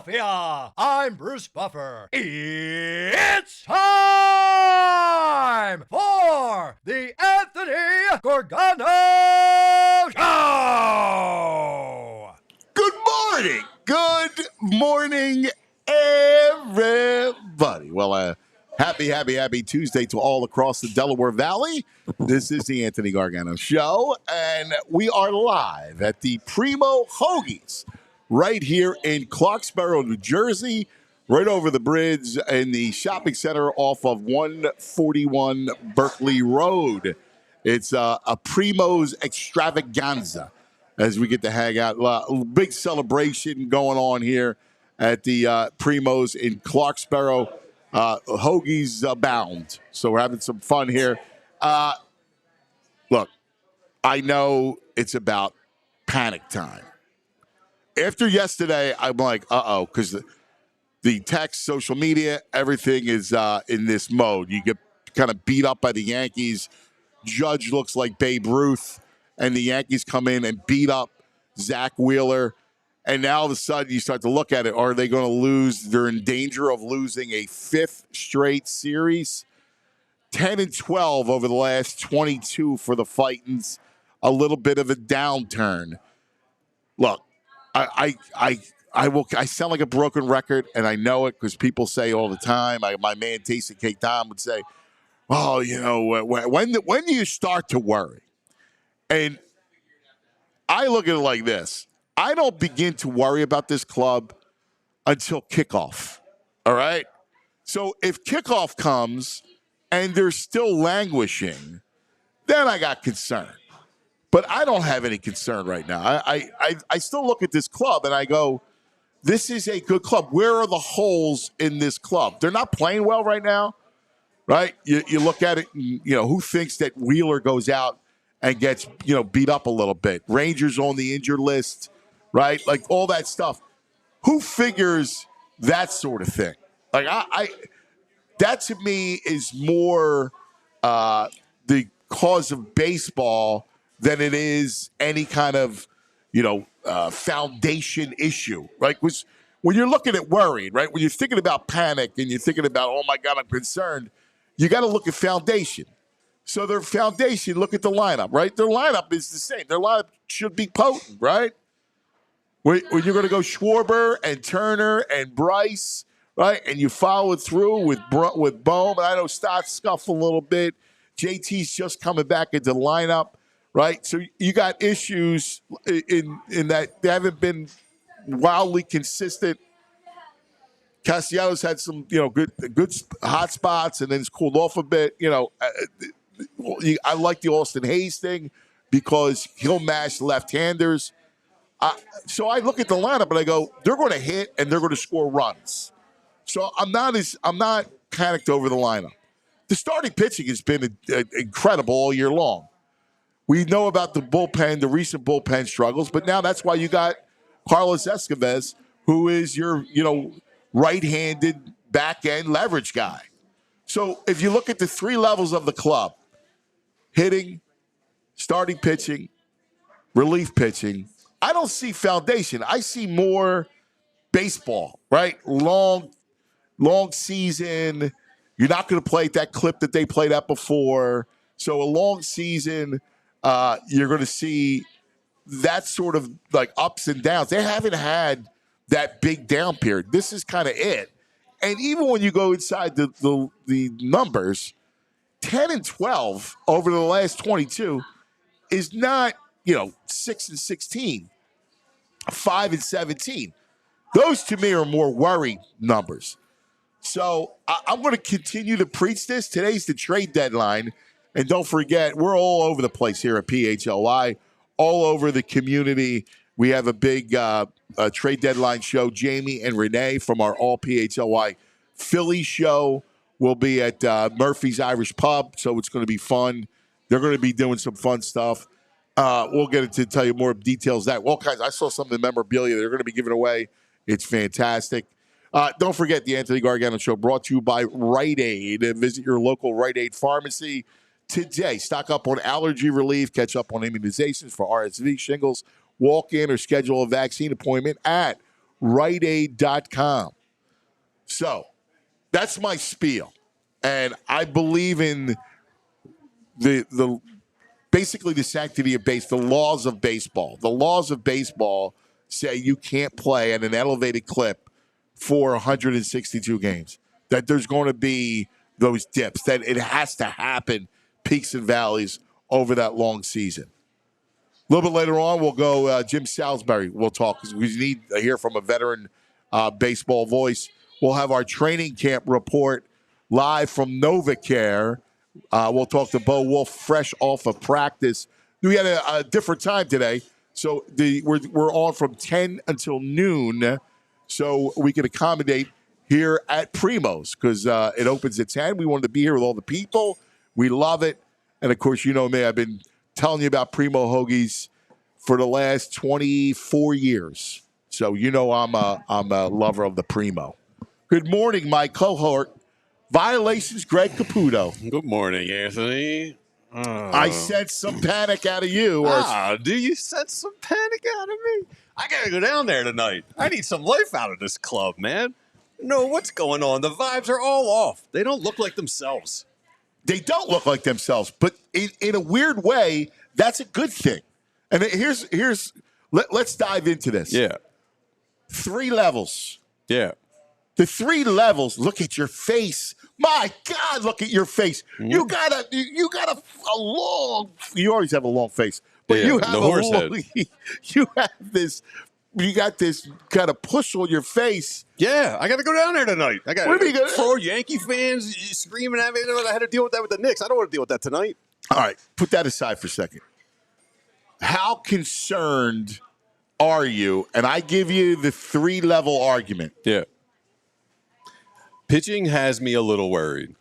Philadelphia. I'm Bruce Buffer. It's time for the Anthony Gargano Show. Good morning. Good morning, everybody. Well, happy Tuesday to all across the Delaware Valley. This is the Anthony Gargano Show, and we are live at the Primo Hoagies right here in Clarksboro, New Jersey, right over the bridge in the shopping center off of 141 Berkeley Road. It's a Primo's extravaganza as we get to hang out. Big celebration going on here at the Primo's in Clarksboro. Hoagies abound. So we're having some fun here. Look, I know it's about panic time. After yesterday, I'm like, uh-oh, because the text, social media, everything is in this mode. You get kind of beat up by the Yankees. Judge looks like Babe Ruth, and the Yankees come in and beat up Zach Wheeler. And now all of a sudden you start to look at it. Are they going to lose? They're in danger of losing a fifth straight series. 10-12 over the last 22 for the Fightins. A little bit of a downturn. Look, I sound like a broken record, and I know it because people say all the time. My man Tasty Cake Tom would say, "Oh, you know, when do you start to worry?" And I look at it like this. I don't begin to worry about this club until kickoff, all right? So if kickoff comes and they're still languishing, then I got concern. But I don't have any concern right now. I still look at this club and I go, this is a good club. Where are the holes in this club? They're not playing well right now, right? You look at it, and, who thinks that Wheeler goes out and gets, beat up a little bit? Rangers on the injured list, right? Like all that stuff. Who figures that sort of thing? Like that to me is more the cause of baseball than it is any kind of, foundation issue, right? Because when you're looking at worried, right? When you're thinking about panic and you're thinking about, oh my God, I'm concerned, you got to look at foundation. So their foundation, look at the lineup, right? Their lineup is the same. Their lineup should be potent, right? When you're going to go Schwarber and Turner and Bryce, right? And you follow it through with Bohm. And I know Stott's scuffed a little bit. JT's just coming back into the lineup, right? So you got issues in that they haven't been wildly consistent. Castellanos had some, good hot spots, and then it's cooled off a bit. I like the Austin Hayes thing because he'll mash left-handers. So I look at the lineup and I go, they're going to hit and they're going to score runs. So I'm not panicked over the lineup. The starting pitching has been incredible all year long. We know about the bullpen, the recent bullpen struggles, but now that's why you got Carlos Escobar, who is your, right-handed back-end leverage guy. So if you look at the three levels of the club, hitting, starting pitching, relief pitching, I don't see foundation. I see more baseball, right? Long season. You're not going to play at that clip that they played at before. So a long season, you're going to see that sort of like ups and downs. They haven't had that big down period. This is kind of it. And even when you go inside the numbers, 10-12 over the last 22 is not, 6-16, 5-17. Those to me are more worry numbers. So I'm going to continue to preach this. Today's the trade deadline. And don't forget, we're all over the place here at PHLY, all over the community. We have a big trade deadline show. Jamie and Renee from our All PHLY Philly show will be at Murphy's Irish Pub, so it's going to be fun. They're going to be doing some fun stuff. We'll get into tell you more details of that. All kinds. I saw some of the memorabilia they're going to be giving away. It's fantastic. Don't forget the Anthony Gargano Show brought to you by Rite Aid. Visit your local Rite Aid pharmacy today. Stock up on allergy relief. Catch up on immunizations for RSV, shingles. Walk in or schedule a vaccine appointment at RiteAid.com. So that's my spiel. And I believe in the basically the sanctity of the laws of baseball. The laws of baseball say you can't play at an elevated clip for 162 games. That there's going to be those dips. That it has to happen, peaks and valleys over that long season. A little bit later on, we'll go Jim Salisbury. We'll talk because we need to hear from a veteran baseball voice. We'll have our training camp report live from NovaCare. We'll talk to Bo Wulf fresh off of practice. We had a different time today, so we're on from 10 until noon, so we can accommodate here at Primo's because it opens at 10. We wanted to be here with all the people. We love it. And, of course, you know me. I've been telling you about Primo Hoagies for the last 24 years. So you know I'm a lover of the Primo. Good morning, my cohort. Violations, Greg Caputo. Good morning, Anthony. I sense some panic out of you. Do you sense some panic out of me? I got to go down there tonight. I need some life out of this club, man. No, what's going on? The vibes are all off. They don't look like themselves. They don't look like themselves, but in a weird way, that's a good thing. And let's dive into this. Yeah. 3 levels. Yeah. The 3 levels. Look at your face. My God, look at your face. Mm-hmm. You got a long. You always have a long face, but you have you have this. You got this kind of push on your face. Yeah, I got to go down there tonight. I got 4 Yankee fans screaming at me. I had to deal with that with the Knicks. I don't want to deal with that tonight. All right, put that aside for a second. How concerned are you? And I give you the 3-level argument. Yeah. Pitching has me a little worried.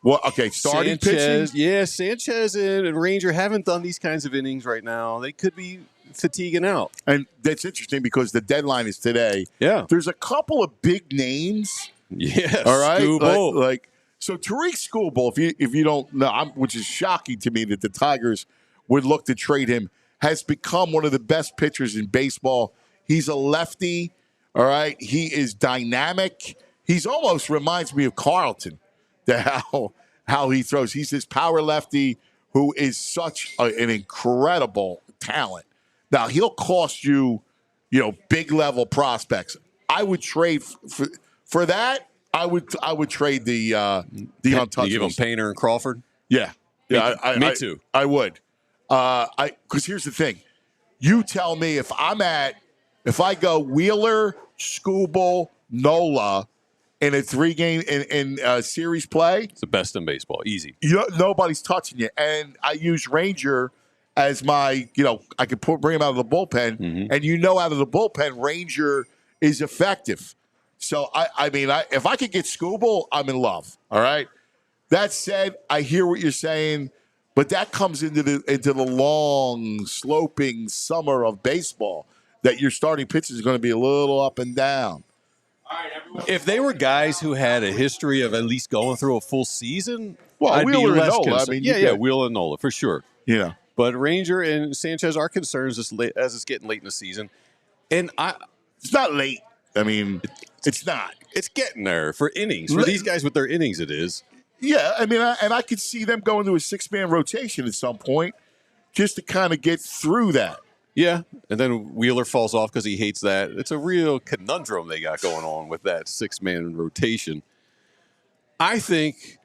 Well, okay, starting pitching? Yeah, Sanchez and Ranger haven't done these kinds of innings right now. They could be fatiguing out. And that's interesting because the deadline is today. Yeah. There's a couple of big names. Yes. All right. Skubal. So Tariq Skubal, if you don't know, which is shocking to me that the Tigers would look to trade him, has become one of the best pitchers in baseball. He's a lefty. All right. He is dynamic. He's almost reminds me of Carlton. How he throws. He's this power lefty who is such an incredible talent. Now, he'll cost you, big level prospects. I would trade for that. I would trade the untouchables. You give him Painter and Crawford? Yeah. Me too. I would. Because here's the thing. You tell me if I go Wheeler, Skubal, Nola, in a 3-game in series play, it's the best in baseball. Easy. Nobody's touching you. And I use Ranger as my, I could bring him out of the bullpen. Mm-hmm. And out of the bullpen, Ranger is effective. So, if I could get Skubal, I'm in love. All right? That said, I hear what you're saying, but that comes into the long, sloping summer of baseball that your starting pitcher is going to be a little up and down. If they were guys who had a history of at least going through a full season, I'd Wheeler be less concerned. Wheeler and Nola for sure. Yeah, but Ranger and Sanchez are concerns as it's getting late in the season, and it's not late. It's not. It's getting there for innings for these guys with their innings. It is. Yeah, I could see them going to a 6-man rotation at some point, just to kind of get through that. Yeah, and then Wheeler falls off because he hates that. It's a real conundrum they got going on with that 6-man rotation. I think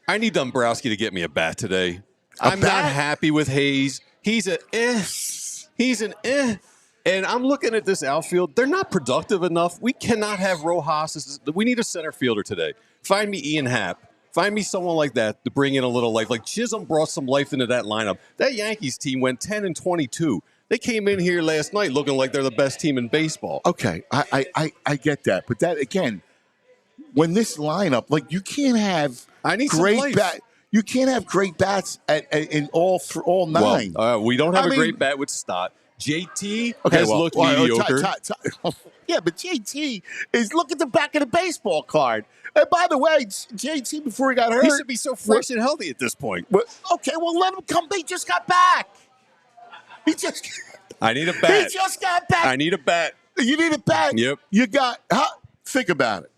I need Dombrowski to get me a bat today. I'm not happy with Hayes. He's an eh. And I'm looking at this outfield. They're not productive enough. We cannot have Rojas. We need a center fielder today. Find me Ian Happ. Find me someone like that to bring in a little life. Like Chisholm brought some life into that lineup. That Yankees team went 10-22. They came in here last night looking like they're the best team in baseball. Okay, I get that. But that, again, when this lineup, you can't have great bats. You can't have great bats in all 9. Well, we don't have a great bat with Stott. JT has looked mediocre. Yeah, but JT look at the back of the baseball card. And by the way, JT, before he got hurt, he should be so fresh and healthy at this point. Okay, well, let him come. He just got back. I need a bat. He just got back. I need a bat. You need a bat. Yep. You got. Think about it.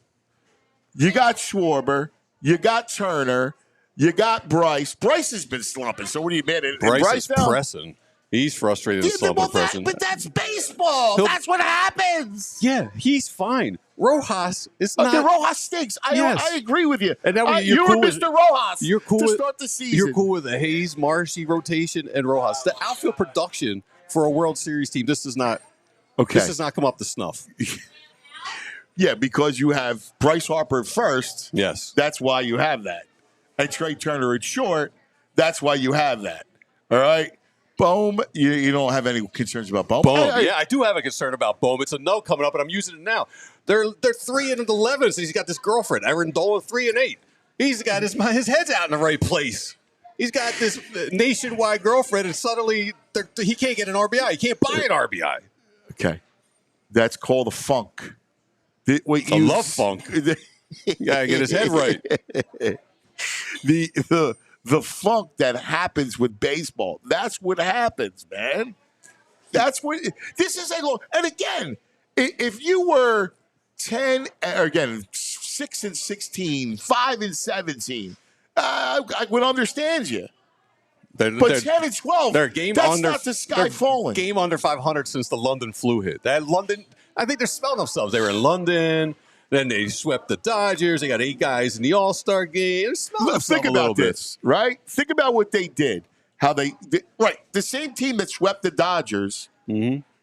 You got Schwarber. You got Turner. You got Bryce. Bryce has been slumping. So what do you mean? Bryce is pressing. He's frustrated and slumping pressing. But that's baseball. That's what happens. Yeah, he's fine. Rojas is not. The Rojas stinks. I agree with you. And now you cool and Mr. Rojas. You're cool to with, start the season. You're cool with the Hayes, Marshy rotation and Rojas. The outfield production for a World Series team. This does not. Okay. This does not come up to snuff. Yeah, because you have Bryce Harper at first. Yes. That's why you have that. And Trey Turner at short. That's why you have that. All right. Bohm, you don't have any concerns about Bohm? Yeah, I do have a concern about Bohm. It's a no coming up, and I'm using it now. They're 3-11, so he's got this girlfriend, Erin Dolan, 3-8. He's got his head's out in the right place. He's got this nationwide girlfriend, and suddenly he can't get an RBI. He can't buy an RBI. Okay. That's called a funk. I love funk. You gotta get his head right. The funk that happens with baseball. That's what happens, man. That's what this is a long. And again, if you were 10, or again 6-16, 5-17, I would understand you. But 10-12, they're game that's under, not the sky falling. Game under 500 since the London flu hit. That London, I think they're smelling themselves. They were in London. Then they swept the Dodgers. They got 8 guys in the All-Star game. Think about this, right? Think about what they did. How they did. Right. The same team that swept the Dodgers,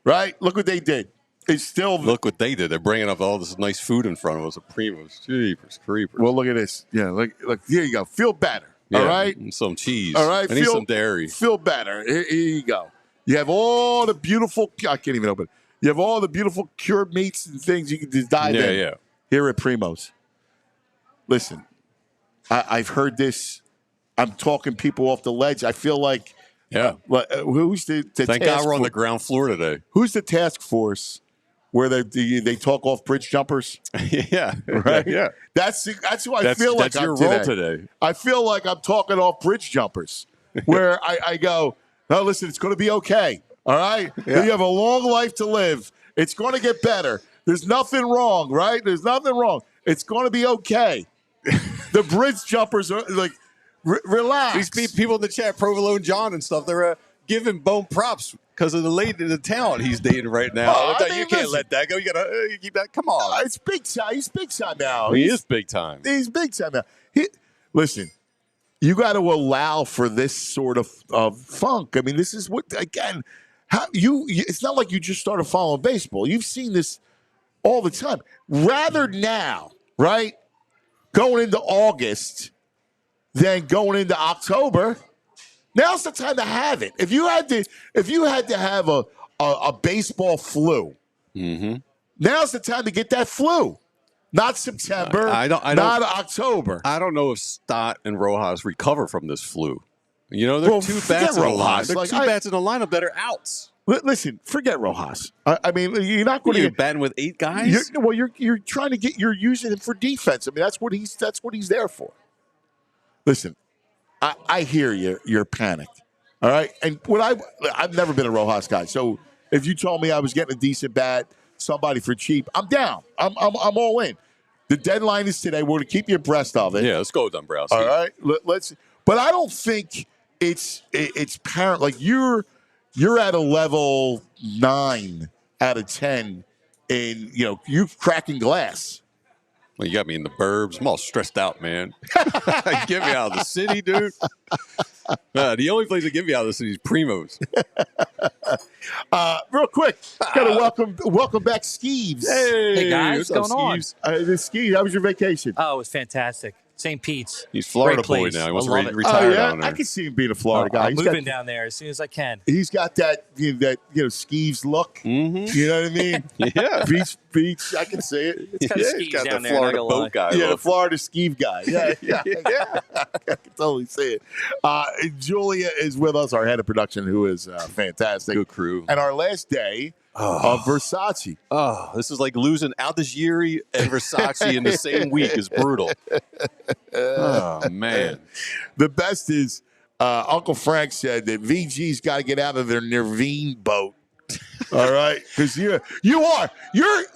right? Look what they did. It's still. Look what they did. They're bringing up all this nice food in front of us. Primos, Jeepers, Creepers. Well, look at this. Yeah, look, here you go. Feel better. Yeah, all right? And some cheese. All right? I need some dairy. Feel better. Here you go. You have all the beautiful. I can't even open it. You have all the beautiful cured meats and things you can just dive in. Yeah. Here at Primo's. Listen, I've heard this. I'm talking people off the ledge. I feel like, who's the Thank God we're on the ground floor today. Who's the task force where they talk off bridge jumpers? Yeah, right. Yeah, that's who I feel like. That's your role today. I feel like I'm talking off bridge jumpers, where I go, no, listen, it's going to be okay. All right, you have a long life to live. It's going to get better. There's nothing wrong, right? There's nothing wrong. It's going to be okay. The bridge jumpers are like, relax. These people in the chat, Provolone John and stuff, they're giving Bone props because of the talent he's dating right now. You can't let that go. You got to keep that. Come on. It's big time. He's big time now. He is big time. He's big time now. Listen, you got to allow for this sort of funk. I mean, this is what, again, it's not like you just started following baseball. You've seen this all the time. Rather now, right, going into August than going into October, now's the time to have it. If you had to have a baseball flu, now's the time to get that flu. Not September, not October. I don't know if Stott and Rojas recover from this flu. You know, there are two bats in the lineup. There are two bats in the lineup that are outs. Listen, forget Rojas. I mean, you're not going to get batting with 8 guys. You're trying to you're using him for defense. I mean, that's what he's there for. Listen, I hear you. You're panicked. All right, and I've never been a Rojas guy. So if you told me I was getting a decent bat, somebody for cheap, I'm down. I'm all in. The deadline is today. We're going to keep you abreast of it. Yeah, let's go, Dombrowski. All right, let's. But I don't think it's apparent. Like you're at a level 9 out of 10 in, you cracking glass. Well, you got me in the burbs. I'm all stressed out, man. Get me out of the city, dude. The only place that get me out of the city is Primo's. Real quick, gotta welcome back Skeeves. Hey guys, what's going on? Skeeves, how was your vacation? Oh, it was fantastic. St. Pete's. He's Florida boy now. He wants to retire down there. I can see him being a Florida guy. I'm moving down there as soon as I can. He's got that Skeeves look. Mm-hmm. You know what I mean? Yeah. Beach. I can see it. It's kind of Skeeves got down the there. Florida boat guy. Yeah, the Florida Skeeve guy. Yeah. I can totally see it. Julia is with us, our head of production, who is fantastic. Good crew. And our last day of Versace. Oh, this is like losing Aldis-Yuri and Versace in the same week is brutal. Oh, man. The best is Uncle Frank said that VG's got to get out of their Nirvine boat All right, because you're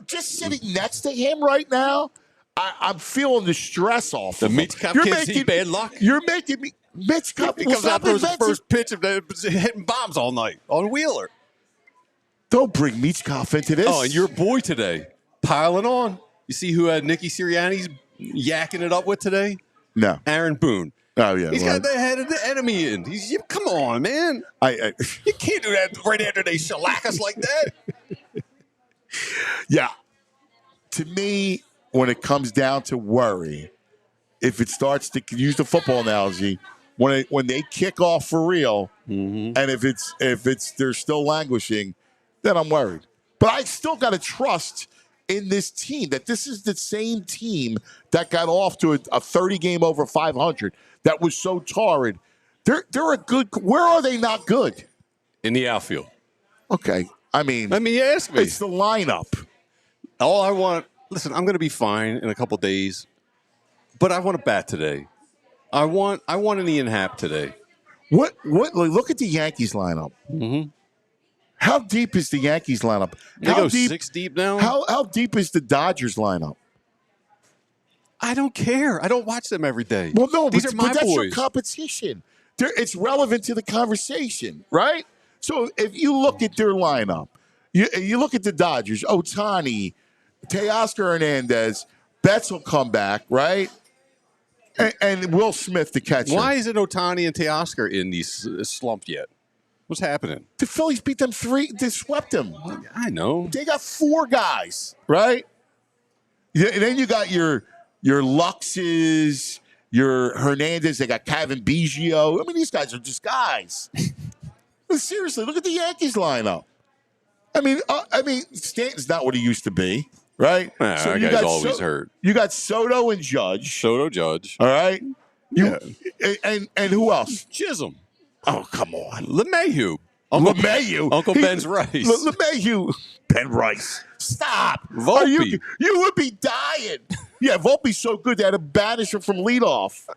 just sitting next to him right now. I'm feeling the stress off. The of Mitch him. Cup You're can't see making bad luck. You're making me Mitch Cup. He comes out throws the first pitch of hitting bombs all night on Wheeler. Don't bring Mitch Cup into this. Oh, and your boy today piling on. You see who had Nicky Sirianni's yakking it up with today? No, Aaron Boone. Oh yeah, He's got the head of the enemy in. Come on, man. You can't do that right after they shellac us like that. Yeah. To me, when it comes down to worry, if it starts to use the football analogy, when they kick off for real, and if it's they're still languishing, then I'm worried. But I still got to trust in this team that this is the same team that got off to a 30 game over 500 that was so torrid. They're a good. Where are they not good? In the outfield. Okay, I mean, let me ask me. It's the lineup. All I want. Listen, I'm going to be fine in a couple days, but I want a bat today. I want an Ian Happ today. What? Look at the Yankees lineup. Mm-hmm. How deep is the Yankees lineup? They go 6 deep now. How deep is the Dodgers lineup? I don't care. I don't watch them every day. Well, no, these but, are my but that's boys. your competition. It's relevant to the conversation, right? So if you look at their lineup, you look at the Dodgers, Ohtani, Teoscar Hernandez, Betts will come back, right? And Will Smith, the catcher. Why isn't Ohtani and Teoscar in these slumped yet? What's happening? The Phillies beat them 3. They swept them. I know. They got 4 guys, right? And then you got your Luxes, your Hernandez. They got Kevin Biggio. I mean, these guys are just guys. But seriously, look at the Yankees lineup. I mean, Stanton's not what he used to be, right? Nah, so that guy's always hurt. You got Soto and Judge. Judge. All right. And who else? Chisholm. Oh, come on. LeMahieu. Uncle Ben's Rice. LeMahieu. Ben Rice. Stop. Volpe. You would be dying. Yeah, Volpe's so good they had to banish him from leadoff.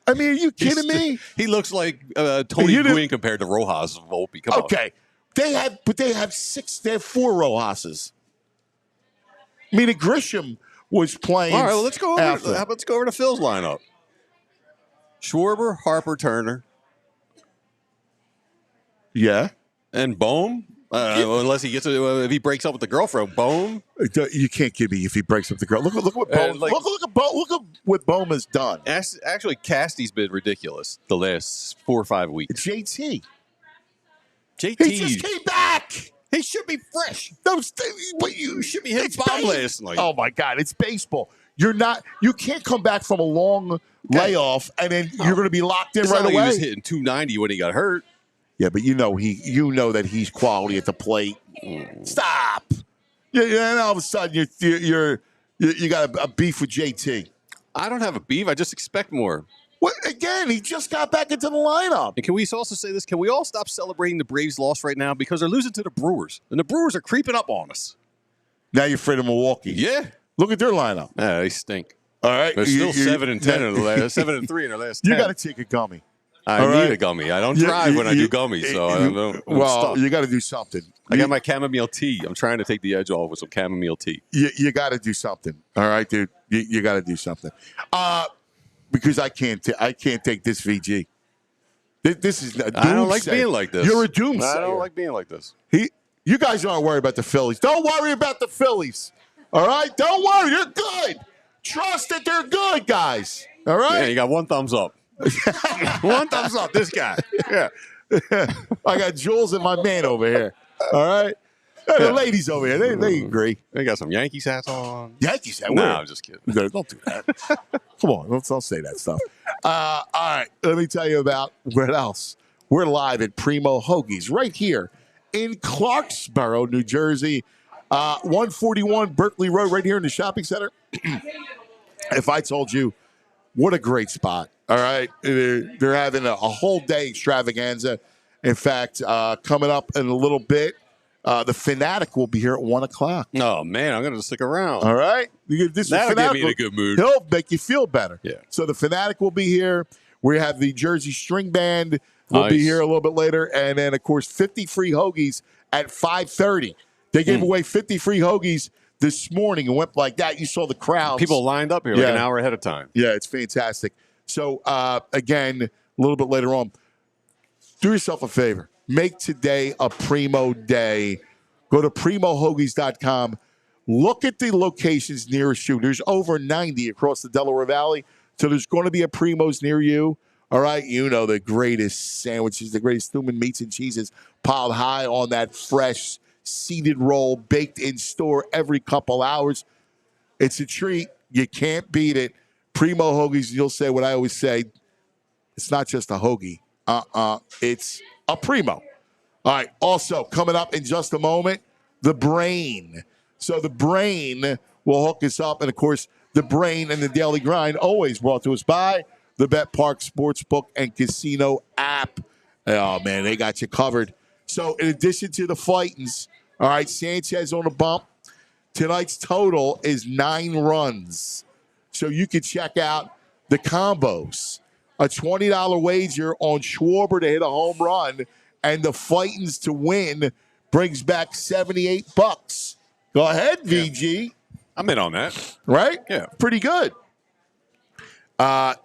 I mean, are you kidding me? He looks like Tony Gwynn compared to Rojas Volpe. Come on. Okay. They have 4 Rojases. I mean, Grisham was playing. All right, well, let's go over to Phil's lineup. Schwarber, Harper, Turner. Yeah. And Bohm. Unless he gets if he breaks up with the girlfriend, Bohm. You can't give me if he breaks up the girl. Look what Bohm. Look at what Bohm has done. Actually, Casty's been ridiculous the last 4 or 5 weeks. JT. He just came back. He should be fresh. You should be hitting bomb last night. Oh my God, it's baseball. You can't come back from a long layoff and then you're going to be locked in right away. He was hitting 290 when he got hurt. Yeah, but you know that he's quality at the plate. Stop. And all of a sudden you got a beef with JT. I don't have a beef. I just expect more. Well, again, he just got back into the lineup. And can we also say this? Can we all stop celebrating the Braves' loss right now because they're losing to the Brewers, and the Brewers are creeping up on us. Now you're afraid of Milwaukee. Yeah. Look at their lineup. Yeah, they stink. All right, they're still 7-10 in the last 7-3 in their last 10. You got to take a gummy. I need a gummy. I don't drive when I do gummies, so I don't know. Well, you got to do something. I got my chamomile tea. I'm trying to take the edge off with some chamomile tea. You got to do something. All right, dude. You got to do something. Because I can't take this VG. This is. I don't like being like this. You're a doomsayer. I don't like being like this. You guys aren't worried about the Phillies. Don't worry about the Phillies. All right, don't worry. They're good. Trust that they're good, guys. All right. Yeah, you got 1 thumbs up. 1 thumbs up. This guy. Yeah. I got Jules and my man over here. All right. The ladies over here, they agree. They got some Yankees hats on. Yankees hat? No, I'm just kidding. No, don't do that. Come on, don't say that stuff. All right, let me tell you about what else. We're live at Primo Hoagies right here in Clarksboro, New Jersey. 141 Berkeley Road right here in the shopping center. If I told you, what a great spot. All right, they're having a whole day extravaganza. In fact, coming up in a little bit, the Fanatic will be here at 1 o'clock. Oh, man, I'm going to stick around. All right. That'll get me in a good mood. He'll make you feel better. Yeah. So the Fanatic will be here. We have the Jersey String Band will be here a little bit later. And then, of course, 50 free hoagies at 5:30. They gave away 50 free hoagies this morning and went like that. You saw the crowds. People lined up here like an hour ahead of time. Yeah, it's fantastic. So, again, a little bit later on, do yourself a favor. Make today a Primo day. Go to PrimoHoagies.com. Look at the locations nearest you. There's over 90 across the Delaware Valley. So there's going to be a Primo's near you. All right, you know the greatest sandwiches, the greatest human meats and cheeses piled high on that fresh seeded roll, baked in store every couple hours. It's a treat. You can't beat it. Primo Hoagies, you'll say what I always say. It's not just a hoagie. It's a Primo. All right, also coming up in just a moment, the Brain. So the Brain will hook us up. And, of course, the Brain and the Daily Grind always brought to us by the Bet Park Sportsbook and Casino app. Oh, man, they got you covered. So in addition to the fightings, all right, Sanchez on the bump. Tonight's total is 9 runs. So you can check out the combos. A $20 wager on Schwarber to hit a home run and the fightings to win brings back $78. Go ahead, VG. I'm in on that. Right? Yeah. Pretty good.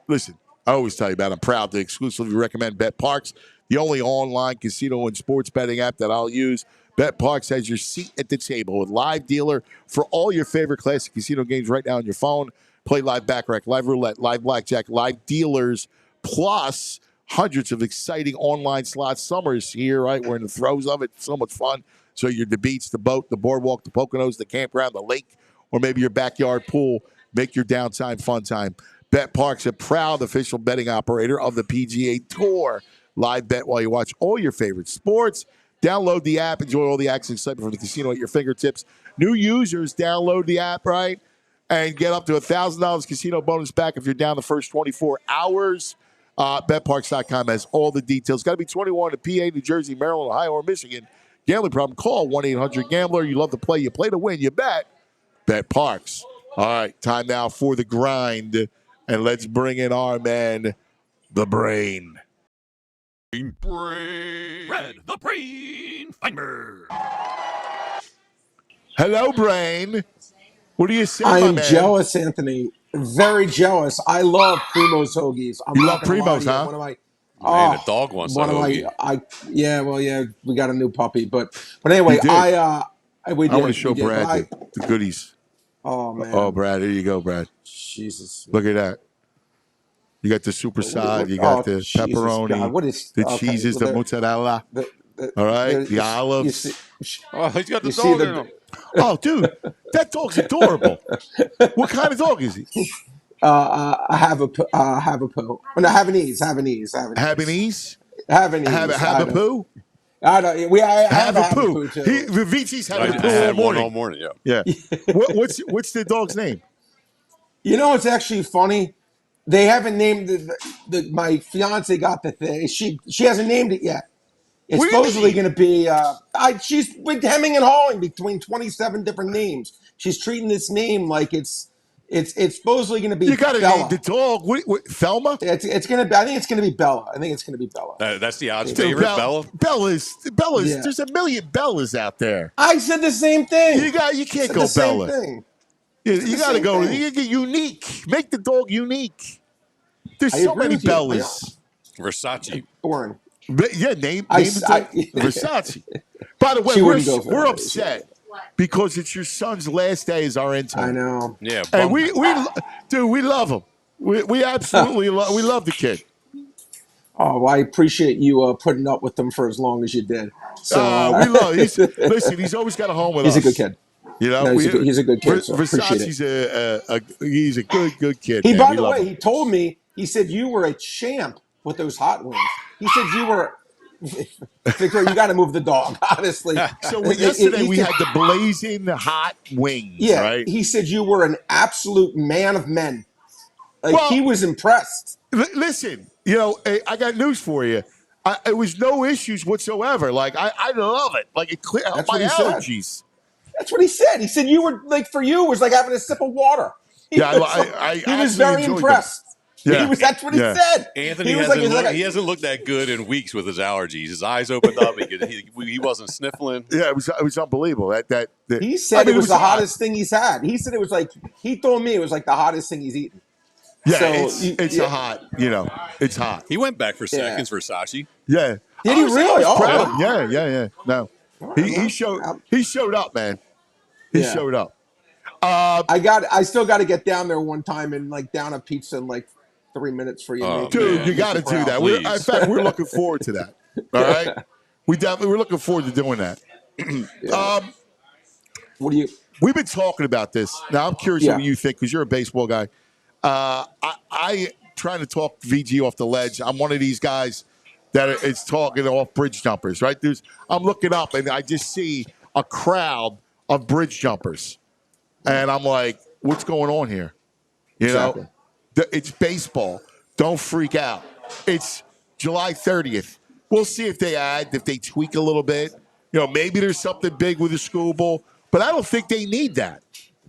Listen, I always tell you about it. I'm proud to exclusively recommend Bet Parks, the only online casino and sports betting app that I'll use. Bet Parks has your seat at the table with live dealer for all your favorite classic casino games right now on your phone. Play live baccarat, live roulette, live blackjack, live dealers, plus hundreds of exciting online slots. Summer's here, right? We're in the throes of it. So much fun. So the beach, the boat, the boardwalk, the Poconos, the campground, the lake, or maybe your backyard pool. Make your downtime fun time. Bet Parks, a proud official betting operator of the PGA Tour. Live bet while you watch all your favorite sports. Download the app. Enjoy all the action and excitement from the casino at your fingertips. New users, download the app, right? And get up to $1,000 casino bonus back if you're down the first 24 hours. BetParks.com has all the details. Got to be 21 in PA, New Jersey, Maryland, Ohio, or Michigan. Gambling problem, call 1-800-GAMBLER. You love to play. You play to win. You bet. Bet Parks. All right, time now for the grind. And let's bring in our man, the Brain. Red, the Brain Finder. Hello, Brain. What do you say, I my am man? jealous, Anthony. Very jealous. I love Primo's Hoagies. You love Primo's, huh? One of my, Man, the dog wants a one of hoagie. my, we got a new puppy, but anyway, You did. we did. I want to show we did, Brad the goodies. Oh man. Oh, Brad, here you go, Brad. Jesus. Look at that. You got the super side. You got the Jesus pepperoni, God. What is the okay, cheeses, well, the mozzarella. All right, the olives. Oh, he's got the you see dog the- in him. Oh, dude, that dog's adorable. What kind of dog is he? I have a poo. No, Havanese. Habanese? Havapoo. Havapoo? I don't. I have a Havapoo Havapoo. too. The VT's I having a had poo all one all morning. morning, yeah. Yeah. What's the dog's name? You know, it's actually funny. They haven't named my fiance got the thing. She hasn't named it yet. It's What do you supposedly mean? going to be. She's been hemming and hawing between 27 different names. She's treating this name like it's supposedly going to be. You got to Bella. name the dog. What, Thelma? It's going to be. I think it's going to be Bella. That's the odds Dude, favorite, Bella. Bella's. Yeah. There's a million Bellas out there. I said the same thing. You can't Said go the same Bella. thing. You got to same go. thing. You get unique. Make the dog unique. There's I so agree many with you. Bellas. Versace. Boring. Yeah, name I- the dog. Versace. By the way, She wouldn't go for we're that. upset because it's your son's last day as our intern. I know. Yeah. And bump. we love him. We absolutely we love the kid. Oh, well, I appreciate you putting up with them for as long as you did. So We love. Listen, he's always got a home with us. he's a good kid. You know, No, he's a good kid. So appreciate it. Versace's he's a good kid. He, man. by We the love way, him. he told me. He said you were a champ with those hot wings. He said you were. Victor, you got to move the dog. Honestly. So yesterday we had the blazing hot wings. Yeah, right. he said you were an absolute man of men. Like Well- he was impressed. Listen, I got news for you. It was no issues whatsoever. Like I love it. Like it cleared out That's my what he said. allergies. That's what he said. He said you were like for you it was like having a sip of water. He Yeah, was, I he was actually very enjoyed impressed. Yeah. That's what he Yeah. said. Anthony He was he hasn't looked that good in weeks with his allergies. His eyes opened up. He wasn't sniffling. Yeah, it was unbelievable. He said it was the hot. hottest thing he's had. He said it was like, he told me it was like the hottest thing he's eaten. Yeah, So, it's a hot. It's hot. He went back for Yeah. seconds for Sashi. Yeah. Did he really? I was proud Oh, of him. Yeah. No, he showed up, man. He Yeah. showed up. I still got to get down there one time and like down a pizza in like 3 minutes for you, Oh, Dude, man. you got to do that. In fact, we're looking forward to that. All right, we're looking forward to doing that. What do you? We've been talking about this. Now I'm curious what you think because you're a baseball guy. I trying to talk VG off the ledge. I'm one of these guys that is talking off bridge jumpers, right? I'm looking up and I just see a crowd of bridge jumpers, and I'm like, what's going on here? You know, it's baseball. Don't freak out. It's July 30th. We'll see if they tweak a little bit. You know, maybe there's something big with the school ball, but I don't think they need that.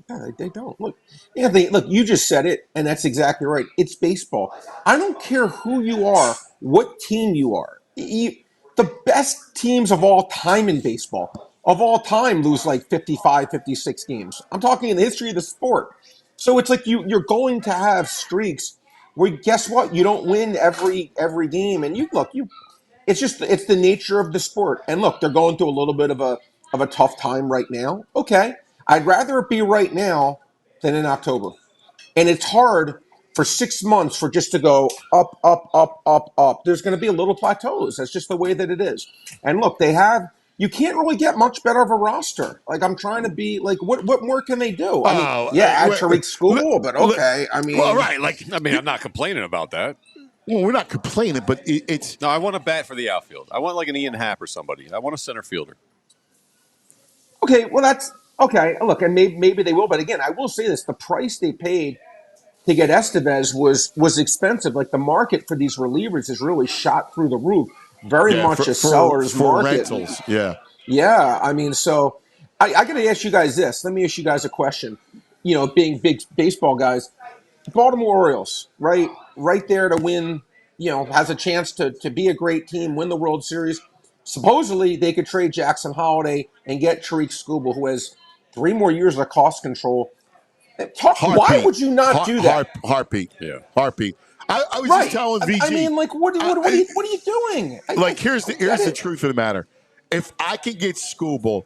No, they don't. Look, Anthony, you just said it, and that's exactly right. It's baseball. I don't care who you are, what team you are. The best teams of all time in baseball, of all time, lose like 55, 56 games. I'm talking in the history of the sport. So it's like you're going to have streaks where, guess what? You don't win every game, and it's the nature of the sport. And look, they're going through a little bit of a tough time right now. Okay. I'd rather it be right now than in October. And it's hard for 6 months for just to go up, up, up, up, up. There's going to be a little plateaus. That's just the way that it is. And look, you can't really get much better of a roster. Like, I'm trying to be like, what more can they do? I mean, add Tariq School, but okay. I mean, well, right. I'm not complaining about that. Well, we're not complaining, but it's. No, I want a bat for the outfield. I want like an Ian Happ or somebody. I want a center fielder. Okay, well, that's okay. Look, and maybe they will, but again, I will say this: the price they paid to get Estevez was expensive. Like, the market for these relievers is really shot through the roof. Very much a seller's market. Rentals. Yeah. Yeah, I mean, so I got to ask you guys this. Let me ask you guys a question. You know, being big baseball guys, Baltimore Orioles, right there to win. You know, has a chance to be a great team, win the World Series. Supposedly, they could trade Jackson Holiday and get Tariq Skubal, who has 3 more years of cost control. Why would you not do that? Heartbeat. Yeah. Heartbeat. I was just telling VG. I mean, like, what are you doing? Here's the truth of the matter. If I can get Skubal,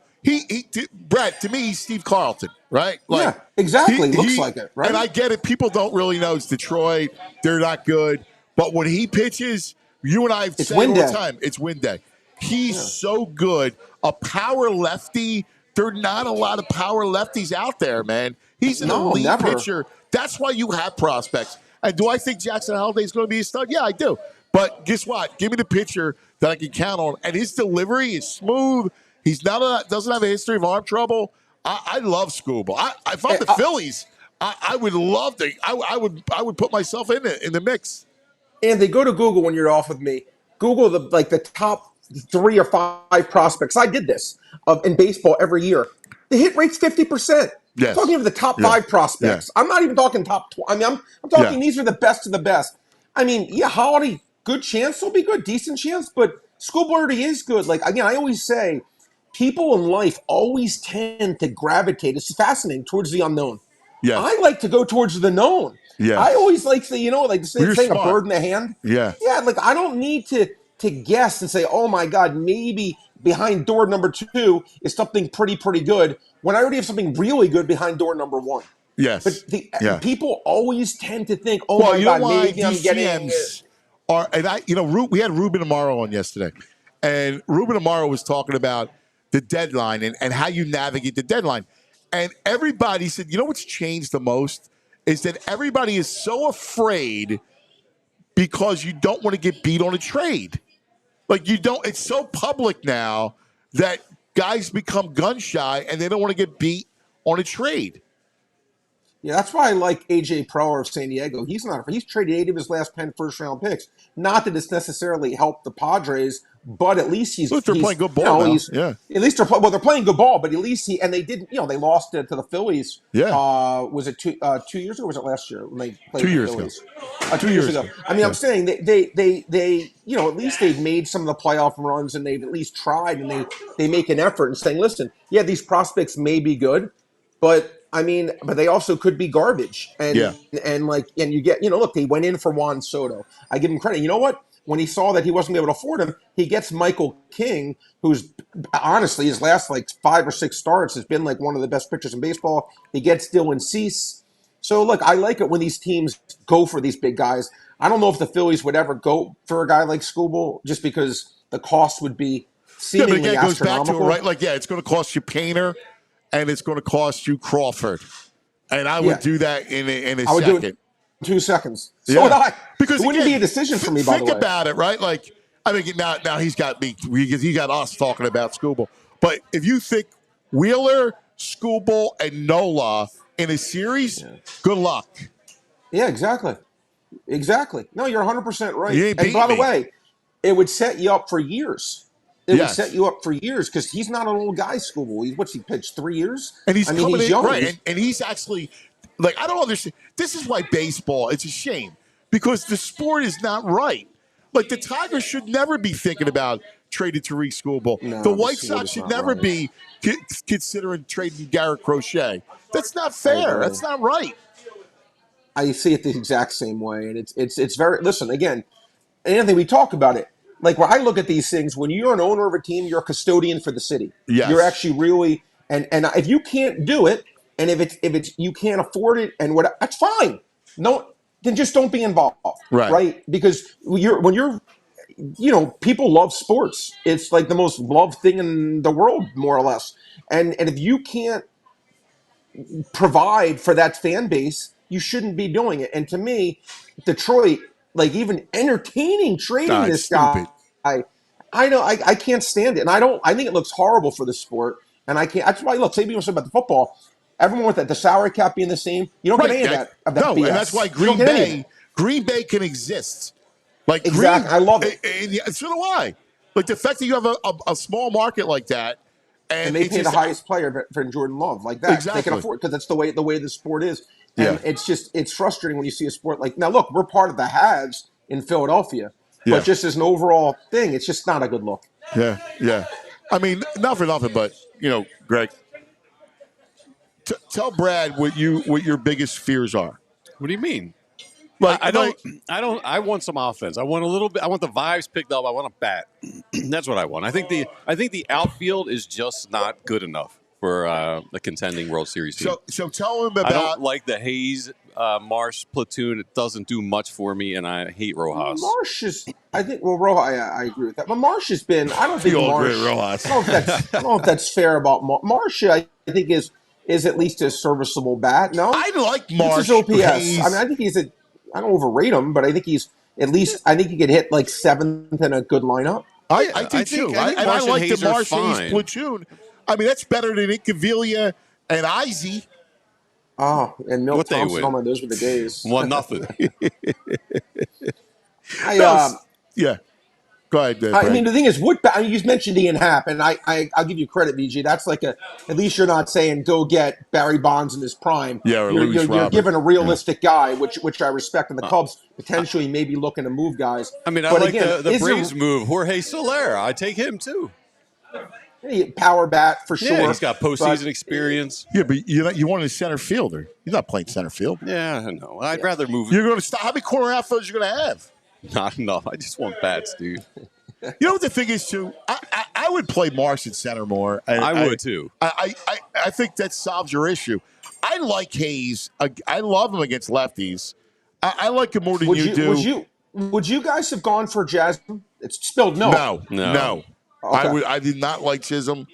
Brett, to me, he's Steve Carlton, right? Yeah, exactly. Looks like it, right? And I get it. People don't really know it's Detroit. They're not good. But when he pitches, you and I have said all the time, it's win day. He's so good. A power lefty. There are not a lot of power lefties out there, man. He's an elite pitcher. That's why you have prospects. And do I think Jackson Holiday is going to be a stud? Yeah, I do. But guess what? Give me the pitcher that I can count on. And his delivery is smooth. He's doesn't have a history of arm trouble. I love Skubal. If I'm the Phillies, I would love to. I would put myself in the mix. And they go to Google when you're off with me. Google the top 3 or 5 prospects. I did this in baseball every year. The hit rate's 50%. Yes. I'm talking of the top 5 prospects. I'm not even talking top 20. I mean, I'm talking these are the best of the best. I mean, Holiday, good chance he'll be good, decent chance, but Skubal already is good. Like, again, I always say, people in life always tend to gravitate. It's fascinating towards the unknown. Yes. I like to go towards the known. Yeah. I always like to saying a bird in the hand. Yeah. Yeah, like, I don't need to guess and say, oh my God, maybe behind door number 2 is something pretty good, when I already have something really good behind door number 1. Yes. But people always tend to think, oh my God, maybe I'm getting it. We had Ruben Amaro on yesterday, and Ruben Amaro was talking about the deadline and how you navigate the deadline. And everybody said, you know what's changed the most is that everybody is so afraid because you don't want to get beat on a trade. Like, it's so public now that guys become gun shy and they don't want to get beat on a trade. Yeah, that's why I like AJ Preller of San Diego. He's traded 8 of his last 10 first-round picks. Not that it's necessarily helped the Padres, but at least Look, they're playing good ball now. Yeah. At least they're playing good ball. But at least they didn't. They lost it to the Phillies. Yeah. Was it 2 years ago? Or was it last year when they played 2 years the Phillies? ago. 2 years ago. I mean, Yeah. I'm saying they at least they've made some of the playoff runs and they've at least tried and they make an effort and saying, listen, yeah, these prospects may be good, but they also could be garbage. And you get, look, they went in for Juan Soto. I give him credit. You know what? When he saw that he wasn't able to afford him, he gets Michael King, who's honestly his last 5 or 6 starts has been one of the best pitchers in baseball. He gets Dylan Cease. So look, I like it when these teams go for these big guys. I don't know if the Phillies would ever go for a guy like Skubal just because the cost would be seemingly but again, it goes back to it, astronomical. right? It's going to cost you Painter, and it's going to cost you Crawford, and I would do that in a I would second. do it in 2 seconds. So would I. Because it wouldn't be a decision for me. By the way, think about it, right? Now he's got me because he got us talking about Skubal. But if you think Wheeler, Skubal, and Nola in a series, good luck. Yeah, exactly. No, you're 100% right. You ain't And by the me. way, it would set you up for years. It would Yes. set you up for years because he's not an old guy, Skubal. What's he pitched 3 years? And he's coming he's in, young. right? And he's actually I don't understand. This is why baseball. It's a shame because the sport is not right. The Tigers should never be thinking about trading Tariq Skubal. No, the the White sport Sox is should not never right. be considering trading Garrett Crochet. That's not I fair. agree. That's not right. I see it the exact same way, and it's very. Listen again, Anthony. We talk about it. When I look at these things, when you're an owner of a team, you're a custodian for the city. Yes. You're actually really, and if you can't do it, and if it's you can't afford it, and that's fine. No, then just don't be involved. Right? Because when you're people love sports. It's the most loved thing in the world, more or less. And if you can't provide for that fan base, you shouldn't be doing it. And to me, Detroit, even entertaining trading this guy, I know I can't stand it, and I think it looks horrible for the sport, and I can't. That's why same people said about the football. Everyone with the salary cap being the same, you don't get any of that. No, BS. and that's why Green Bay can exist. Exactly, I love it. And so do I. The fact that you have a small market like that. And they pay the highest player for Jordan Love like that. Exactly. They can afford because that's the way the sport is. And it's frustrating when you see a sport now. Look, we're part of the haves in Philadelphia, but just as an overall thing, it's just not a good look. Yeah. I mean, not for nothing, but Greg, tell Brad what your biggest fears are. What do you mean? I want some offense. I want a little bit. I want the vibes picked up. I want a bat. That's what I want. I think the outfield is just not good enough for a contending World Series team. So tell him about. I don't like the Hayes Marsh platoon. It doesn't do much for me, and I hate Rojas. Marsh is. I think. Well, Rojas. I agree with that. But Marsh has been. I don't think Marsh. Rojas. I don't know if that's fair about Marsh. I think is at least a serviceable bat. No, I like Marsh. His OPS. Hayes. I think he's a. I don't overrate him, but I think he's at least. I think he could hit 7th in a good lineup. I think too. I like the Marsh Hayes platoon. I mean, that's better than Incaviglia and Izzy. Oh, and Milt Thompson. Oh my, those were the days. 1-0. Yeah. Go ahead. I mean, the thing is, you mentioned Ian Happ, and I'll give you credit, VG. That's at least you're not saying go get Barry Bonds in his prime. Yeah, you're giving a realistic guy, which I respect. And the Cubs potentially may be looking to move guys. I mean, I like the Braves move. Jorge Soler. I take him too. Power bat for sure. Yeah, he's got postseason experience. Yeah, but you want a center fielder. He's not playing center field. Yeah, I know. I'd rather move. You're going to stop. How many corner outfielders are you going to have? Not enough. I just want bats, dude. You know what the thing is, too? I would play Marsh at center more. I would, too. I think that solves your issue. I like Hayes. I love him against lefties. I like him more than you do. Would you guys have gone for Jasmine? It's spelled no. No. Okay. I did not like Chisholm.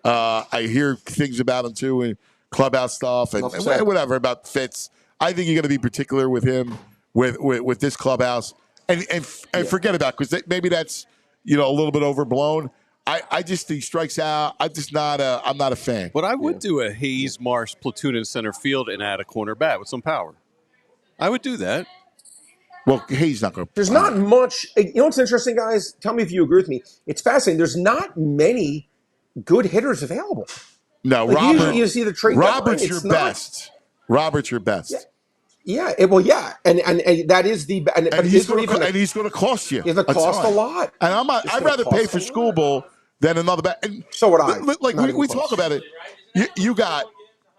I hear things about him, too, and clubhouse stuff and whatever about Fitz. I think you got to be particular with him, with this clubhouse. And forget about because maybe that's a little bit overblown. I just think strikes out. I'm not a fan. But I would do a Hayes Marsh platoon in center field and add a corner bat with some power. I would do that. Well, Hayes not going to. There's not much. You know what's interesting, guys? Tell me if you agree with me. It's fascinating. There's not many good hitters available. No, Robert. You see the trade. Robert's your best. Robert's your best. Yeah. And that is the. And he's going to cost you. It's going to cost a lot. And I'd rather pay for School Bowl than another bat. And so would I. Like we talk about it. You got,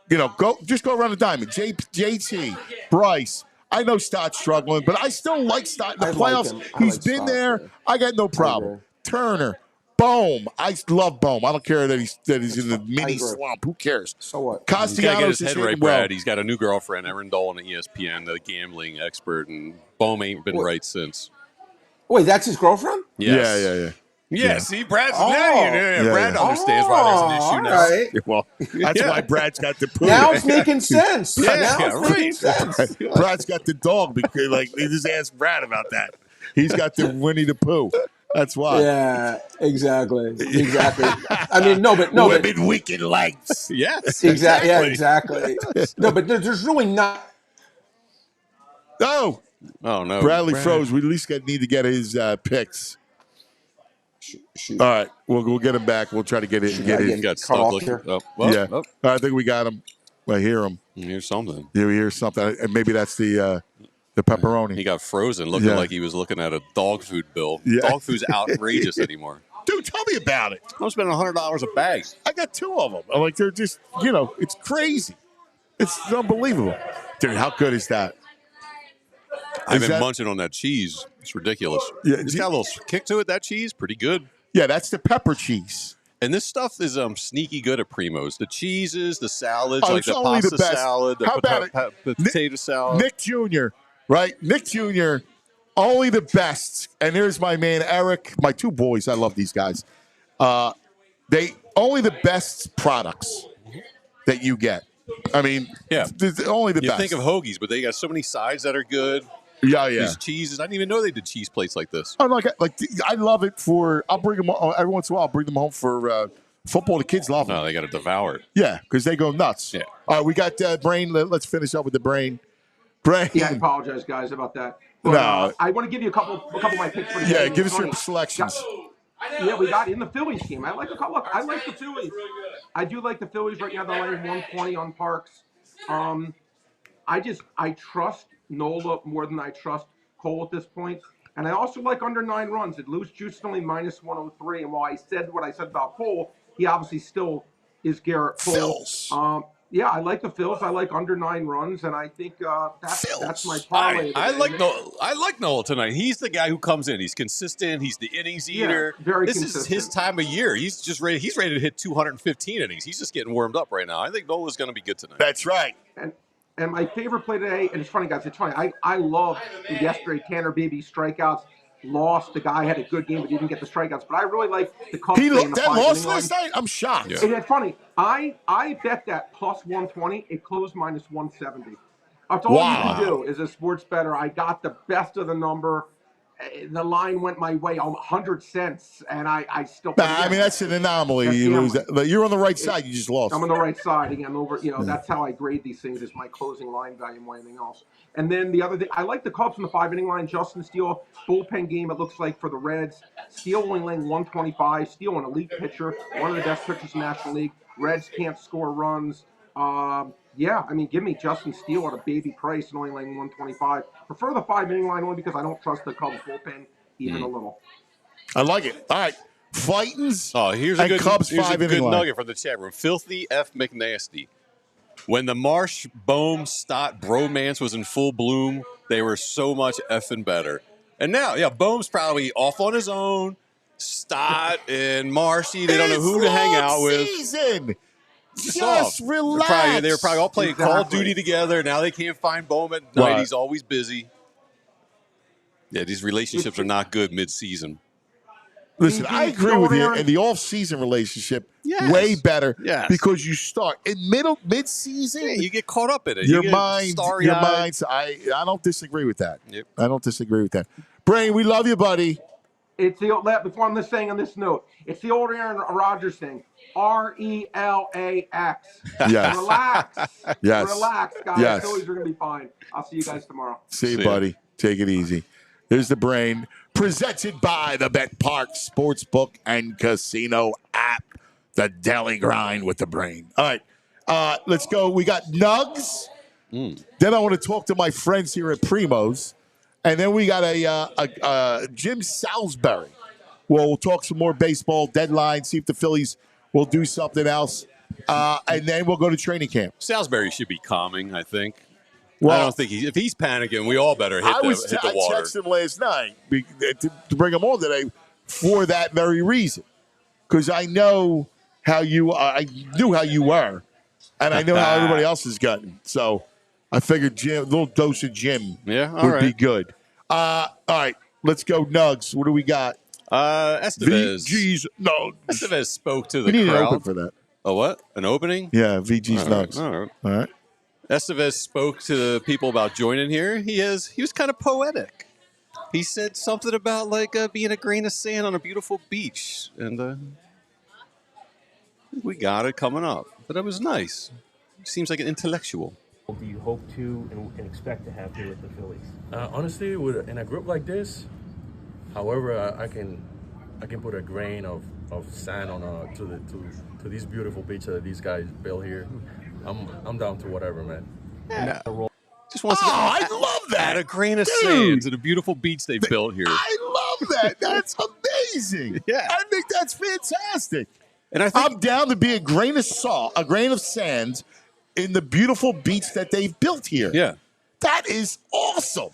go around the diamond. JT, Bryce. I know Stott's struggling, but I still like Stott in the playoffs. He's been there. Man. I got no problem. Turner, Bohm. I love Bohm. I don't care that he's in the mini slump. Who cares? So what? Castellanos his head right, Brad. He's got a new girlfriend, Erin Dolan at ESPN, the gambling expert, and Bohm ain't been right since. Wait, that's his girlfriend? Yes. Yeah, see, Brad's Brad understands why there's an issue now. Right. Well, that's why Brad's got the poo. Now it's making sense. Making sense. Brad's got the dog because, they just asked Brad about that. He's got the Winnie the Pooh. That's why. Yeah, exactly. I mean, but women wicked legs. Yes, exactly. Yeah, exactly. No, but there's really not. Oh no, Bradley froze. We at least need to get his picks. Shoot. All right, we'll get him back. We'll try to get it. He got stuck looking. I think we got him. I hear him. You hear something. Yeah, we hear something. And maybe that's the pepperoni. He got frozen, looking like he was looking at a dog food bill. Yeah. Dog food's outrageous anymore. Dude, tell me about it. I'm spending $100 a bag. I got 2 of them. They're just, it's crazy. It's unbelievable. Dude, how good is that? I've been munching on that cheese. It's ridiculous. Yeah, it's got a little kick to it, that cheese. Pretty good. Yeah, that's the pepper cheese. And this stuff is sneaky good at Primo's. The cheeses, the salads, like the pasta salad, the potato salad. Nick Jr., right? Nick Jr., only the best. And here's my man, Eric. My 2 boys. I love these guys. They only the best products that you get. I mean, only the best. You think of hoagies, but they got so many sides that are good. Yeah. These cheeses. I didn't even know they did cheese plates like this. Oh, I love it I'll bring them every once in a while. I'll bring them home for football. The kids love them. No, they got to devour it. Yeah, because they go nuts. Yeah. All right, we got Brain. Let's finish up with the Brain. Brain. Yeah, I apologize, guys, about that. But, no. I want to give you a couple of my picks for the game. Yeah, give us your selections. We got in the Phillies game. I like a couple. I like the Phillies. I do like the Phillies right now. They're laying 120 on Parks. I trust Nola more than I trust Cole at this point. And I also like under 9 runs. At loose juice is only minus 103. And while I said what I said about Cole, he obviously still is Garrett Cole. Yeah, I like the Phils. I like under 9 runs, and I think that's my parlay. I like Nola tonight. He's the guy who comes in. He's consistent. He's the innings eater. Very this consistent. Is his time of year. He's just ready. He's ready to hit 215 innings. He's just getting warmed up right now. I think Nola's going to be good tonight. That's right. And my favorite play today, and it's funny, guys. It's funny. I love yesterday Tanner Beebe strikeouts. Lost. The guy had a good game, but he didn't get the strikeouts. But I really like the Cubs. That lost last night? I'm shocked. Yeah. And it's funny. I bet that plus 120. It closed minus 170. That's all you can do as a sports bettor. I got the best of the number. The line went my way, 100 cents, and I still. I mean, that's an anomaly. You lose that. You're on the right side. You just lost. I'm on the right side again. That's how I grade these things. Is my closing line value more than anything else. And then the other thing, I like the Cubs in the 5-inning line. Justin Steele, bullpen game. It looks like for the Reds. Steele only laying 125. Steele, an elite pitcher, one of the best pitchers in the National League. Reds can't score runs. Give me Justin Steele at a baby price and only laying 125. Prefer the 5-inning line only because I don't trust the Cubs bullpen even a little. I like it. All right. Fightins. Oh, here's a good Cubs here's a 5-inning good line. nugget from the chat room. Filthy F. McNasty. When the Marsh, Bohm, Stott bromance was in full bloom, they were so much effing better. And now, Bohm's probably off on his own. Stott and Marshy, they don't know who to hang out with. Season. Just relax. They were probably all playing Call of Duty together. Now they can't find Bohm at night. He's always busy. Yeah, these relationships are not good mid-season. Listen, I agree with you. In the off-season relationship, way better because you start in mid-season. Yeah, you get caught up in it. Your mind. I don't disagree with that. Yep. I don't disagree with that. Brain, we love you, buddy. It's the old, before I'm just saying on this note, it's the old Aaron Rodgers thing. RELAX. Yes. Relax. Yes. Relax, guys. Yes. Phillies are going to be fine. I'll see you guys tomorrow. See you, See ya. buddy. Take it easy. There's the brain. Presented by the Bet Park Sportsbook and Casino app. The Daily Grind with the brain. All right. Let's go. We got Nugs. Then I want to talk to my friends here at Primo's. And then we got a Jim Salisbury. We'll talk some more baseball deadline, see if the Phillies will do something else. And then we'll go to training camp. Salisbury should be calming, I think. Well, I don't think if he's panicking, we all better hit I the I water. texted him last night to bring him on today for that very reason. Because I know how you are. I knew how you were. And I know how everybody else has gotten. So I figured a little dose of Jim would be good. All right. Let's go, Nugs. What do we got? Estevez. VG's Nugs. Estevez spoke to the We need crowd. an open for that. A what? An opening? Yeah, VG's All Nugs. right, all right. All right. Estevez spoke to the people about joining here. He was kind of poetic. He said something about being a grain of sand on a beautiful beach, and we got it coming up. But it was nice. Seems like an intellectual. What do you hope to and expect to have here with the Phillies? Honestly, in a group like this, however, I can put a grain of sand on to these beautiful beaches that these guys built here. I'm down to whatever, man. Yeah. Just wants to I love that. add a grain of Dude. sand to the beautiful beach they built here. I love that. That's amazing. Yeah. I think that's fantastic. And I think I'm down to be a grain of salt, a grain of sand in the beautiful beach that they've built here. Yeah. That is awesome.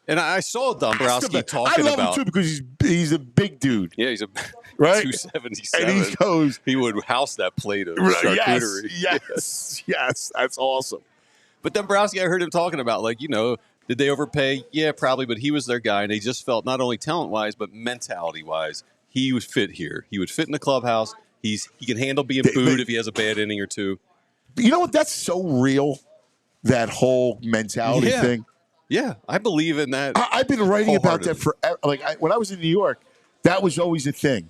And I saw Dombrowski I talking love about him too because he's a big dude. Yeah, he's a Right? 277. And he goes, he would house that plate of charcuterie. Yes, that's awesome. But Dombrowski, I heard him talking about, did they overpay? Yeah, probably, but he was their guy, and they just felt not only talent-wise, but mentality-wise, he was fit here. He would fit in the clubhouse. He can handle being booed if he has a bad inning or two. You know what? That's so real, that whole mentality thing. Yeah, I believe in that. I've been writing about that forever. When I was in New York, that was always a thing.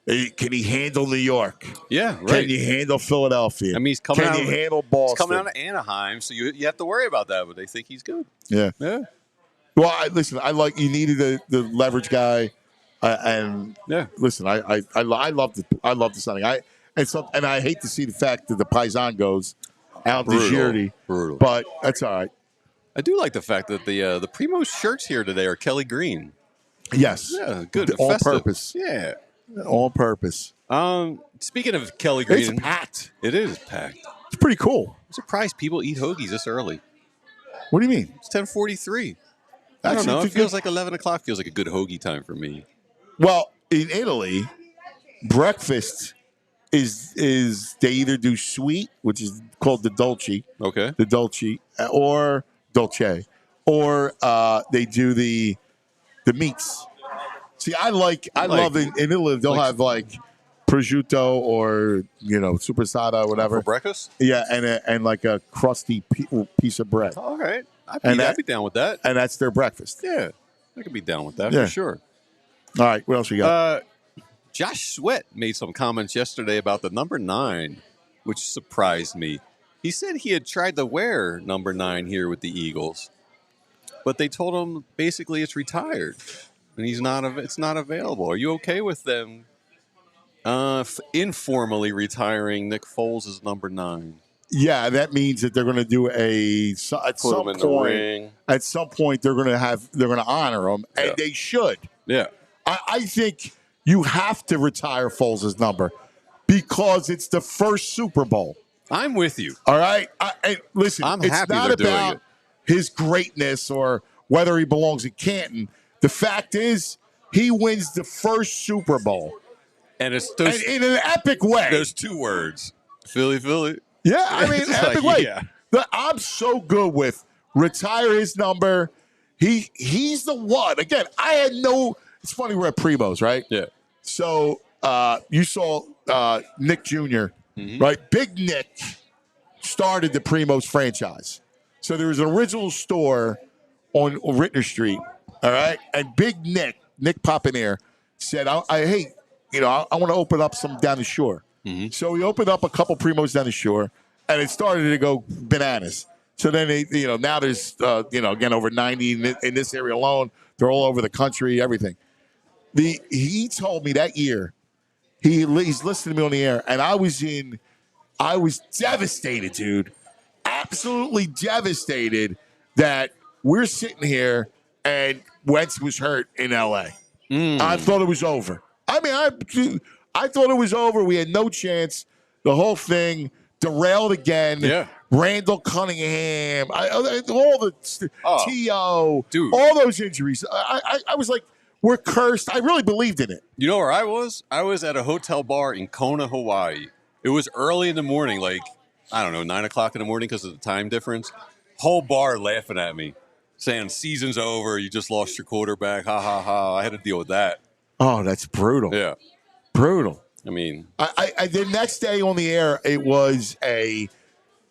Can he handle New York? Yeah, right. Can you handle Philadelphia? I mean, he's coming Can out you of, handle Boston? He's coming out of Anaheim, so you have to worry about that, but they think he's good. Yeah. Yeah. Well, listen, you needed the leverage guy, and listen, I love the signing. And I hate to see the fact that the Paisan goes out this year. Brutal. But that's all right. I do like the fact that the Primo shirts here today are Kelly Green. Yes. Yeah, good. On festive. purpose. Yeah. On purpose. Speaking of Kelly Green, it's packed. It is packed. It's pretty cool. I'm surprised people eat hoagies this early. What do you mean? It's 10:43. I don't know. It feels like 11 o'clock feels like a good hoagie time for me. Well, in Italy, breakfast is they either do sweet, which is called the dolce. Okay. The dolce or dolce, or they do the meats. See, I love in Italy they'll have prosciutto or supersada or whatever for breakfast. Yeah, and like a crusty piece of bread. All right, I'd be down with that. And that's their breakfast. Yeah, I could be down with that for sure. All right, what else we got? Josh Sweat made some comments yesterday about the number 9, which surprised me. He said he had tried to wear number 9 here with the Eagles, but they told him basically it's retired and it's not available. Are you okay with them informally retiring Nick Foles' number 9? Yeah, that means that they're going to do at some point they're going to honor him, and they should. Yeah, I think you have to retire Foles' number because it's the first Super Bowl. I'm with you. All right, listen, it's not about his greatness or whether he belongs in Canton. The fact is, he wins the first Super Bowl, and it's in an epic way. There's 2 words: Philly, Philly. Yeah, I mean, epic way. Yeah. I'm so good with retire his number. He's the one. Again, I had no. It's funny we're at Primo's, right? Yeah. So you saw Nick Jr., right? Big Nick started the Primo's franchise. So there was an original store on Rittner Street, all right? And Big Nick Papinier, said, hey, I want to open up some down the shore. Mm-hmm. So we opened up a couple Primos down the shore, and it started to go bananas. So then now there's again over 90 in this area alone. They're all over the country, everything. He told me that year, he's listening to me on the air, and I was devastated, dude. Absolutely devastated that we're sitting here and Wentz was hurt in LA. I thought it was over. I mean, I thought it was over. We had no chance. The whole thing derailed again. Yeah. Randall Cunningham, all the T.O., dude. all those injuries. I was like, we're cursed. I really believed in it. You know where I was? I was at a hotel bar in Kona, Hawaii. It was early in the morning, like, I don't know, 9 o'clock in the morning because of the time difference. Whole bar laughing at me, saying, season's over, you just lost your quarterback, ha, ha, ha. I had to deal with that. Oh, that's brutal. Yeah. Brutal. I mean. I the next day on the air, it was it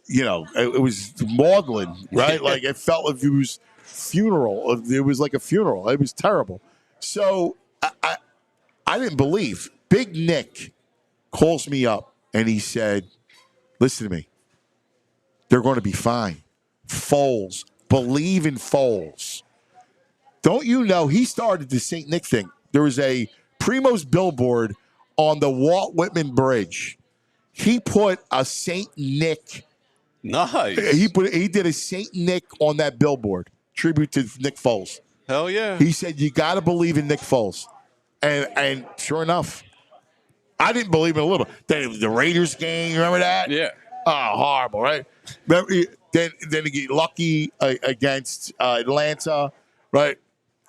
was maudlin, right? Like it felt like it was funeral. It was like a funeral. It was terrible. So I didn't believe. Big Nick calls me up and he said, listen to me. They're going to be fine. Foles. Believe in Foles. Don't you know he started the St. Nick thing? There was a Primo's billboard on the Walt Whitman Bridge. He put a St. Nick. Nice. He did a St. Nick on that billboard. Tribute to Nick Foles. Hell yeah. He said, you got to believe in Nick Foles. And sure enough, I didn't believe in a little. The Raiders game, you remember that? Yeah. Oh, horrible, right? Then he get lucky against Atlanta, right?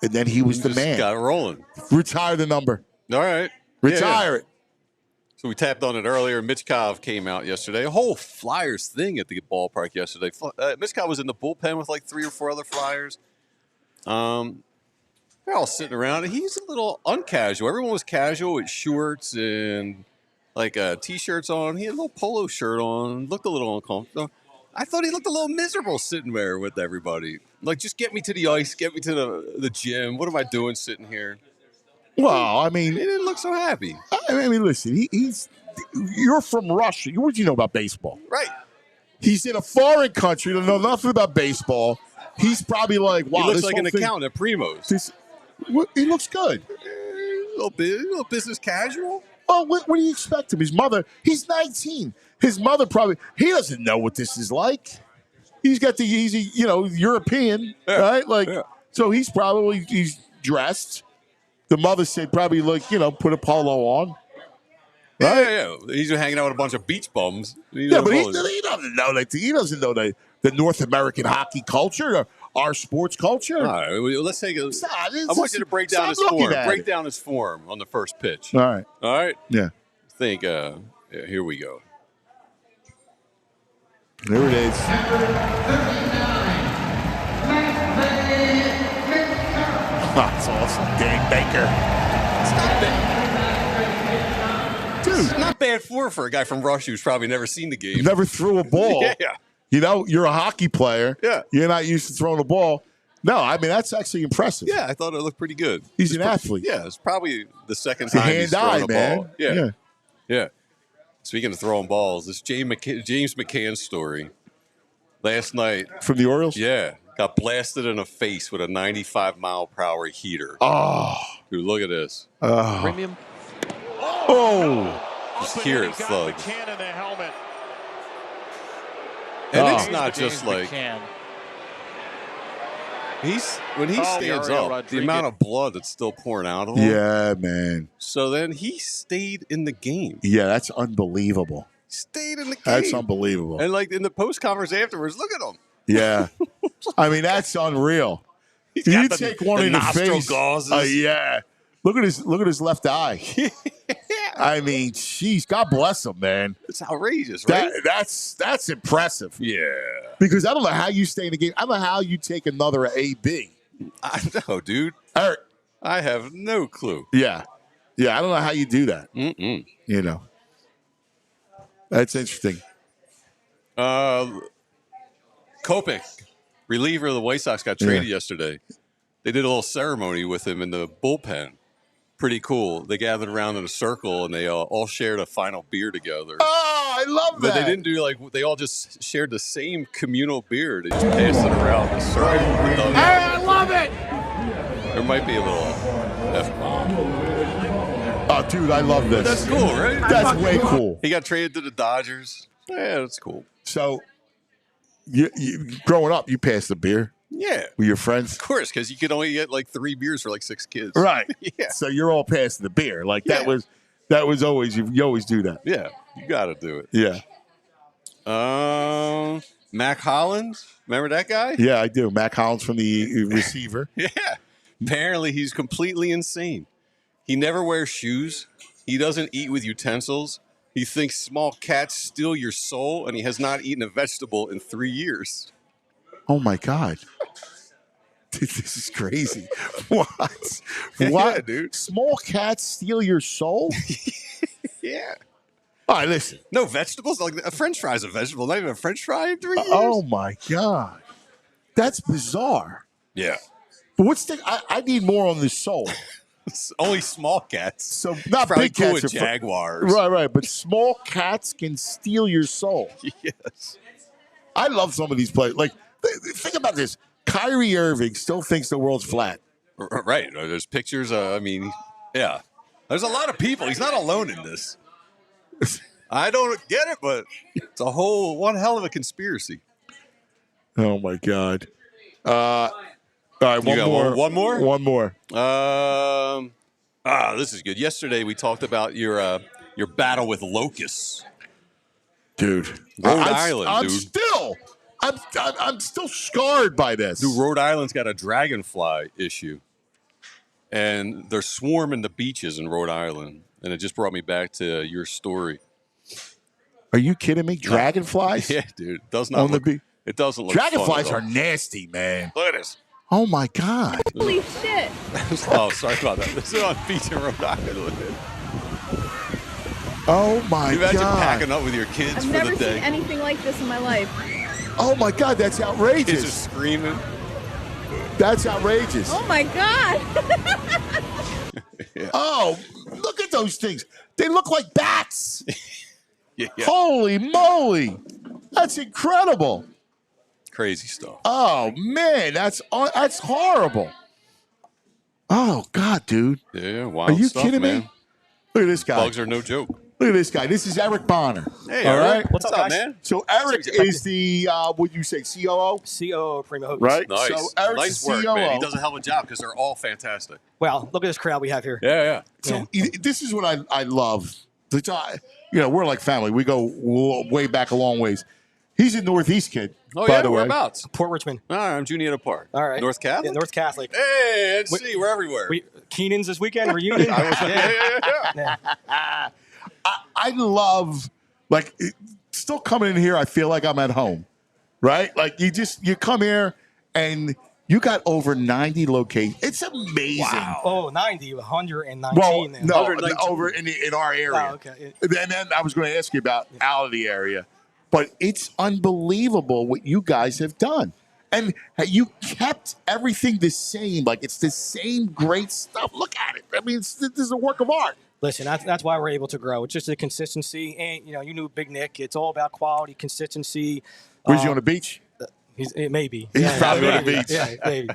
And then he was the man. Got it rolling. Retire the number. All right. Retire it. So we tapped on it earlier. Mitch Kov came out yesterday. A whole Flyers thing at the ballpark yesterday. Mitch Kov was in the bullpen with like 3 or 4 other Flyers. They're all sitting around. He's a little uncasual. Everyone was casual with shorts and like T-shirts on. He had a little polo shirt on. Looked a little uncomfortable. I thought he looked a little miserable sitting there with everybody. Like, just get me to the ice. Get me to the gym. What am I doing sitting here? Well, I mean, He didn't look so happy. I mean, listen, you're from Russia. What do you know about baseball? Right. He's in a foreign country, doesn't know nothing about baseball. He's probably like, wow, He looks this like whole an thing, accountant at Primo's. He looks good. A little business casual. Oh, what do you expect him? His mother, he's 19. His mother he doesn't know what this is like. He's European, right? Like, so he's dressed. The mother said probably put a polo on. Right? Yeah. He's hanging out with a bunch of beach bums. But he doesn't know that. He doesn't know the North American hockey culture, our sports culture. All right, let's take a. I want you to break down his form. Break down his form on the first pitch. All right. Yeah. Here we go. There it is. That's awesome. Dang Baker. Dude, it's not bad for a guy from Russia who's probably never seen the game. Never threw a ball. Yeah. You're a hockey player. Yeah. You're not used to throwing a ball. No, I mean, that's actually impressive. Yeah, I thought it looked pretty good. He's an athlete. Yeah, it's probably the second It's a time he's thrown a man. ball. Yeah. Speaking of throwing balls, this James McCann story. Last night. From the Orioles? Yeah. Got blasted in the face with a 95-mile-per-hour heater. Oh. Dude, look at this. Premium. Oh. Just hear it thug. McCann in the helmet. And it's not just like McCann. when he stands Mario up, Rodriguez. the amount of blood that's still pouring out of him. Yeah, man. So then he stayed in the game. Yeah, that's unbelievable. Stayed in the game. That's unbelievable. And like in the post conference afterwards, look at him. Yeah. I mean, that's unreal. He's You got take one in the nostril face. gauzes. Yeah. Look at his left eye. I mean, jeez, God bless him, man. It's outrageous, right? That's impressive. Yeah. Because I don't know how you stay in the game. I don't know how you take another AB. I know, dude. Eric. I have no clue. Yeah. Yeah, I don't know how you do that. Mm-mm. That's interesting. Kopech, reliever of the White Sox, got traded yesterday. They did a little ceremony with him in the bullpen. Pretty cool. They gathered around in a circle and they all shared a final beer together. Oh, I love But that. they didn't do they all just shared the same communal beer. They just passed it around the circle. I love it. There might be a little F-bomb. Oh, dude, I love this. That's cool, right? That's way cool. He got traded to the Dodgers. Yeah, that's cool. So, you growing up, you passed the beer Yeah. with your friends? Of course, because you could only get 3 beers for 6 kids. Right. Yeah. So you're all passing the beer. That Yeah. was always, you always do that. Yeah, you got to do it. Yeah. Mac Hollins, remember that guy? Yeah, I do. Mac Hollins from the receiver. Yeah. Apparently, he's completely insane. He never wears shoes. He doesn't eat with utensils. He thinks small cats steal your soul, and he has not eaten a vegetable in 3 years. Oh, my God. This is crazy. What? Yeah, dude. Small cats steal your soul? Yeah. All right, listen. No vegetables? A French fry is a vegetable. Not even a French fry in 3 years? Oh, my God. That's bizarre. Yeah. But I need more on the soul. Only small cats. So not Probably big cool cats. with jaguars. Right. But small cats can steal your soul. Yes. I love some of these players. Think about this. Kyrie Irving still thinks the world's flat. Right. There's pictures. Yeah. There's a lot of people. He's not alone in this. I don't get it, but it's one hell of a conspiracy. Oh, my God. All right, one more. One more? One more. This is good. Yesterday we talked about your battle with locusts. Dude. Rhode Island, I'm dude. I'm still scarred by this. Dude, Rhode Island's got a dragonfly issue. And they're swarming the beaches in Rhode Island. And it just brought me back to your story. Are you kidding me? Dragonflies? Yeah, dude. It does not look, it doesn't look Dragonflies fun are nasty, man. Look at this. Oh, my God. Holy shit. Oh, sorry about that. This is on beach in Rhode Island. Oh, my Can you imagine God. packing up with your kids I've for never the day? seen anything like this in my life. Oh, my God. That's Kids are outrageous. screaming. That's outrageous. Oh my God. Oh, look at those things. They look like bats. Yeah. Holy moly. That's incredible. Crazy stuff. Oh, man. That's horrible. Oh, God, dude. Yeah, wild Are you stuff, kidding man. me? Look at this guy. Bugs are no joke. Look at this guy. This is Eric Bonner. Hey, all Eric. right. What's up, guys? man? So Eric is the what you say, COO, COO Primo Hoagies. right? Nice. So Eric's Nice the work, COO. man. He does a hell of a job because they're all fantastic. Well, look at this crowd we have here. Yeah. So this is what I love. We're like family. We go way back a long ways. He's a Northeast kid, Oh, by yeah? the way. Whereabouts? Port Richmond. All right, I'm Juniata Park. All right. North Catholic? Yeah, North Catholic. Hey, NC, we're everywhere. Keenan's this weekend, reunion. yeah. I love, still coming in here, I feel like I'm at home, right? Like, you come here and you got over 90 locations. It's amazing. Wow. Oh, 90, 119. Well, then. no, 119. over in our area. Oh, okay. And then I was going to ask you about out of the area. But it's unbelievable what you guys have done. And you kept everything the same. Like, it's the same great stuff. Look at it. I mean, this is a work of art. Listen, that's why we're able to grow. It's just the consistency. And, you knew Big Nick. It's all about quality, consistency. Was he on the beach? Maybe. He's probably on the maybe. beach. Yeah, maybe.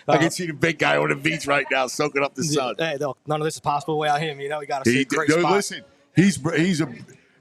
I can see the big guy on the beach right now soaking up the sun. Hey, look, none of this is possible without him. We got to see a great spot. Listen,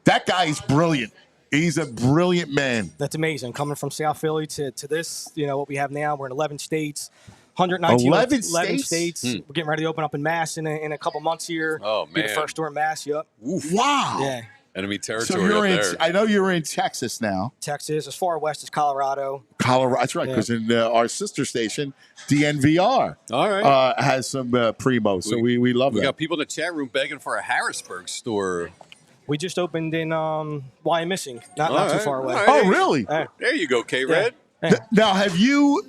that guy is brilliant. He's a brilliant man. That's amazing. Coming from South Philly to this, what we have now. We're in 11 states, 119 11 states. We're getting ready to open up in Mass in a couple months here. Oh, Be the man. first store in Mass. Yep. Wow. Yeah. Enemy So territory up there. I know you're in Texas now. Texas, as far west as Colorado. Colorado. That's right, because in our sister station, DNVR, All right. has some Primo. So we love We that. got people in the chat room begging for a Harrisburg store. We just opened in Wyomissing, not All too right. far away. All right. Oh, really? There you go, K-Red. Now, have you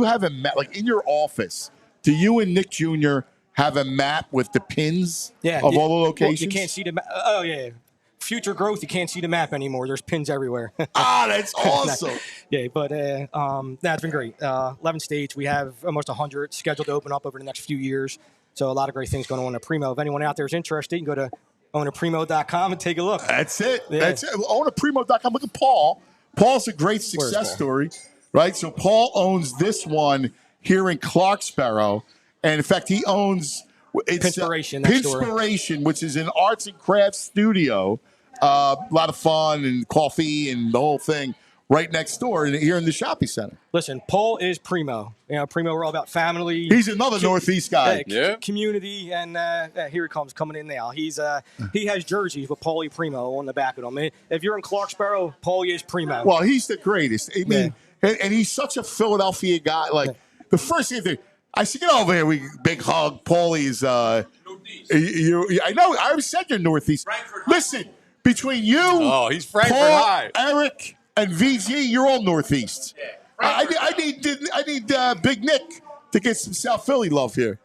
have a map, like in your office, do you and Nick Jr. have a map with the pins of all the locations? Well, you can't see the map. Oh, yeah. future growth, you can't see the map anymore. There's pins everywhere. That's awesome. Yeah, but that's been great. 11 states. We have almost 100 scheduled to open up over the next few years. So a lot of great things going on at Primo. If anyone out there is interested, you can go to ownerprimo.com and take a look. That's it. Yeah. That's it. Ownerprimo.com. Look at Paul. Paul's a great success story, right? So Paul owns this one here in Clarksboro. And in fact, he owns Pinspiration, which is an arts and crafts studio. A lot of fun and coffee and the whole thing right next door here in the shopping center. Listen, Paul is Primo. Primo, we're all about family. He's another Northeast guy. Community, and here he comes coming in now. He has jerseys with Paulie Primo on the back of them. If you're in Clarksboro, Paulie is Primo. Well, he's the greatest. I mean, and he's such a Philadelphia guy. Like, the first thing I said, get over here. Big hug. Paulie's. I know. I said you're Northeast. Listen, between you, he's Frankfurt Paul, High, Eric, and VG, you're all Northeast. I need Big Nick to get some South Philly love here.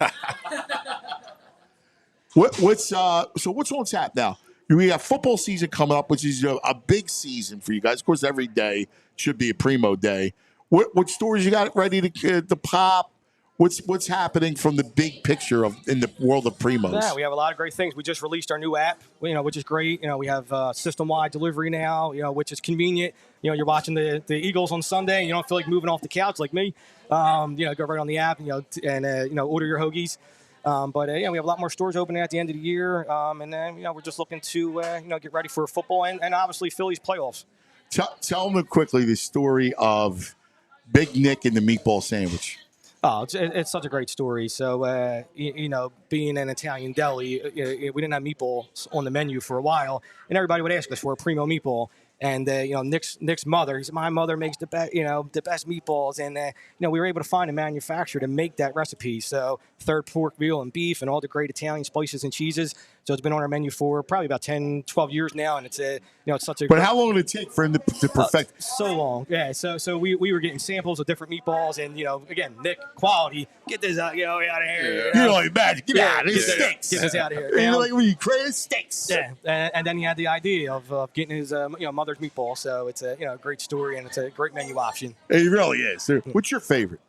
What's on tap now? We got football season coming up, which is a big season for you guys. Of course, every day should be a Primo day. What stories you got ready to pop? What's happening from the big picture in the world of Primos? Yeah, we have a lot of great things. We just released our new app, which is great. We have system-wide delivery now, which is convenient. You're watching the Eagles on Sunday, and you don't feel like moving off the couch like me. Go right on the app, and order your hoagies. But we have a lot more stores opening at the end of the year, and then we're just looking to get ready for football and obviously Phillies playoffs. Tell them quickly the story of Big Nick and the meatball sandwich. Oh, it's such a great story. So, being an Italian deli, we didn't have meatballs on the menu for a while, and everybody would ask us for a Primo meatball. And Nick's mother, he said, my mother makes the best meatballs, and we were able to find a manufacturer to make that recipe. So third pork, veal, and beef, and all the great Italian spices and cheeses. So it's been on our menu for probably about 10, 12 years now, and it's it's such a. But how long did it take for him to perfect? So long, yeah. So we were getting samples of different meatballs, and again, Nick, quality. Get this out, out of here. You know, like magic. Get out of here. Stinks. Get this out of here. You're like, you crazy? Stinks. Yeah, and then he had the idea of getting his mother's meatball. So it's a great story, and it's a great menu option. It really is. What's your favorite?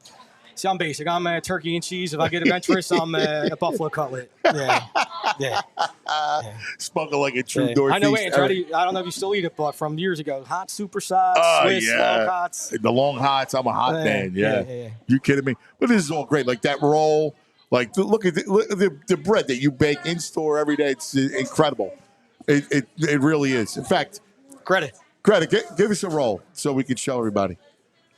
See, I'm basic. I'm a turkey and cheese. If I get adventurous, I'm a buffalo cutlet. Yeah. Spoken like a true Northeast. I know, Andrew. I don't know if you still eat it, but from years ago, hot supersize, Swiss, long hots. The long hots. I'm a hot man. Yeah. You kidding me? But this is all great. Like that roll. Like look at the bread that you bake in store every day. It's incredible. It really is. In fact, credit. Give us a roll so we can show everybody.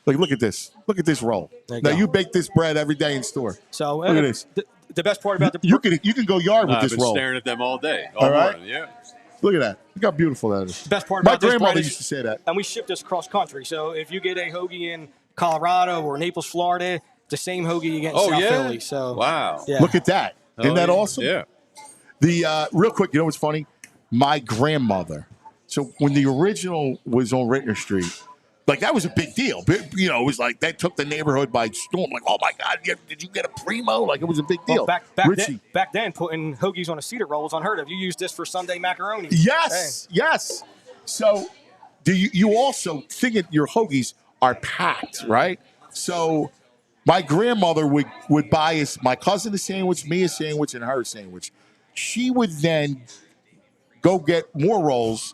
Like, look at this. Look at this roll. You bake this bread every day in store. So look at this. The best part about you can go yard with this roll. I've been staring at them all day, all right? morning. Yeah. Look at that. Look how beautiful that is. The best part about my this grandmother bread used to say that. And we ship this cross country. So if you get a hoagie in Colorado or Naples, Florida, the same hoagie you get in South Philly. So wow. Yeah. Look at that. Isn't that awesome? Yeah. The real quick, you know what's funny? My grandmother. So when the original was on Rittner Street. Like, that was a big deal. It was like that took the neighborhood by storm. Like, oh, my God, did you get a Primo? Like, it was a big deal. Well, back then, putting hoagies on a cedar roll was unheard of. You used this for Sunday macaroni. Yes. So do you also think that your hoagies are packed, right? So my grandmother would buy my cousin a sandwich, me a sandwich, and her a sandwich. She would then go get more rolls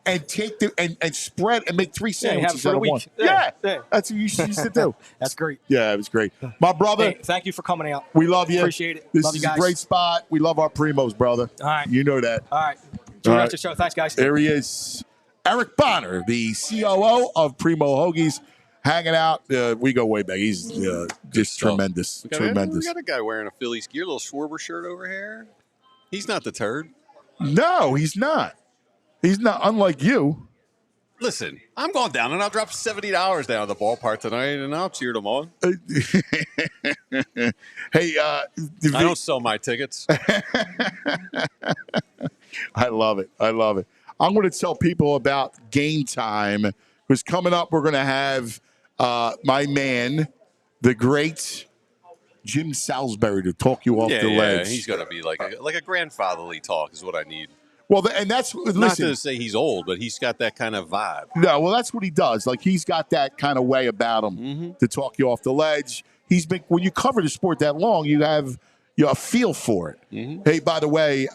and take and spread and make 3 sandwiches out of one. Yeah. That's what you used to do. That's great. Yeah, it was great. My brother. Hey, thank you for coming out. We love you. Appreciate it. This love is you guys. a great spot. We love our Primos, brother. All right. You know that. All right. Enjoy the rest of the show. Thanks, guys. There he is. Eric Bonner, the COO of Primo Hoagies, hanging out. We go way back. He's just tremendous. We got a guy wearing a Phillies gear, little Schwarber shirt over here. He's not the turd. No, he's not. He's not, unlike you. Listen, I'm going down, and I'll drop $70 down at the ballpark tonight, and I'll cheer them on. Hey, I don't sell my tickets. I love it. I'm going to tell people about Game Time, because coming up, we're going to have my man, the great Jim Salisbury, to talk you off the ledge. Yeah, he's going to be like a grandfatherly talk is what I need. Well, and that's Not listen. to say he's old, but he's got that kind of vibe. No, well, that's what he does. Like he's got that kind of way about him to talk you off the ledge. He's been when you cover the sport that long, you have a feel for it. Hey, by the way,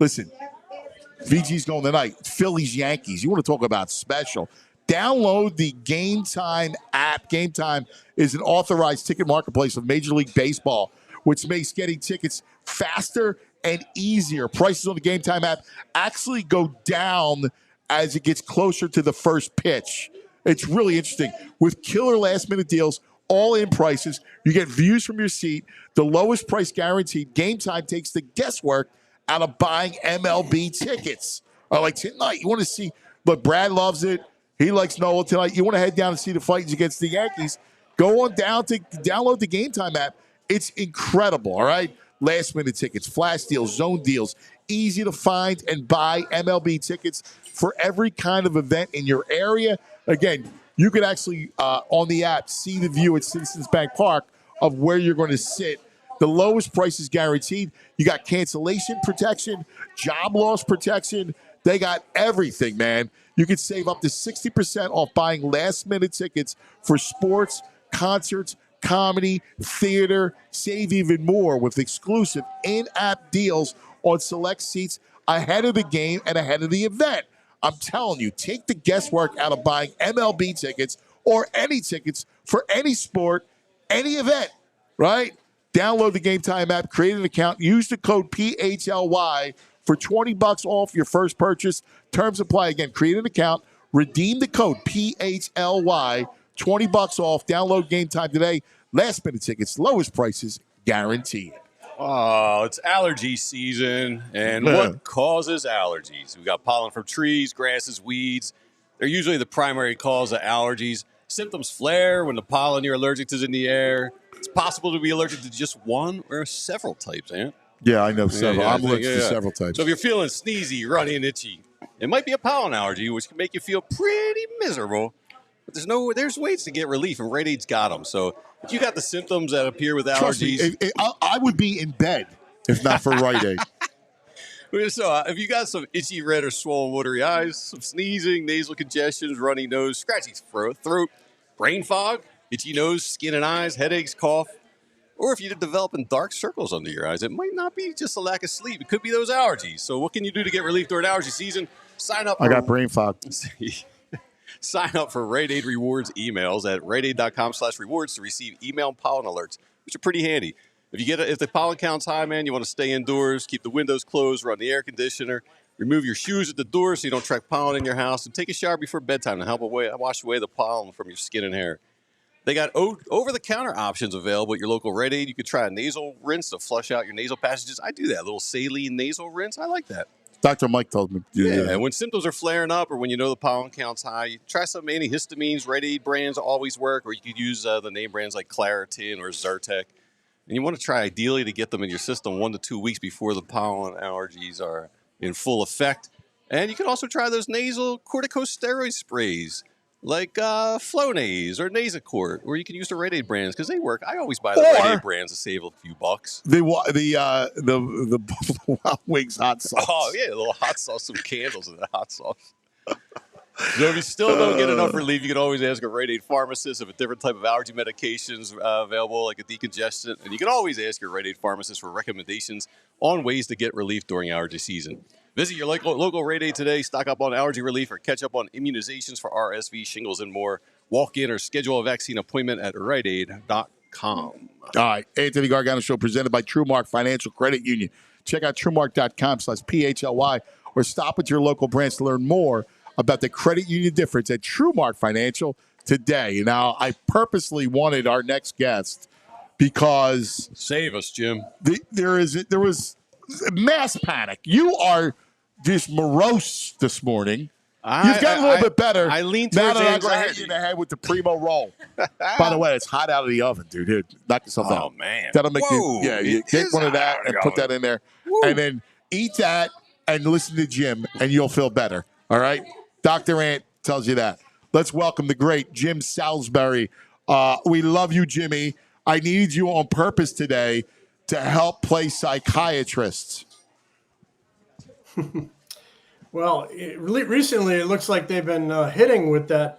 listen, VG's going tonight. Phillies, Yankees. You want to talk about special? Download the Game Time app. Game Time is an authorized ticket marketplace of Major League Baseball, which makes getting tickets faster and easier. Prices on the Game Time app actually go down as it gets closer to the first pitch. It's really interesting. With killer last-minute deals, all-in prices, you get views from your seat, the lowest price guaranteed. Game Time takes the guesswork out of buying MLB tickets. Like tonight, you want to see, look, Brad loves it. He likes Nola tonight. You want to head down and see the Titans against the Yankees, go on down to download the Game Time app. It's incredible, all right? Last-minute tickets, flash deals, zone deals, easy to find and buy MLB tickets for every kind of event in your area. Again, you can actually, on the app, see the view at Citizens Bank Park of where you're going to sit. The lowest price is guaranteed. You got cancellation protection, job loss protection. They got everything, man. You can save up to 60% off buying last-minute tickets for sports, concerts, comedy, theater. Save even more with exclusive in-app deals on select seats ahead of the game and ahead of the event. I'm telling you, take the guesswork out of buying MLB tickets or any tickets for any sport, any event, right? Download the Game Time app, create an account, use the code PHLY for $20 off your first purchase. Terms apply. Again, create an account, redeem the code PHLY, $20 off. Download Game Time today. Last minute tickets, lowest prices guaranteed. Oh, it's allergy season. And what causes allergies? We got pollen from trees, grasses, weeds. They're usually the primary cause of allergies. Symptoms flare when the pollen you're allergic to is in the air. It's possible to be allergic to just one or several types, Ant. Yeah, I know several. Yeah, I'm allergic to several types. So if you're feeling sneezy, runny, and itchy, it might be a pollen allergy, which can make you feel pretty miserable. But there's ways to get relief, and Rite Aid's got them. So if you got the symptoms that appear with Trust allergies, me, I would be in bed if not for Rite Aid. So if you got some itchy, red, or swollen, watery eyes, some sneezing, nasal congestions, runny nose, scratchy throat, brain fog, itchy nose, skin and eyes, headaches, cough, or if you're developing dark circles under your eyes, it might not be just a lack of sleep. It could be those allergies. So what can you do to get relief during allergy season? Sign up. I got brain fog. Sign up for Rite Aid Rewards emails at riteaid.com/rewards to receive email and pollen alerts, which are pretty handy. If the pollen count's high, man, you want to stay indoors, keep the windows closed, run the air conditioner, remove your shoes at the door so you don't track pollen in your house, and take a shower before bedtime to help wash away the pollen from your skin and hair. They got over-the-counter options available at your local Rite Aid. You could try a nasal rinse to flush out your nasal passages. I do that, a little saline nasal rinse. I like that. Dr. Mike told me. Yeah, and when symptoms are flaring up or when you know the pollen count's high, you try some antihistamines. Rite Aid brands always work, or you could use the name brands like Claritin or Zyrtec. And you want to try ideally to get them in your system 1 to 2 weeks before the pollen allergies are in full effect. And you can also try those nasal corticosteroid sprays like Flonase or Nasacort, or you can use the Rite Aid brands because they work. I always buy the Rite Aid brands to save a few bucks. The Buffalo Wild Wings hot sauce. Oh, yeah, a little hot sauce, some candles in that hot sauce. So if you still don't get enough relief, you can always ask a Rite Aid pharmacist if a different type of allergy medications available, like a decongestant. And you can always ask your Rite Aid pharmacist for recommendations on ways to get relief during allergy season. Visit your local Rite Aid today, stock up on allergy relief, or catch up on immunizations for RSV, shingles, and more. Walk in or schedule a vaccine appointment at riteaid.com. All right, Anthony Gargano Show presented by TrueMark Financial Credit Union. Check out TrueMark.com/PHLY or stop at your local branch to learn more about the credit union difference at TrueMark Financial today. Now, I purposely wanted our next guest because save us, Jim. There was mass panic. You are just morose this morning. You've gotten a little bit better. I lean now towards that I'm going to hit anxiety. you in the head with the Primo roll. By the way, it's hot out of the oven, dude. Here, knock yourself out. Oh, man. That'll make Whoa, you get one of that and put that in there. Woo. And then eat that and listen to Jim, and you'll feel better. All right? Dr. Ant tells you that. Let's welcome the great Jim Salsbury. We love you, Jimmy. I needed you on purpose today to help play psychiatrists. Well, recently it looks like they've been hitting with that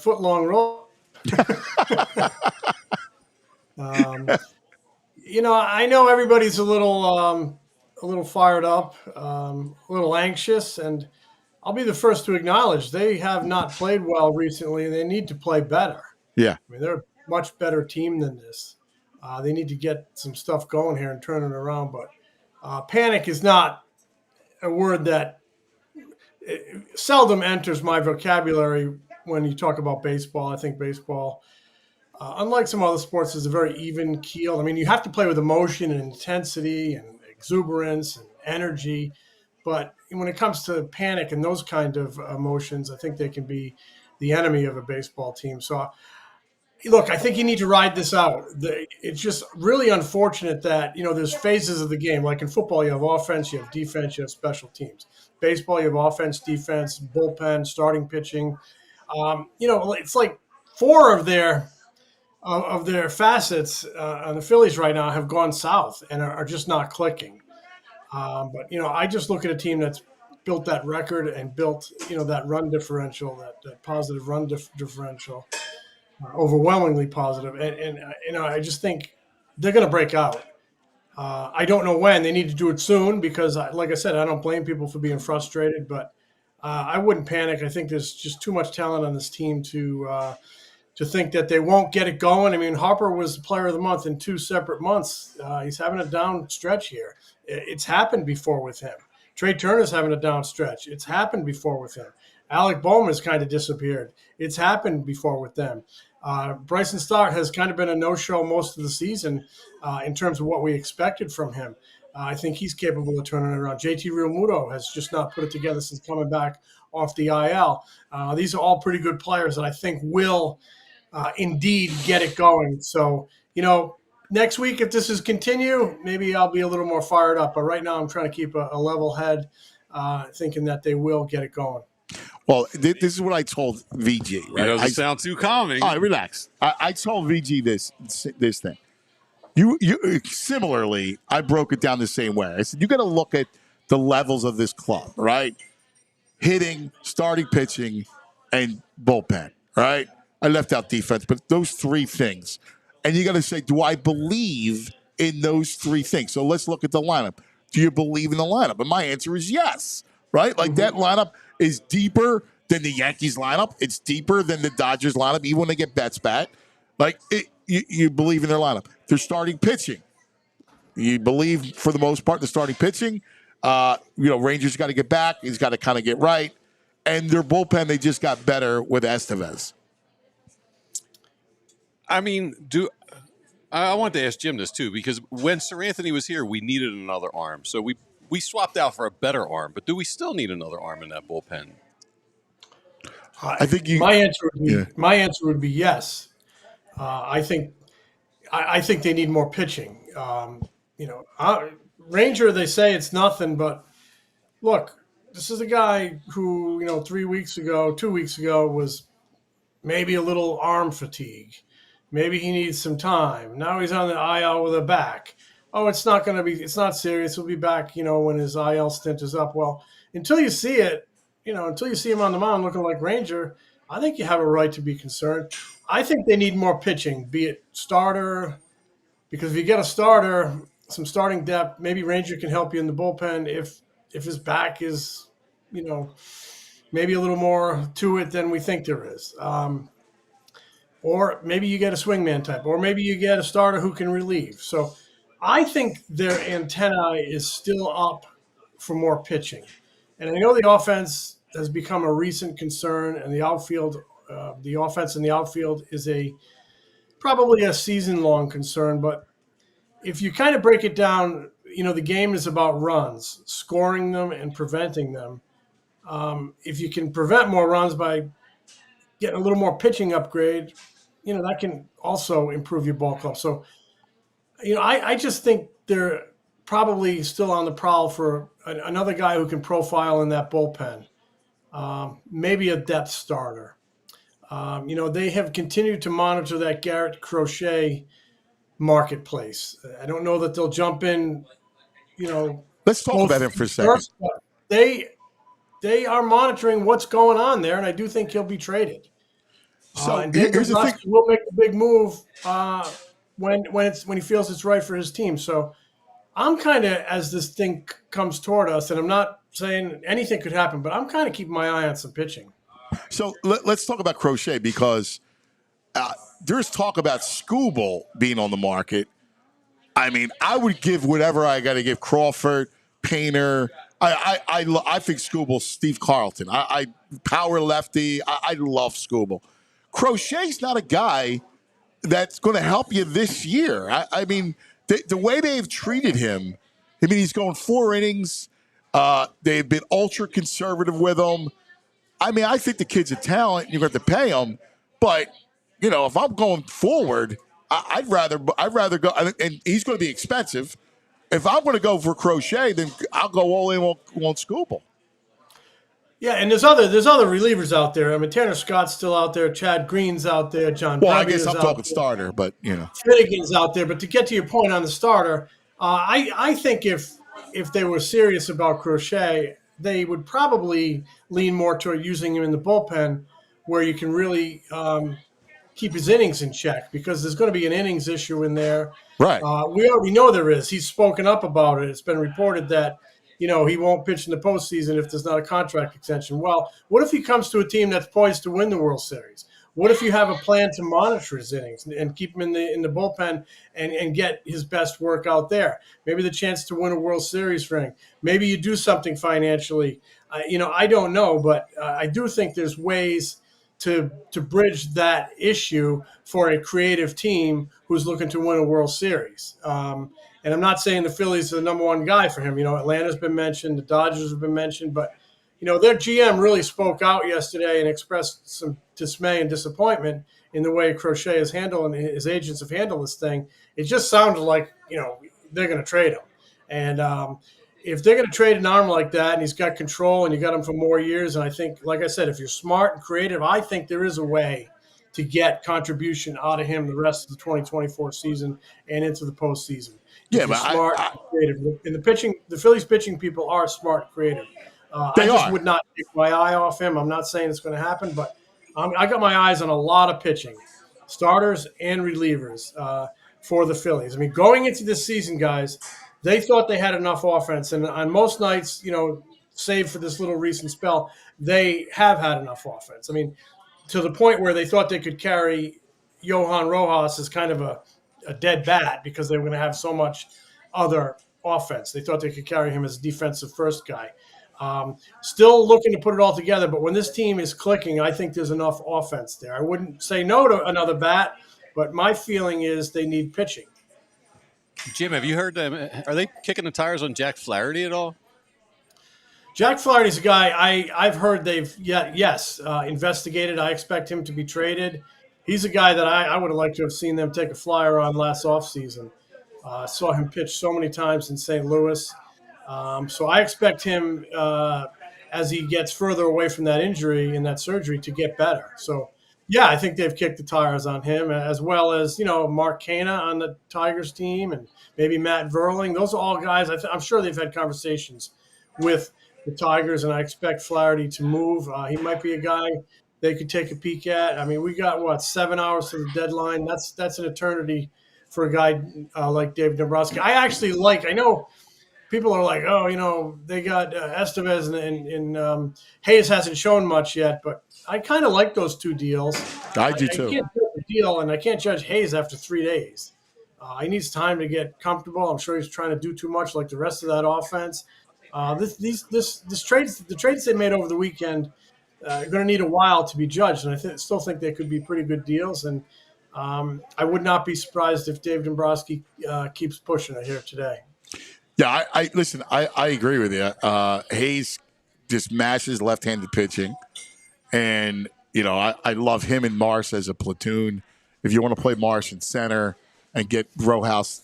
foot-long roll. I know everybody's a little fired up, a little anxious, and I'll be the first to acknowledge they have not played well recently, and they need to play better. Yeah. I mean, they're a much better team than this. They need to get some stuff going here and turn it around. But panic is not a word that seldom enters my vocabulary when you talk about baseball. I think baseball, unlike some other sports, is a very even keel. I mean, you have to play with emotion and intensity and exuberance and energy. But when it comes to panic and those kind of emotions, I think they can be the enemy of a baseball team. So, look, I think you need to ride this out. It's just really unfortunate that, there's phases of the game. Like in football, you have offense, you have defense, you have special teams. Baseball, you have offense, defense, bullpen, starting pitching. It's like four of their facets on the Phillies right now have gone south and are just not clicking. But I just look at a team that's built that record and built that run differential, that positive run differential, overwhelmingly positive, and I just think they're going to break out. I don't know when. They need to do it soon because, like I said, I don't blame people for being frustrated, but I wouldn't panic. I think there's just too much talent on this team to think that they won't get it going. I mean, Harper was the player of the month in 2 separate months. He's having a down stretch here. It's happened before with him. Trey Turner's having a down stretch. It's happened before with him. Alec Bowman's kind of disappeared. It's happened before with them. Bryson Stott has kind of been a no-show most of the season in terms of what we expected from him. I think he's capable of turning it around. JT Realmuto has just not put it together since coming back off the IL. These are all pretty good players that I think will indeed get it going. So, next week, if this is continue, maybe I'll be a little more fired up. But right now, I'm trying to keep a level head, thinking that they will get it going. Well, this is what I told VG. Right? It doesn't sound too calming. All right, relax. I told VG this thing. You similarly, I broke it down the same way. I said you got to look at the levels of this club, right? Hitting, starting pitching, and bullpen, right? I left out defense, but those three things. And you got to say, do I believe in those three things? So let's look at the lineup. Do you believe in the lineup? And my answer is yes, right? Like that lineup is deeper than the Yankees lineup. It's deeper than the Dodgers lineup, even when they get Betts back. Like, you believe in their lineup. They're starting pitching. You believe, for the most part, the starting pitching. Rangers got to get back. He's got to kind of get right. And their bullpen, they just got better with Estevez. I mean, I wanted to ask Jim this, too, because when Sir Anthony was here, we needed another arm. So we swapped out for a better arm. But do we still need another arm in that bullpen? I think my answer would be yes. I think they need more pitching. Ranger, they say it's nothing, but look, this is a guy who 2 weeks ago was maybe a little arm fatigue. Maybe he needs some time. Now he's on the IL with a back. Oh, it's not serious. He'll be back, when his IL stint is up. Well, until you see it, until you see him on the mound looking like Ranger, I think you have a right to be concerned. I think they need more pitching, be it starter, because if you get a starter, some starting depth, maybe Ranger can help you in the bullpen if his back is, maybe a little more to it than we think there is. Or maybe you get a swingman type, or maybe you get a starter who can relieve. So I think their antennae is still up for more pitching. And I know the offense has become a recent concern, and the outfield, the offense in the outfield is probably a season-long concern. But if you kind of break it down, the game is about runs, scoring them and preventing them. If you can prevent more runs by getting a little more pitching upgrade, that can also improve your ball club. So, I just think they're probably still on the prowl for another guy who can profile in that bullpen, maybe a depth starter. They have continued to monitor that Garrett Crochet marketplace. I don't know that they'll jump in, Let's talk about him for a second. they are monitoring what's going on there, and I do think he'll be traded. So And Dave here's the thing. Dombrowski will make a big move when he feels it's right for his team. So I'm kind of, as this thing comes toward us, and I'm not saying anything could happen, but I'm kind of keeping my eye on some pitching. So let's talk about Crochet because there's talk about Scooble being on the market. I mean, I would give whatever I got to give Crawford, Painter. I think Scooble, Steve Carlton. I power lefty. I love Scooble. Crochet's not a guy that's going to help you this year. I mean, the way they've treated him, I mean, he's going 4 innings. They've been ultra conservative with him. I mean, I think the kid's a talent. You're going to have to pay him. But, you know, if I'm going forward, I'd rather go, and he's going to be expensive. If I'm going to go for Crochet, then I'll go all in on Scooble. Yeah, and there's other relievers out there. I mean, Tanner Scott's still out there. Chad Green's out there. John. Well, I Brebbia guess I'm is talking out there. starter, but you know, Finnegan's out there. But to get to your point on the starter, I think if they were serious about Crochet, they would probably lean more toward using him in the bullpen, where you can really keep his innings in check, because there's going to be an innings issue in there. Right. We already know there is. He's spoken up about it. It's been reported that, you know, he won't pitch in the postseason if there's not a contract extension. Well, what if he comes to a team that's poised to win the World Series? What if you have a plan to monitor his innings and keep him in the bullpen and get his best work out there? Maybe the chance to win a World Series ring. Maybe you do something financially. You know, I don't know, but I do think there's ways to bridge that issue for a creative team who's looking to win a World Series. And I'm not saying the Phillies are the number one guy for him. You know, Atlanta's been mentioned, the Dodgers have been mentioned, but, you know, their GM really spoke out yesterday and expressed some dismay and disappointment in the way Crochet is handling, his agents have handled this thing. It just sounded like, you know, they're going to trade him. And if they're going to trade an arm like that, and he's got control and you got him for more years, and I think, like I said, if you're smart and creative, I think there is a way to get contribution out of him the rest of the 2024 season and into the postseason. Yeah, but but smart and creative. And the pitching, the Phillies pitching people are smart and creative. I just would not take my eye off him. I'm not saying it's going to happen, but I got my eyes on a lot of pitching, starters and relievers for the Phillies. I mean, going into this season, guys, they thought they had enough offense. And on most nights, you know, save for this little recent spell, they have had enough offense. I mean, to the point where they thought they could carry Johan Rojas as kind of a dead bat because they were going to have so much other offense. They thought they could carry him as a defensive first guy. Still looking to put it all together, but when this team is clicking, I think there's enough offense there. I wouldn't say no to another bat, but my feeling is they need pitching. Jim, have you heard them? Are they kicking the tires on Jack Flaherty at all? Jack Flaherty's a guy I've heard they've investigated. I expect him to be traded. He's a guy that I would have liked to have seen them take a flyer on last offseason. Saw him pitch so many times in St. Louis. So I expect him, as he gets further away from that injury and that surgery, to get better. So, yeah, I think they've kicked the tires on him, as well as, you know, Mark Canha on the Tigers team and maybe Matt Verling. Those are all guys I'm sure they've had conversations with the Tigers, and I expect Flaherty to move. He might be a guy they could take a peek at. I mean, we got, 7 hours to the deadline. That's an eternity for a guy like Dave Dombrowski. I know people are like, oh, you know, they got Estevez and Hayes hasn't shown much yet, but I kind of like those two deals. I do too. I can't judge the deal, and I can't judge Hayes after 3 days. He needs time to get comfortable. I'm sure he's trying to do too much like the rest of that offense. The trades they made over the weekend are going to need a while to be judged, and I still think they could be pretty good deals. And I would not be surprised if Dave Dombrowski keeps pushing it here today. Yeah, I agree with you. Hayes just mashes left-handed pitching, and you know I love him and Marsh as a platoon. If you want to play Marsh in center and get Rojas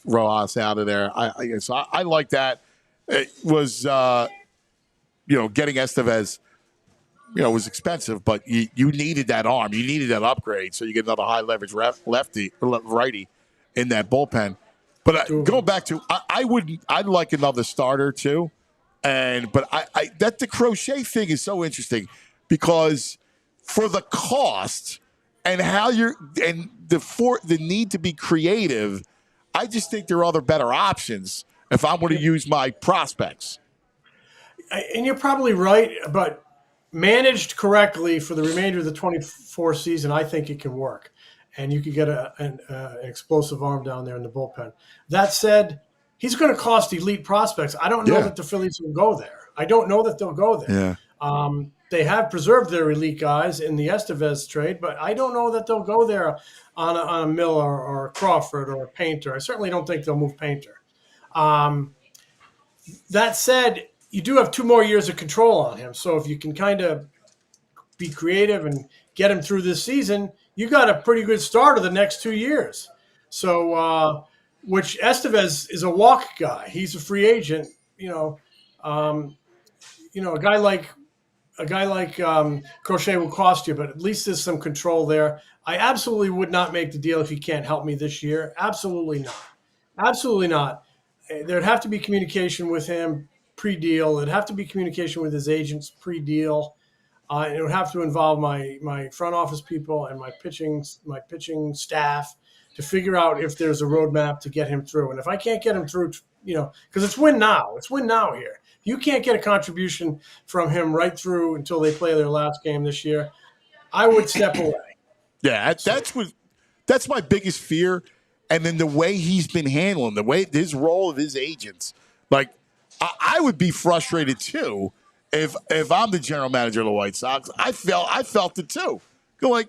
out of there, I like that. It was getting Estevez, was expensive, but you needed that arm, you needed that upgrade, so you get another high leverage righty in that bullpen. But going back to, I'd like another starter too. But I that the crochet thing is so interesting because for the cost and how you're and the need to be creative, I just think there are other better options if I'm going to use my prospects. And you're probably right, but managed correctly for the remainder of the 24 season, I think it can work. And you could get an explosive arm down there in the bullpen. That said, he's going to cost elite prospects. I don't know that the Phillies will go there. I don't know that they'll go there. Yeah. They have preserved their elite guys in the Estevez trade, but I don't know that they'll go there on a Miller or a Crawford or a Painter. I certainly don't think they'll move Painter. That said, you do have 2 more years of control on him. So if you can kind of be creative and get him through this season, you got a pretty good start of the next 2 years. So, which Estevez is a walk guy. He's a free agent. A guy like Crochet will cost you, but at least there's some control there. I absolutely would not make the deal if he can't help me this year. Absolutely not. Absolutely not. There'd have to be communication with him pre-deal. It'd have to be communication with his agents pre-deal. It would have to involve my front office people and my pitching staff to figure out if there's a roadmap to get him through. And if I can't get him through, because it's win now. It's win now here. You can't get a contribution from him right through until they play their last game this year. I would step away. Yeah, that's my biggest fear. And then the way he's been handling, his role of his agents, like I would be frustrated too if I'm the general manager of the White Sox. I felt it too. Go like,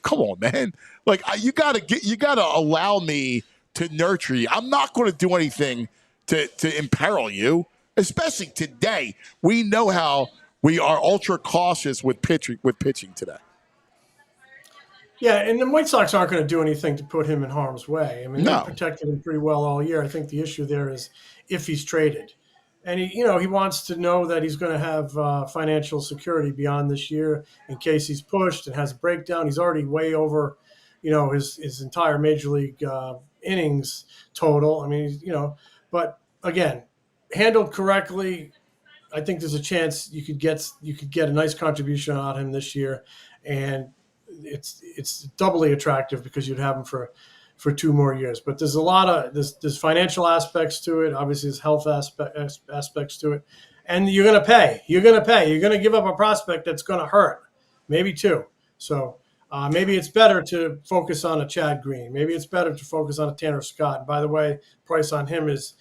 come on, man. Like you gotta allow me to nurture you. I'm not going to do anything to imperil you. Especially today, we know how we are ultra cautious with pitching today. Yeah, and the White Sox aren't going to do anything to put him in harm's way. I mean, they protected him pretty well all year. I think the issue there is if he's traded. And, he wants to know that he's going to have financial security beyond this year in case he's pushed and has a breakdown. He's already way over, his entire major league innings total. I mean, but again, handled correctly, I think there's a chance you could get a nice contribution out of him this year, and it's doubly attractive because you'd have him for 2 more years. But there's a lot of there's financial aspects to it. Obviously, there's health aspects to it, and you're going to pay. You're going to give up a prospect that's going to hurt, maybe 2. So maybe it's better to focus on a Chad Green. Maybe it's better to focus on a Tanner Scott. And by the way, price on him is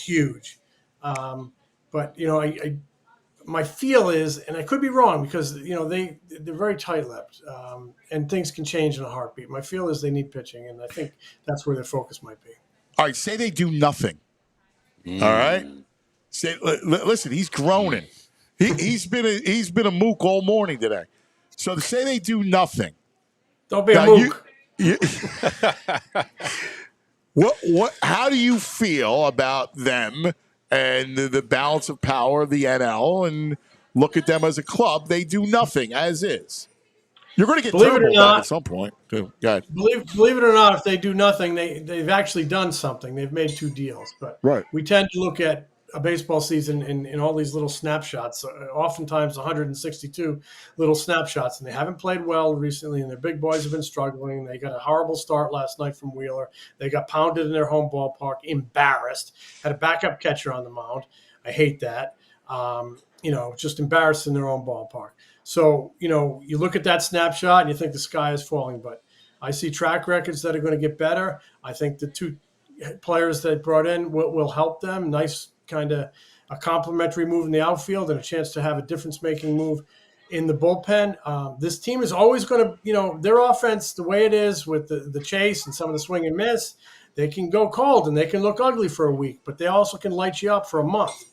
huge. But my feel is, and I could be wrong because they're very tight-lipped, and things can change in a heartbeat. My feel is they need pitching, and I think that's where their focus might be. All right, say they do nothing. All right, say listen, he's groaning. He's been a mook all morning today. So to say they do nothing. Don't be a mook. What? How do you feel about them and the balance of power of the NL, and look at them as a club? They do nothing as is. You're going to get Turbo back at some point, too. Go ahead. Believe it or not, if they do nothing, they've actually done something. They've made 2 deals. But we tend to look at a baseball season in all these little snapshots, oftentimes 162 little snapshots, and they haven't played well recently, and their big boys have been struggling. They got a horrible start last night from Wheeler. They got pounded in their home ballpark, embarrassed, had a backup catcher on the mound. I hate that. Just embarrassed in their own ballpark. So, you look at that snapshot and you think the sky is falling, but I see track records that are going to get better. I think the 2 players that brought in will help them. Nice kind of a complimentary move in the outfield and a chance to have a difference-making move in the bullpen. This team is always going to, their offense, the way it is with the chase and some of the swing and miss, they can go cold and they can look ugly for a week, but they also can light you up for a month.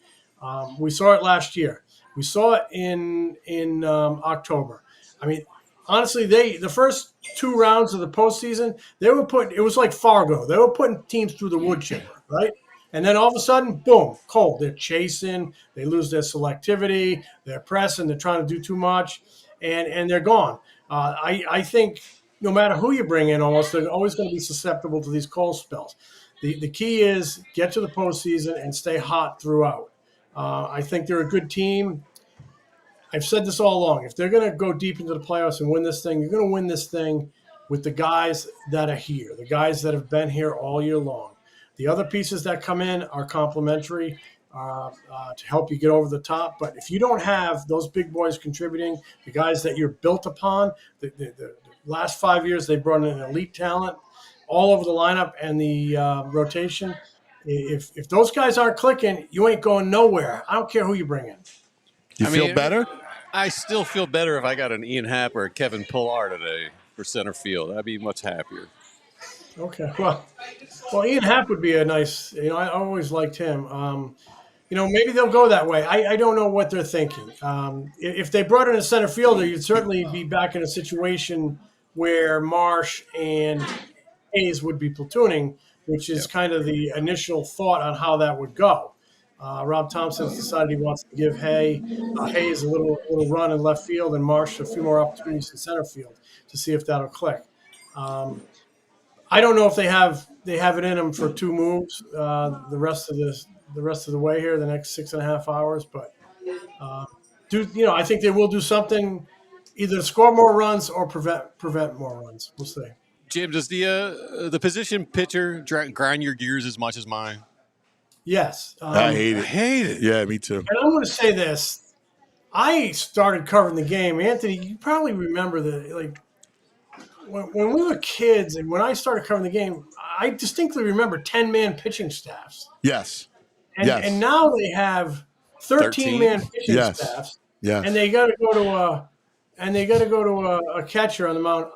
We saw it last year. We saw it in October. I mean, honestly, the first 2 rounds of the postseason, it was like Fargo. They were putting teams through the wood chipper, right? And then all of a sudden, boom, cold. They're chasing. They lose their selectivity. They're pressing. They're trying to do too much, and they're gone. I think no matter who you bring in, almost they're always going to be susceptible to these cold spells. The key is get to the postseason and stay hot throughout. I think they're a good team. I've said this all along. If they're going to go deep into the playoffs and win this thing, you're going to win this thing with the guys that are here, the guys that have been here all year long. The other pieces that come in are complementary to help you get over the top. But if you don't have those big boys contributing, the guys that you're built upon, the last 5 years they brought in an elite talent all over the lineup and the rotation. If those guys aren't clicking, you ain't going nowhere. I don't care who you bring in. You feel better? I still feel better if I got an Ian Happ or a Kevin Pillar today for center field. I'd be much happier. Okay, well, Ian Happ would be a nice. I always liked him. Maybe they'll go that way. I don't know what they're thinking. If they brought in a center fielder, you'd certainly be back in a situation where Marsh and Hayes would be platooning, which is kind of the initial thought on how that would go. Rob Thompson's decided he wants to give Hayes a little run in left field and Marsh a few more opportunities in center field to see if that'll click. I don't know if they have it in them for two moves the rest of the way here, the next 6.5 hours. But I think they will do something, either score more runs or prevent more runs. We'll see. Jim, does the position pitcher grind your gears as much as mine? Yes. I hate it. Yeah, me too. And I'm going to say this. I started covering the game. Anthony, you probably remember that, when we were kids and when I started covering the game, I distinctly remember 10-man pitching staffs. Yes. And now they have 13-man pitching staffs. Yeah. And they got to go to a catcher on the mound.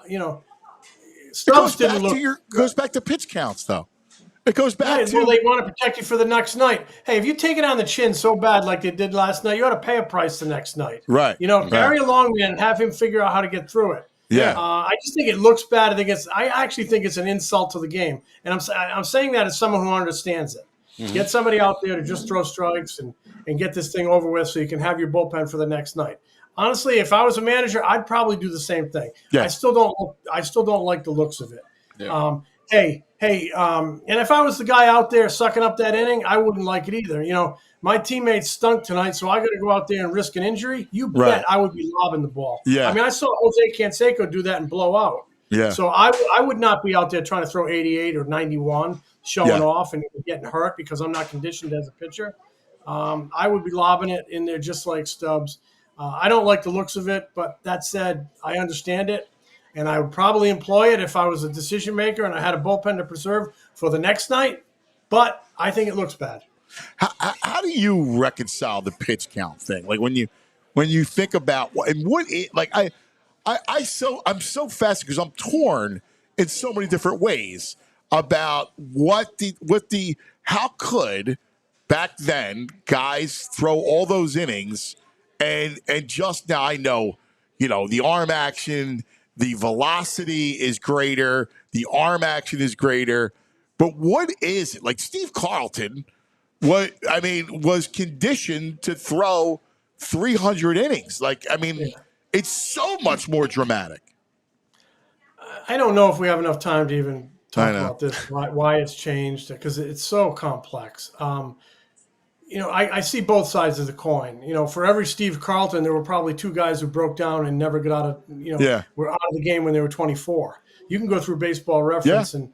Stubbs didn't look. Goes back to pitch counts, though. It goes back to. Well, they want to protect you for the next night. Hey, if you take it on the chin so bad like they did last night, you ought to pay a price the next night. Right. Carry a long man and have him figure out how to get through it. Yeah. I just think it looks bad. I actually think it's an insult to the game, and I'm saying that as someone who understands it. Mm-hmm. Get somebody out there to just throw strikes and get this thing over with, so you can have your bullpen for the next night. Honestly, if I was a manager, I'd probably do the same thing. Yeah. I still don't like the looks of it. Yeah. And if I was the guy out there sucking up that inning, I wouldn't like it either. My teammates stunk tonight, so I got to go out there and risk an injury. You bet I would be lobbing the ball. Yeah. I mean, I saw Jose Canseco do that and blow out. Yeah. So I would not be out there trying to throw 88 or 91, showing off and getting hurt because I'm not conditioned as a pitcher. I would be lobbing it in there just like Stubbs. I don't like the looks of it, but that said, I understand it. And I would probably employ it if I was a decision maker and I had a bullpen to preserve for the next night. But I think it looks bad. How do you reconcile the pitch count thing? Like when you think about I'm so fascinated because I'm torn in so many different ways about how could back then guys throw all those innings and just now I know the arm action. The velocity is greater. The arm action is greater. But what is it? Like Steve Carlton, was conditioned to throw 300 innings. It's so much more dramatic. I don't know if we have enough time to even talk about this, why it's changed, because it's so complex. I see both sides of the coin. For every Steve Carlton, there were probably two guys who broke down and never got out of, were out of the game when they were 24. You can go through Baseball Reference and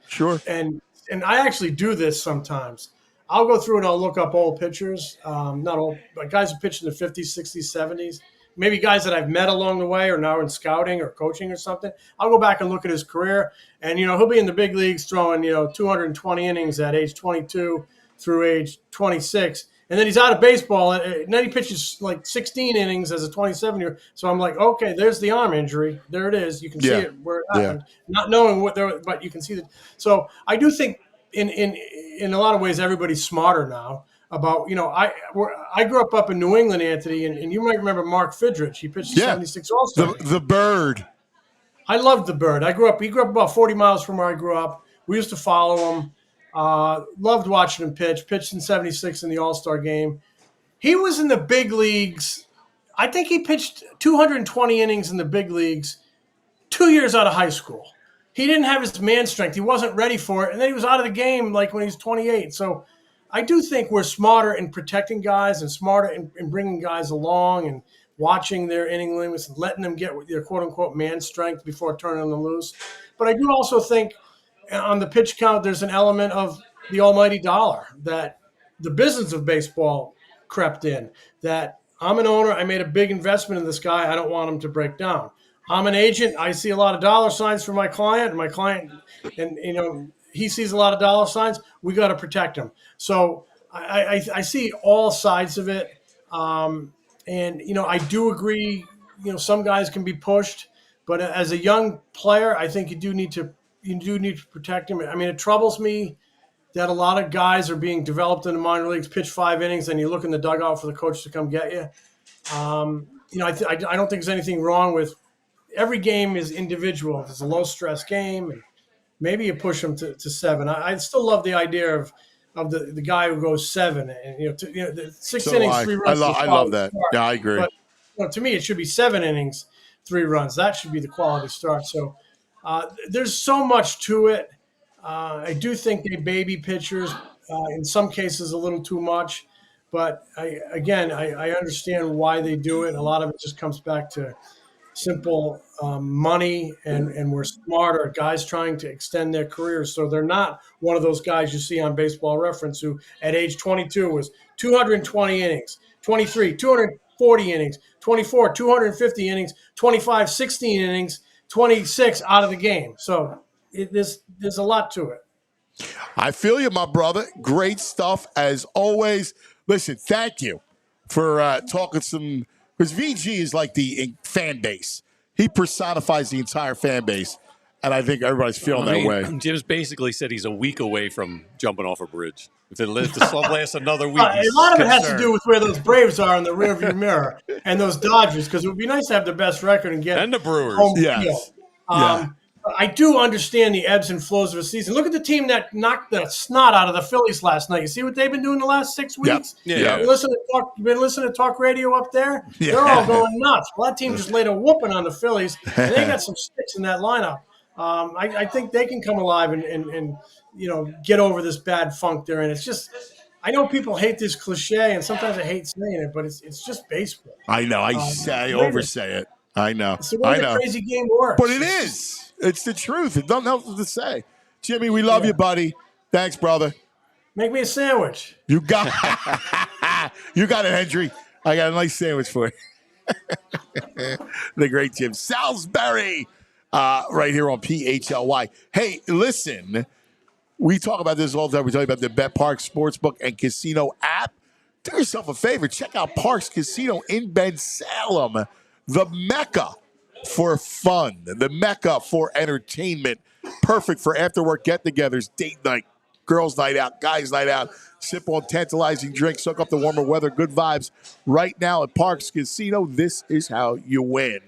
I actually do this sometimes. I'll go through and I'll look up old pitchers, not old, but guys who pitched in the 50s, 60s, 70s, maybe guys that I've met along the way or now in scouting or coaching or something. I'll go back and look at his career, and he'll be in the big leagues throwing 220 innings at age 22 through age 26. And then he's out of baseball, and then he pitches like 16 innings as a 27-year. So I'm like, okay, there's the arm injury. There it is. You can see it where it happened. Not knowing what there, but you can see that. So I do think in a lot of ways everybody's smarter now about I grew up in New England, Anthony, and you might remember Mark Fidrich. He pitched the 76 All-Star. The Bird. I loved the Bird. He grew up about 40 miles from where I grew up. We used to follow him. Loved watching him pitched in 76 in the All-Star game. He was in the big leagues. I think he pitched 220 innings in the big leagues 2 years out of high school. He didn't have his man strength. He wasn't ready for it. And then he was out of the game like when he was 28. So I do think we're smarter in protecting guys and smarter in bringing guys along and watching their inning limits and letting them get their quote unquote man strength before turning them loose. But I do also think on the pitch count, there's an element of the almighty dollar that the business of baseball crept in. That I'm an owner, I made a big investment in this guy, I don't want him to break down. I'm an agent, I see a lot of dollar signs for my client, and he sees a lot of dollar signs. We got to protect him. So I see all sides of it, and I do agree. Some guys can be pushed, but as a young player, I think you do need to protect him. I mean, it troubles me that a lot of guys are being developed in the minor leagues, pitch 5 innings, and you look in the dugout for the coach to come get you. I don't think there's anything wrong with every game is individual. If it's a low stress game, and maybe you push them to 7. I still love the idea of the guy who goes 7 and the 6 innings, 3 runs. I love that. Start. Yeah, I agree. But to me, it should be 7 innings, 3 runs. That should be the quality start. So there's so much to it. I do think they baby pitchers in some cases a little too much, but I understand why they do it. A lot of it just comes back to simple money, and we're smarter guys trying to extend their careers. So they're not one of those guys you see on Baseball Reference who at age 22 was 220 innings, 23, 240 innings, 24, 250 innings, 25, 16 innings, 26 out of the game. So there's a lot to it. I feel you, my brother. Great stuff as always. Listen, thank you for talking some, because VG is like the fan base. He personifies the entire fan base, and I think everybody's feeling that way. Jim's basically said he's a week away from jumping off a bridge. If it lasts another week, a lot of it has to do with where those Braves are in the rearview mirror and those Dodgers, because it would be nice to have the best record and get the Brewers. Home yes. field. I do understand the ebbs and flows of a season. Look at the team that knocked the snot out of the Phillies last night. You see what they've been doing the last 6 weeks? Yep. Yeah. You've been listening to talk radio up there? Yeah. They're all going nuts. Well, that team just laid a whooping on the Phillies, and they got some sticks in that lineup. I think they can come alive and get over this bad funk they're in. It's just, I know people hate this cliche, and sometimes I hate saying it, but it's just baseball. I know. I oversay it. I know. It's the way the crazy game works. But it is. It's the truth. It doesn't know what to say. Jimmy, we love you, buddy. Thanks, brother. Make me a sandwich. You got you got it, Hendry. I got a nice sandwich for you. The great Jim Salsbury, right here on PHLY. Hey, listen, we talk about this all the time. We talk about the Bet Parks Sportsbook and Casino app. Do yourself a favor. Check out Parks Casino in Ben Salem, the Mecca for fun, the Mecca for entertainment. Perfect for after-work get-togethers, date night, girls' night out, guys' night out. Sip on tantalizing drinks, soak up the warmer weather, good vibes. Right now at Parks Casino, this is how you win.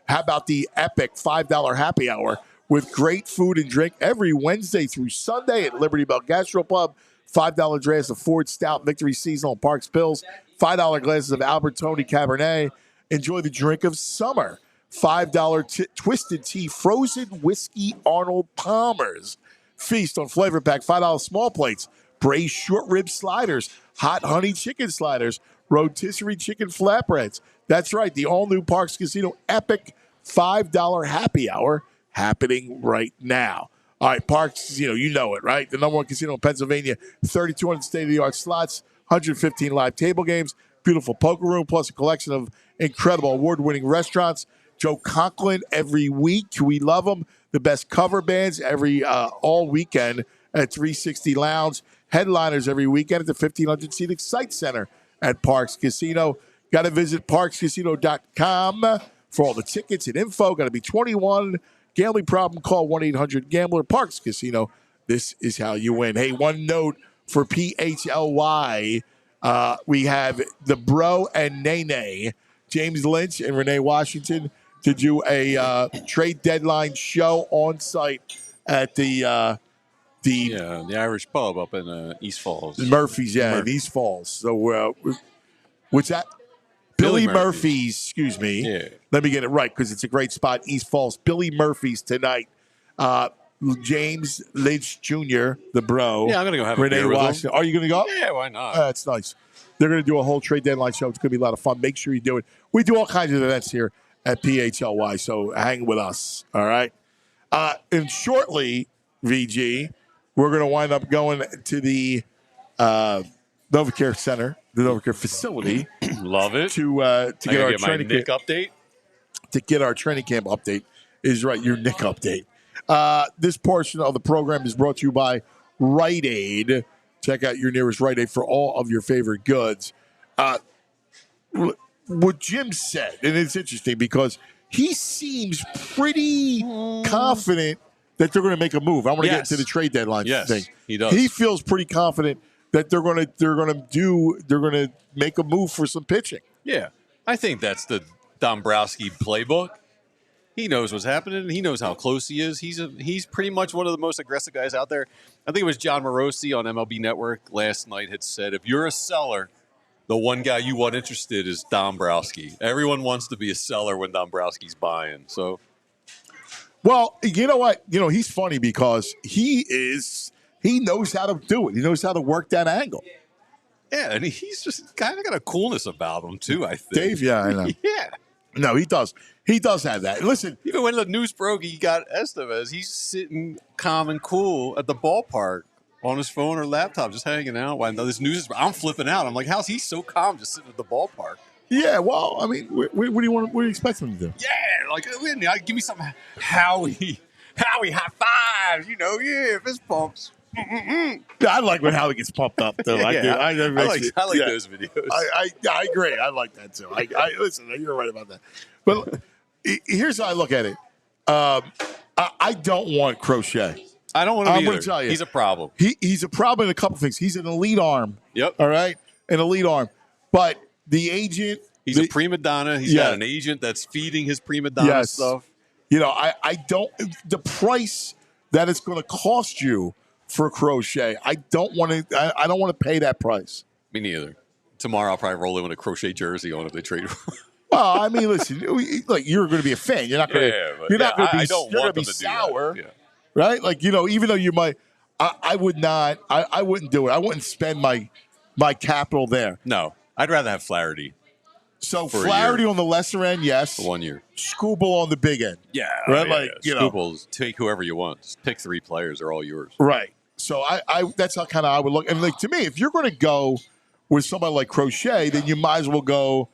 How about the epic $5 happy hour with great food and drink every Wednesday through Sunday at Liberty Bell Gastropub? $5 drafts of Ford Stout Victory Seasonal Parks Pills, $5 glasses of Albert Tony Cabernet. Enjoy the drink of summer. $5 Twisted Tea Frozen Whiskey Arnold Palmer's. Feast on Flavor Pack, $5 small plates. Braised short rib sliders, hot honey chicken sliders, rotisserie chicken flatbreads. That's right, the all-new Parks Casino epic $5 happy hour happening right now. All right, Parks Casino, you know it, right? The number one casino in Pennsylvania, 3,200 state-of-the-art slots, 115 live table games, beautiful poker room, plus a collection of incredible award-winning restaurants. Joe Conklin every week. We love him. The best cover bands all weekend at 360 Lounge. Headliners every weekend at the 1,500-seat Excite Center at Parks Casino. Got to visit parkscasino.com for all the tickets and info. Got to be 21. Gambling problem, call 1-800-GAMBLER. Parks Casino. This is how you win. Hey, one note for PHLY. We have the Bro and Nene, James Lynch and Renee Washington, to do a trade deadline show on site at the Irish pub up in East Falls. Murphy's, in East Falls. So what's that? Billy Murphy's, excuse me. Yeah. Let me get it right because it's a great spot, East Falls. Billy Murphy's tonight. James Lynch Jr., the bro. Yeah, I'm gonna go have a Renee beer with him. Washington. Are you going to go? Yeah, why not? That's nice. They're going to do a whole trade deadline show. It's going to be a lot of fun. Make sure you do it. We do all kinds of events here at PHLY, so hang with us, all right? And shortly, VG, we're going to wind up going to the NovaCare Center, the NovaCare facility. Love it. To get our my Nick update. To get our training camp update is right, your Nick update. This portion of the program is brought to you by Rite Aid. Check out your nearest Rite Aid for all of your favorite goods. What Jim said, and it's interesting because he seems pretty confident that they're going to make a move. I want to get to the trade deadline thing. He does. He feels pretty confident that they're going to make a move for some pitching. Yeah, I think that's the Dombrowski playbook. He knows what's happening. He knows how close he is. He's pretty much one of the most aggressive guys out there. I think it was John Morosi on MLB Network last night had said, if you're a seller, the one guy you want interested is Dombrowski. Everyone wants to be a seller when Dombrowski's buying. So, well, you know what? He's funny because he knows how to do it. He knows how to work that angle. Yeah, and he's just kind of got a coolness about him too, I think. Dave, yeah, I know. Yeah. No, he does. He does have that. Listen, even when the news broke, he got Estevez. He's sitting calm and cool at the ballpark on his phone or laptop, just hanging out. While this news is, I'm flipping out. I'm like, how's he so calm just sitting at the ballpark? Yeah, well, I mean, what do you want? What do you expect him to do? Yeah, like give me some Howie high fives. Fist pumps. Yeah, I like when Howie gets pumped up though. I do. I like those videos. I agree. I like that too. I listen. You're right about that. But here's how I look at it. I don't want Crochet. I don't want him either. I'm going to tell you, he's a problem. He's a problem in a couple things. He's an elite arm. Yep. All right, an elite arm. But the agent, he's a prima donna. He's got an agent that's feeding his prima donna stuff. I don't. The price that it's going to cost you for Crochet, I don't want to. I don't want to pay that price. Me neither. Tomorrow I'll probably roll in with a Crochet jersey on if they trade. Well, I mean, listen, like you're going to be a fan. You're not going to. You're not going to be. You're going to be sour, right? Like even though you might, I would not. I wouldn't do it. I wouldn't spend my capital there. No, I'd rather have Flaherty. So Flaherty on the lesser end, yes. For 1 year. Scooble on the big end. Yeah. Right? Scoobles, take whoever you want. Just pick 3 players. They're all yours. Right. So I that's how kind of I would look. And to me, if you're going to go with somebody like Crochet, then you might as well go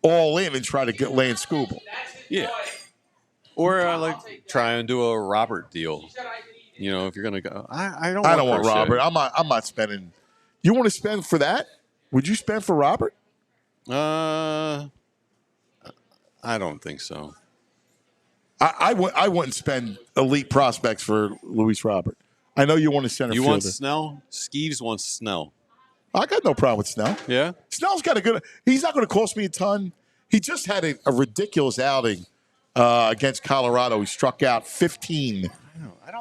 all in and try to get Lance Scooble. Yeah. Or try and do a Robert deal. If you're going to go. I don't want Robert. I'm not spending. You want to spend for that? Would you spend for Robert? I don't think so. I wouldn't spend elite prospects for Luis Robert. I know you want a center fielder. You want Snell? Skeeves wants Snell. I got no problem with Snell. Yeah? Snell's got a good – he's not going to cost me a ton. He just had a ridiculous outing against Colorado. He struck out 15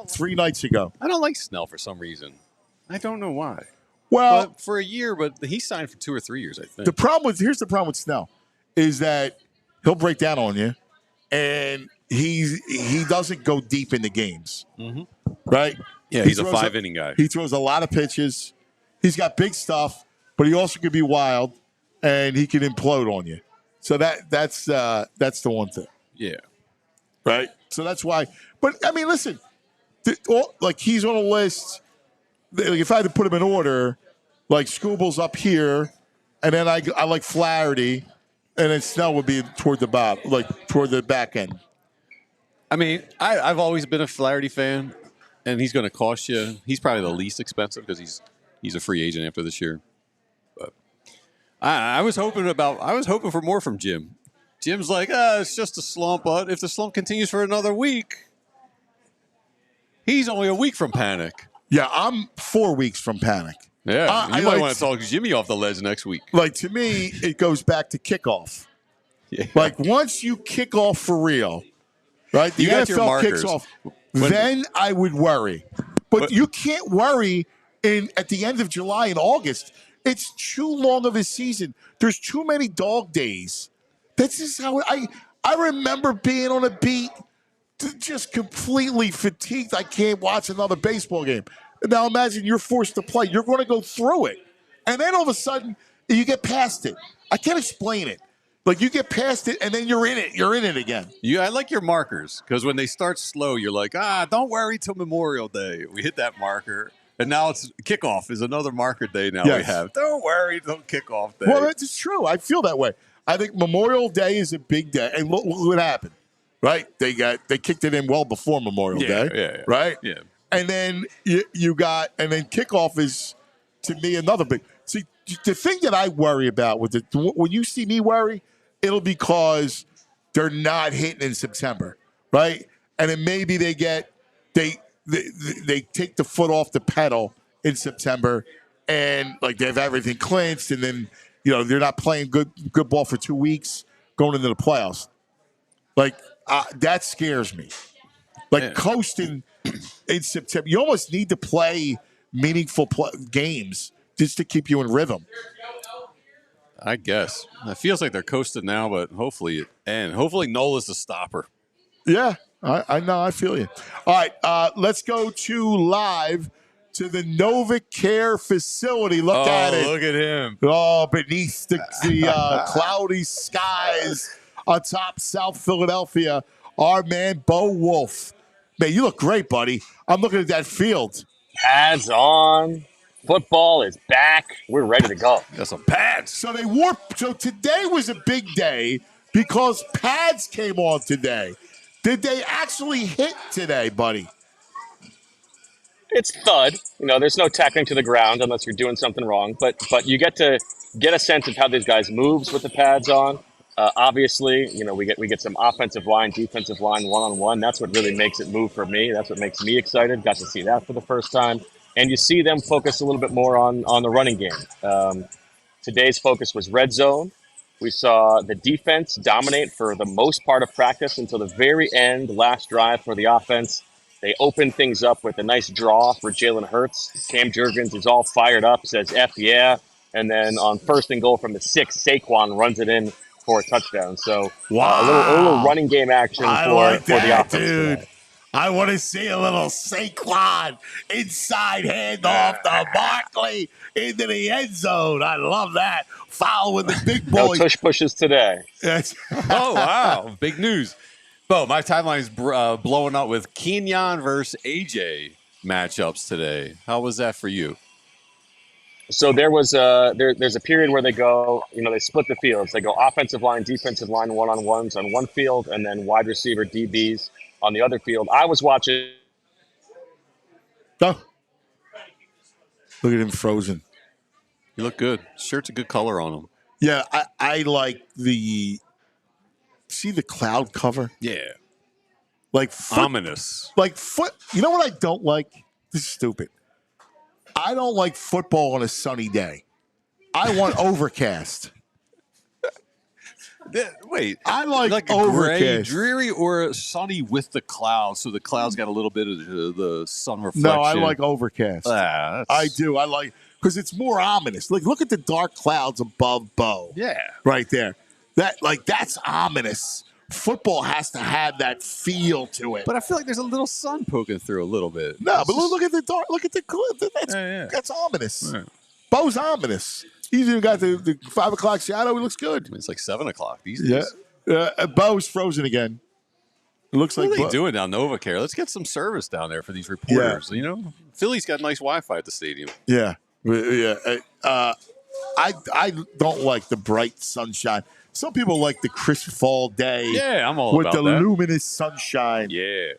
3 nights ago. I don't like Snell for some reason. I don't know why. Well, for a year, but he signed for 2 or 3 years, I think. Here's the problem with Snell is that he'll break down on you, and he doesn't go deep into games, right? Yeah, he's a 5-inning guy. He throws a lot of pitches. He's got big stuff, but he also can be wild, and he can implode on you. So that's the one thing. Yeah. Right. So that's why. But I mean, listen, he's on a list. If I had to put him in order, like Scooble's up here, and then I like Flaherty, and then Snell would be toward the bottom, like toward the back end. I mean, I've always been a Flaherty fan, and he's going to cost you. He's probably the least expensive because he's a free agent after this year. But I was hoping for more from Jim. Jim's like, it's just a slump, but if the slump continues for another week, he's only a week from panic. Yeah, I'm 4 weeks from panic. Yeah, you might want to talk Jimmy off the ledge next week. Like, to me, it goes back to kickoff. Yeah. Like, once you kick off for real, right, the NFL kicks off, then I would worry. But you can't worry at the end of July and August. It's too long of a season. There's too many dog days. This is how I remember being on a beat just completely fatigued. I can't watch another baseball game. Now imagine you're forced to play. You're going to go through it. And then all of a sudden, you get past it. I can't explain it. Like, you get past it, and then you're in it. You're in it again. I like your markers, because when they start slow, you're like, don't worry till Memorial Day. We hit that marker. And now it's kickoff is another marker day now we have. Don't worry till kickoff day. Well, that's true. I feel that way. I think Memorial Day is a big day. And look what happened, right? They kicked it in well before Memorial Day, yeah. right? Yeah. And then you got, and then kickoff is, to me, another big. See, the thing that I worry about with it, when you see me worry, it'll be because they're not hitting in September, right? And then maybe they take the foot off the pedal in September, and like they have everything clinched, and then they're not playing good ball for 2 weeks going into the playoffs. Like that scares me. Like coasting in September, you almost need to play meaningful games just to keep you in rhythm. I guess. It feels like they're coasting now, but hopefully Nola's the stopper. Yeah, I know. I feel you. All right, let's go live to the NovaCare facility. Look at it. Look at him. Oh, beneath the cloudy skies atop South Philadelphia, our man Bo Wulf. Man, you look great, buddy. I'm looking at that field. Pads on. Football is back. We're ready to go. Got some pads. So So today was a big day because pads came on today. Did they actually hit today, buddy? It's thud. There's no tackling to the ground unless you're doing something wrong. But you get a sense of how these guys moves with the pads on. Obviously, we get some offensive line, defensive line, one-on-one. That's what really makes it move for me. That's what makes me excited. Got to see that for the first time. And you see them focus a little bit more on the running game. Today's focus was red zone. We saw the defense dominate for the most part of practice until the very end, last drive for the offense. They opened things up with a nice draw for Jalen Hurts. Cam Jurgens is all fired up, says F yeah. And then on 1st and goal from the 6, Saquon runs it in for a touchdown. So a little running game action for the offense dude. Today. I want to see a little Saquon inside handoff to Barkley into the end zone. I love that. Foul with the big boy. No tush pushes today. Oh, wow. Big news. Bo, my timeline is blowing up with Kenyon versus AJ matchups today. How was that for you? So there was there's a period where they go, they split the fields. They go offensive line, defensive line, one-on-ones on one field, and then wide receiver DBs on the other field. I was watching. Oh. Look at him frozen. You look good. Shirt's a good color on him. Yeah, I like see the cloud cover? Yeah. Like ominous. Like you know what I don't like? This is stupid. I don't like football on a sunny day. I want overcast. Wait, I like a overcast. gray, dreary, or sunny with the clouds, so the clouds got a little bit of the sun reflection. No, I like overcast. I do. I like because it's more ominous. Like, look at the dark clouds above Bo. Yeah, right there. That's ominous. Football has to have that feel to it. But I feel like there's a little sun poking through a little bit. No, but look at the dark. Look at the that's ominous. Right. Bo's ominous. He's even got the 5 o'clock shadow. He looks good. It's like 7 o'clock these days. Bo's frozen again. It looks what like are they doing down NovaCare? Let's get some service down there for these reporters. Yeah. Philly's got nice Wi-Fi at the stadium. Yeah. I don't like the bright sunshine. Some people like the crisp fall day. Yeah, I'm all about that. With the luminous sunshine. Yeah.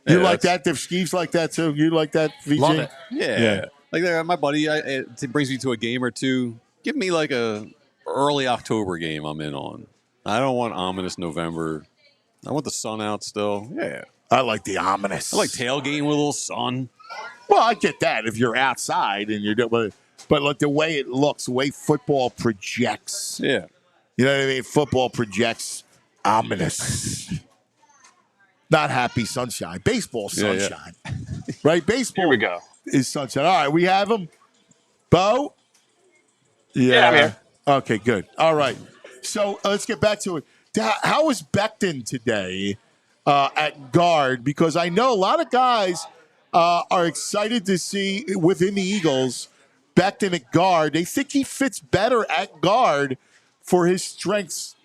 You like that? If Steve's like that too. You like that, VJ? Love it. Yeah. Like my buddy, it brings me to a game or two. Give me like a early October game I'm in on. I don't want ominous November. I want the sun out still. Yeah. I like the ominous. I like tailgating with a little sun. Well, I get that if you're outside and you're doing, but like the way it looks, the way football projects. Yeah. You know what I mean? Football projects ominous. Not happy sunshine. Baseball sunshine. Yeah. Right? Baseball. Here we go. Is sunshine. All right, we have him. Bo? Yeah, I'm here. Okay, good. All right. So let's get back to it. How was Becton today? at guard, because I know a lot of guys are excited to see within the Eagles Becton at guard. They think he fits better at guard for his strengths.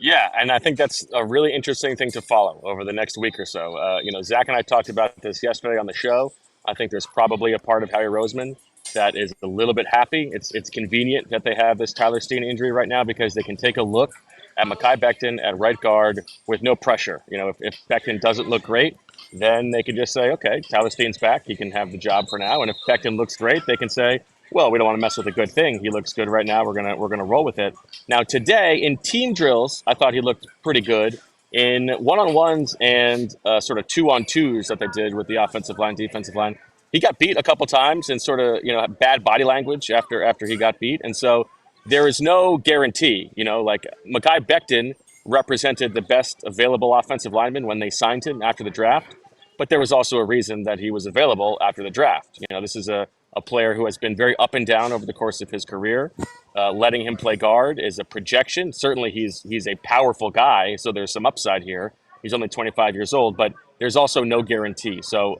Yeah, and I think that's a really interesting thing to follow over the next week or so. Zach and I talked about this yesterday on the show. I think there's probably a part of Howie Roseman that is a little bit happy. It's convenient that they have this Tyler Steen injury right now because they can take a look at Mekhi Becton at right guard with no pressure. If Becton doesn't look great, then they can just say, okay, Tyler Steen's back. He can have the job for now. And if Becton looks great, they can say, well, we don't want to mess with a good thing. He looks good right now. We're gonna roll with it. Now today in team drills, I thought he looked pretty good. In one-on-ones and sort of two-on-twos that they did with the offensive line, defensive line, he got beat a couple times and sort of bad body language after he got beat, and so there is no guarantee. Like Mekhi Becton represented the best available offensive lineman when they signed him after the draft, but there was also a reason that he was available after the draft. This is a player who has been very up and down over the course of his career. Letting him play guard is a projection. Certainly, he's a powerful guy, so there's some upside here. He's only 25 years old, but there's also no guarantee. So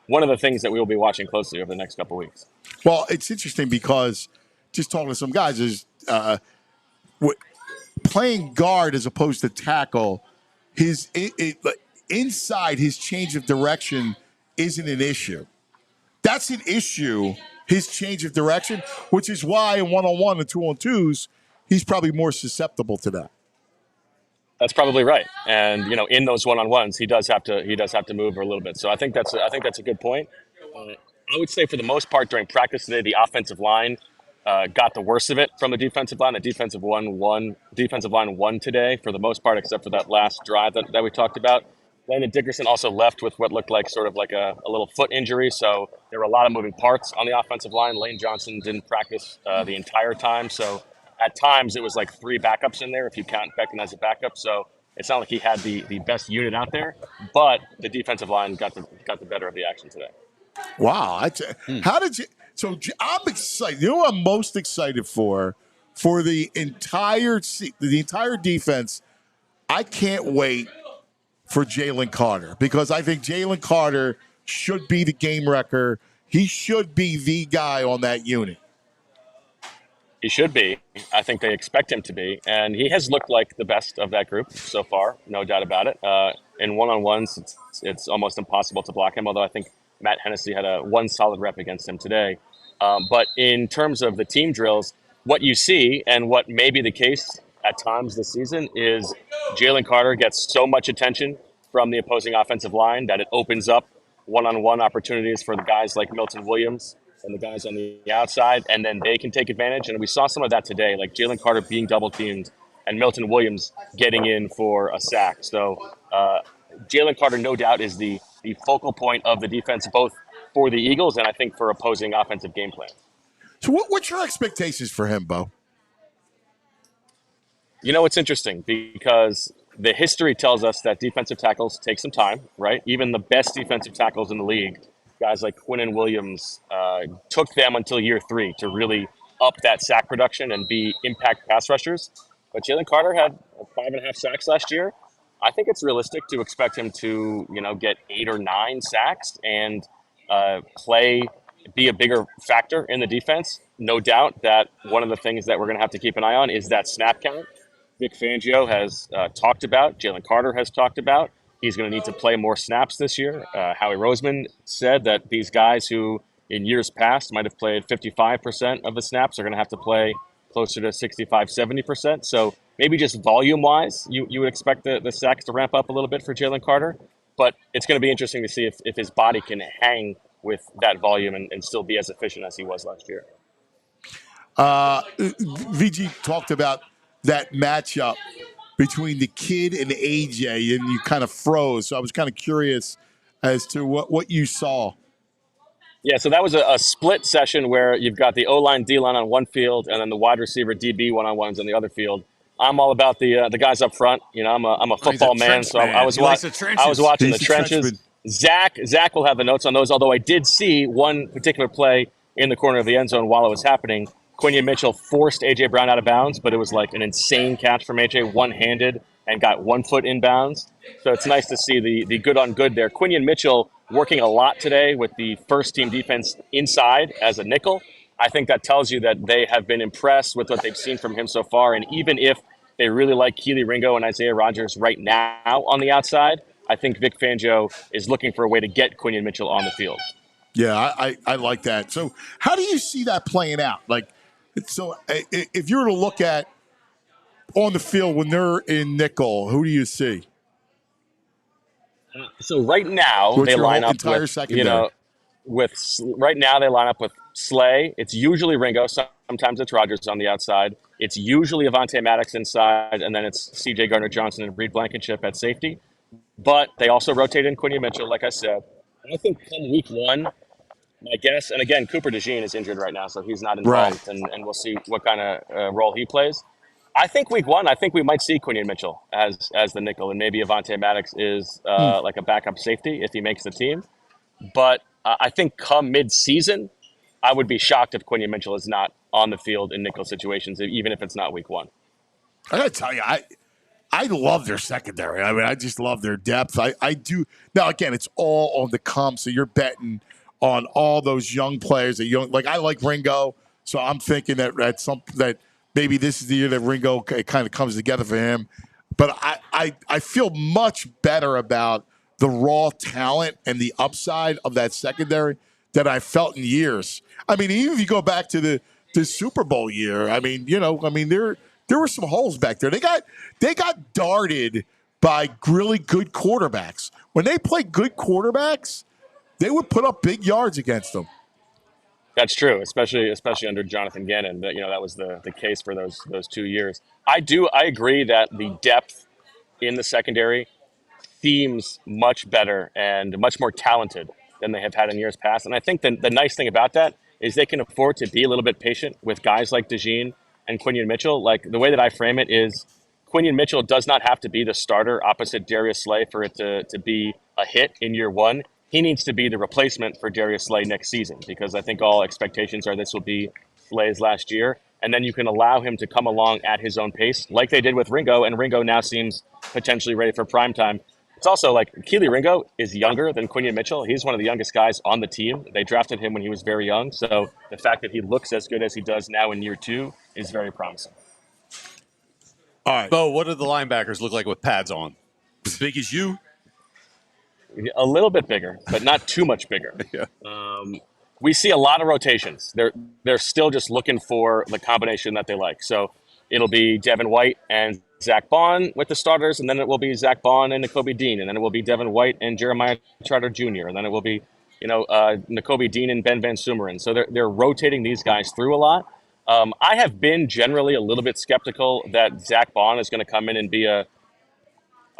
one of the things that we will be watching closely over the next couple of weeks. Well, it's interesting because just talking to some guys is playing guard as opposed to tackle. Inside his change of direction isn't an issue. That's an issue, his change of direction, which is why in one-on-one and two-on-twos, he's probably more susceptible to that. That's probably right. And in those one-on-ones, he does have to move a little bit. So I think that's a good point. I would say for the most part during practice today, the offensive line got the worst of it from the defensive line. The defensive line won today for the most part, except for that last drive that we talked about. Landon Dickerson also left with what looked like sort of like a little foot injury. So there were a lot of moving parts on the offensive line. Lane Johnson didn't practice the entire time. So at times it was like three backups in there if you count Becton as a backup. So it's not like he had the best unit out there, but the defensive line got the better of the action today. Wow. How did you – so I'm excited. You know what I'm most excited for the entire defense? I can't wait for Jalen Carter, because I think Jalen Carter should be the game wrecker. He should be the guy on that unit. He should be. I think they expect him to be. And he has looked like the best of that group so far, no doubt about it. In one-on-ones, it's almost impossible to block him, although I think Matt Hennessy had one solid rep against him today. But in terms of the team drills, what you see and what may be the case at times this season is Jalen Carter gets so much attention from the opposing offensive line that it opens up one-on-one opportunities for the guys like Milton Williams and the guys on the outside, and then they can take advantage. And we saw some of that today, like Jalen Carter being double-teamed and Milton Williams getting in for a sack. So Jalen Carter, no doubt, is the focal point of the defense, both for the Eagles and I think for opposing offensive game plans. So what's your expectations for him, Bo? It's interesting because the history tells us that defensive tackles take some time, right? Even the best defensive tackles in the league, guys like Quinnen Williams, took them until year 3 to really up that sack production and be impact pass rushers. But Jalen Carter had 5.5 sacks last year. I think it's realistic to expect him to, get 8 or 9 sacks and be a bigger factor in the defense. No doubt that one of the things that we're going to have to keep an eye on is that snap count. Vic Fangio has talked about, Jalen Carter has talked about. He's going to need to play more snaps this year. Howie Roseman said that these guys who in years past might have played 55% of the snaps are going to have to play closer to 65, 70%. So maybe just volume-wise, you would expect the sacks to ramp up a little bit for Jalen Carter. But it's going to be interesting to see if his body can hang with that volume and still be as efficient as he was last year. VG talked about that matchup between the kid and AJ, and you kind of froze. So I was kind of curious as to what you saw. Yeah, so that was a split session where you've got the O-line, D-line on one field, and then the wide receiver DB one-on-ones on the other field. I'm all about the guys up front. I'm a football man, so I was watching the trenches. Zach will have the notes on those, although I did see one particular play in the corner of the end zone while it was happening. Quinion Mitchell forced A.J. Brown out of bounds, but it was like an insane catch from A.J., one-handed. and got 1 foot inbounds. So it's nice to see the good on good there. Quinion Mitchell working a lot today with the first team defense inside as a nickel. I think that tells you that they have been impressed with what they've seen from him so far. And even if they really like Keely Ringo and Isaiah Rogers right now on the outside, I think Vic Fangio is looking for a way to get Quinion Mitchell on the field. Yeah, I like that. So how do you see that playing out? Like, so if you were to look at on the field when they're in nickel, who do you see? So right now What's they your line whole up entire with, secondary? right now they line up with Slay. It's usually Ringo. Sometimes it's Rogers on the outside. It's usually Avonte Maddox inside, and then it's C.J. Gardner-Johnson and Reed Blankenship at safety. But they also rotate in Quinion Mitchell, like I said. I think come week 1, my guess, and again, Cooper DeJean is injured right now, so he's not involved, Right. and we'll see what kind of role he plays. I think week 1, I think we might see Quinion Mitchell as the nickel, and maybe Avonte Maddox is like a backup safety if he makes the team. But I think come mid-season, I would be shocked if Quinion Mitchell is not on the field in nickel situations, even if it's not week 1. I got to tell you, I love their secondary. I mean, I just love their depth. I do. Now, again, it's all on the come, so you're betting on all those young players. Like I like Ringo, so I'm thinking that maybe this is the year that Ringo kind of comes together for him. But I feel much better about the raw talent and the upside of that secondary than I felt in years. I mean, even if you go back to the Super Bowl year, there were some holes back there. They got darted by really good quarterbacks. When they play good quarterbacks, they would put up big yards against them. That's true, especially under Jonathan Gannon. That was the case for those 2 years. I agree that the depth in the secondary seems much better and much more talented than they have had in years past. And I think the nice thing about that is they can afford to be a little bit patient with guys like DeJean and Quinion Mitchell. Like the way that I frame it is Quinion Mitchell does not have to be the starter opposite Darius Slay for it to be a hit in year 1. He needs to be the replacement for Darius Slay next season, because I think all expectations are this will be Slay's last year. And then you can allow him to come along at his own pace, like they did with Ringo, and Ringo now seems potentially ready for prime time. It's also like Keely Ringo is younger than Quinion Mitchell. He's one of the youngest guys on the team. They drafted him when he was very young. So the fact that he looks as good as he does now in year 2 is very promising. All right. Bo, what do the linebackers look like with pads on? As big as you? A little bit bigger, but not too much bigger. Yeah. We see a lot of rotations. They're still just looking for the combination that they like. So it'll be Devin White and Zach Bond with the starters, and then it will be Zach Bond and Nakobe Dean, and then it will be Devin White and Jeremiah Trotter Jr., and then it will be Nakobe Dean and Ben Van Sumeren. So they're rotating these guys through a lot. I have been generally a little bit skeptical that Zach Bond is going to come in and be a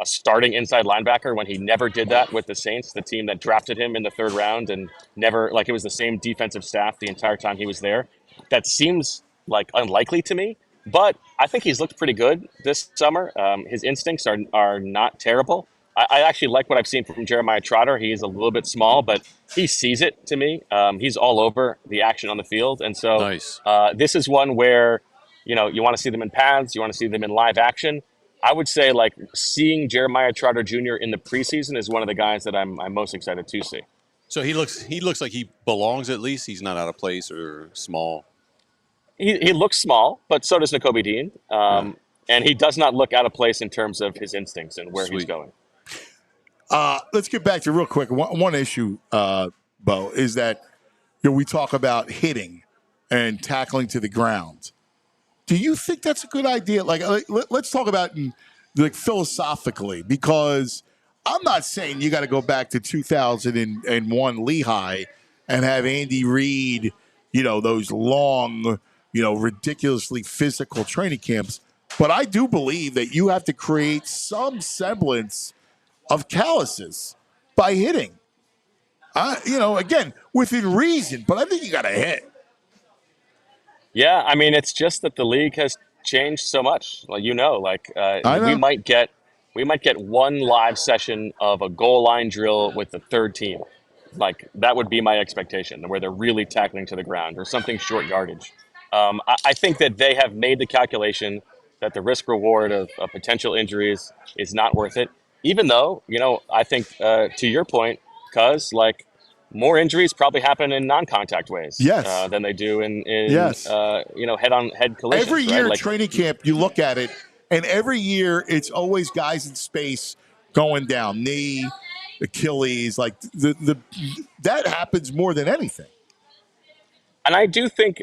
starting inside linebacker when he never did that with the Saints, the team that drafted him in the 3rd round, and never, like, it was the same defensive staff the entire time he was there. That seems like unlikely to me, but I think he's looked pretty good this summer. His instincts are not terrible. I actually like what I've seen from Jeremiah Trotter. He's a little bit small, but he sees it to me. He's all over the action on the field. And so Nice. This is one where, you want to see them in pads. You want to see them in live action. I would say, like, seeing Jeremiah Trotter Jr. in the preseason is one of the guys that I'm most excited to see. So he looks like he belongs at least. He's not out of place or small. He looks small, but so does Nakobe Dean. And he does not look out of place in terms of his instincts and where he's going. Let's get back to real quick. One issue, Bo, is that we talk about hitting and tackling to the ground. Do you think that's a good idea? Like let's talk about philosophically, because I'm not saying you got to go back to 2001 Lehigh and have Andy Reid, those long, ridiculously physical training camps. But I do believe that you have to create some semblance of calluses by hitting. Again, within reason, but I think you got to hit. Yeah, I mean, it's just that the league has changed so much. Well, we might get one live session of a goal line drill with the third team. Like, that would be my expectation, where they're really tackling to the ground or something short yardage. I think that they have made the calculation that the risk reward of potential injuries is not worth it. Even though, I think to your point, cuz like more injuries probably happen in non-contact ways Yes. than they do in Yes. head-on-head collisions. Every right? year Like training camp, you look at it, and every year it's always guys in space going down, knee, Achilles, like that happens more than anything. and I do think,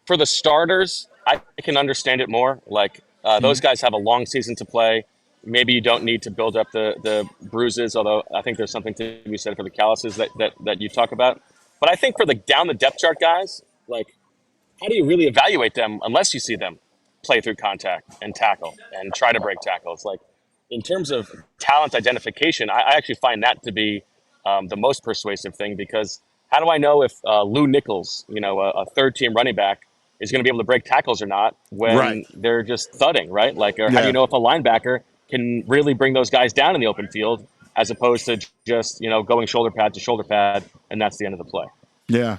for the starters, I can understand it more. Like those guys have a long season to play. Maybe you don't need to build up the bruises, although I think there's something to be said for the calluses that you talk about. But I think for the down the depth chart guys, like how do you really evaluate them unless you see them play through contact and tackle and try to break tackles? Like in terms of talent identification, I actually find that to be the most persuasive thing, because how do I know if Lou Nichols, a third team running back, is going to be able to break tackles or not when Right. they're just thudding, right? Like, or how do you know if a linebacker can really bring those guys down in the open field as opposed to just, going shoulder pad to shoulder pad, and that's the end of the play. Yeah.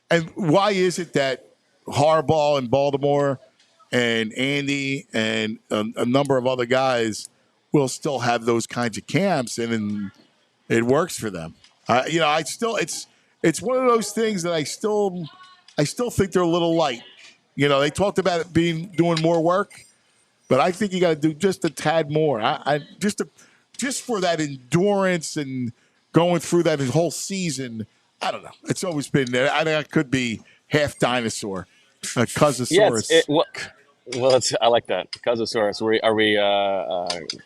And why is it that Harbaugh in Baltimore and Andy and a number of other guys will still have those kinds of camps, and it works for them? It's one of those things that I still think they're a little light. They talked about it doing more work, but I think you got to do just a tad more. Just for that endurance and going through that whole season. I don't know. It's always been there. I think I could be half dinosaur, a Cousosaurus. I like that. Cousosaurus. Are we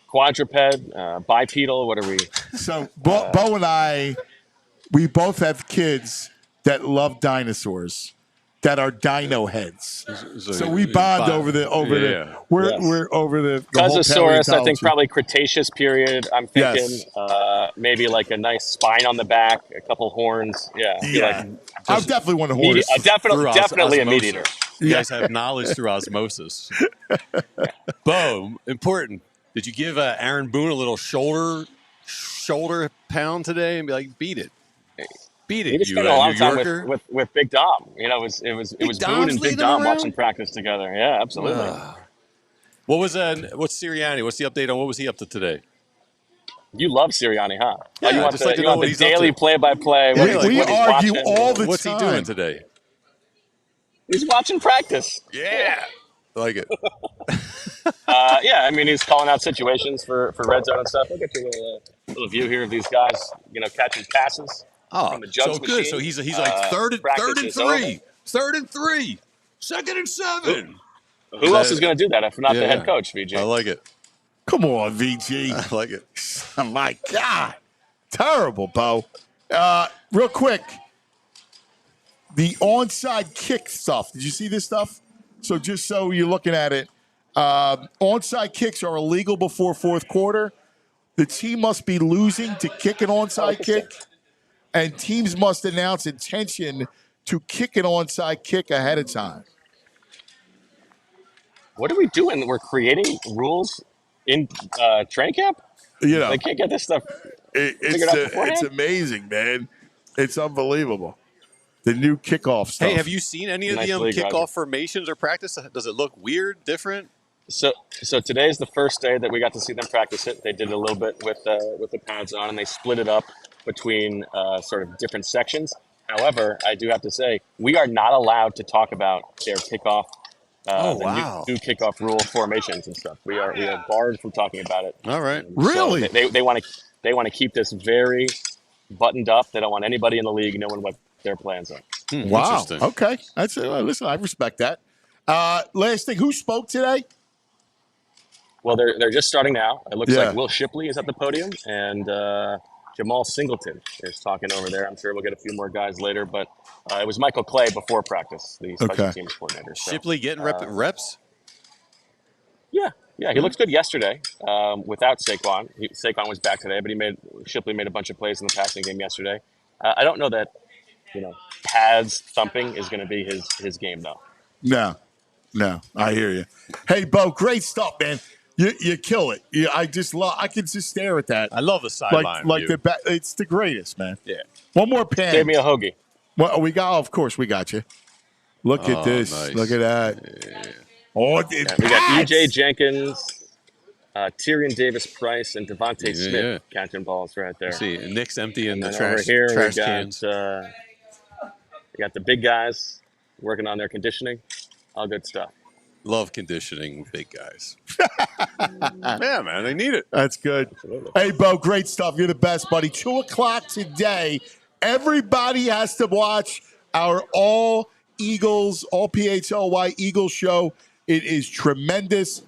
quadruped, bipedal? What are we? So Bo and I, we both have kids that love dinosaurs, that are dino heads. So we bond over the we're over the whole Cousosaurus. I think paleontology. probably Cretaceous period. I'm thinking Yes. maybe like a nice spine on the back, a couple horns. Yeah. Yeah. I definitely want a horse. Definitely a meat eater. You guys have knowledge through osmosis. Bo, important. Did you give Aaron Boone a little shoulder pound today and be like, beat it? Beat it, We just you spent a long New time Yorker. with Big Dom. It was Dom's Boone and Big leading Dom around? watching practice together. Yeah, absolutely. What's Sirianni? What's the update on what was he up to today? You love Sirianni, huh? Yeah, you want just like to you know want what the he's up daily to. play-by-play. Yeah, what we he's argue watching. all the What's time. he doing today? He's watching practice. Yeah. I like it. Yeah, I mean, he's calling out situations for red zone and stuff. Look at your little view here of these guys, catching passes from the jugs so good. machine. So he's like third and practice is over. three. Third and three. Second and 7. Who else is going to do that if not the head coach, VJ? I like it. Come on, VG. I like it. Oh, my God. Terrible, Bo. Real quick, the onside kick stuff. Did you see this stuff? So just so you're looking at it, onside kicks are illegal before fourth quarter. The team must be losing to kick an onside kick, and teams must announce intention to kick an onside kick ahead of time. What are we doing? We're creating rules in training camp? They can't get this stuff figured out beforehand? It's amazing, man. It's unbelievable. The new kickoff stuff. Hey, have you seen any of the kickoff formations or practice? Does it look weird, different? So today's the first day that we got to see them practice it. They did a little bit with the pads on, and they split it up between sort of different sections. However, I do have to say, we are not allowed to talk about their kickoff, new kickoff rule formations and stuff. We are barred from talking about it. All right, really? So they want to keep this very buttoned up. They don't want anybody in the league knowing what their plans are. Wow. Okay. That's listen, I respect that. Last thing, who spoke today? Well, they're just starting now. It looks like Will Shipley is at the podium, and Jamal Singleton is talking over there. I'm sure we'll get a few more guys later, but it was Michael Clay before practice, the special teams coordinator. So, Shipley getting reps? Yeah, he looks good yesterday without Saquon. Saquon was back today, but Shipley made a bunch of plays in the passing game yesterday. I don't know that pads thumping is going to be his game, though. No, I hear you. Hey, Bo, great stuff, man. You kill it. I can just stare at that. I love the sideline view. It's the greatest, man. Yeah. One more pan. Save me a hoagie. Well, of course we got you. Look at this. Nice. Look at that. Oh, We got E.J. Jenkins, Tyrion Davis-Price, and Devontae Smith catching balls right there. See, Nick's emptying the over here, trash we got, cans. We got the big guys working on their conditioning. All good stuff. Love conditioning big guys. Yeah, man, they need it. That's good. Absolutely. Hey, Bo, great stuff. You're the best, buddy. 2 o'clock today. Everybody has to watch our All Eagles, All PHLY Eagles show. It is tremendous.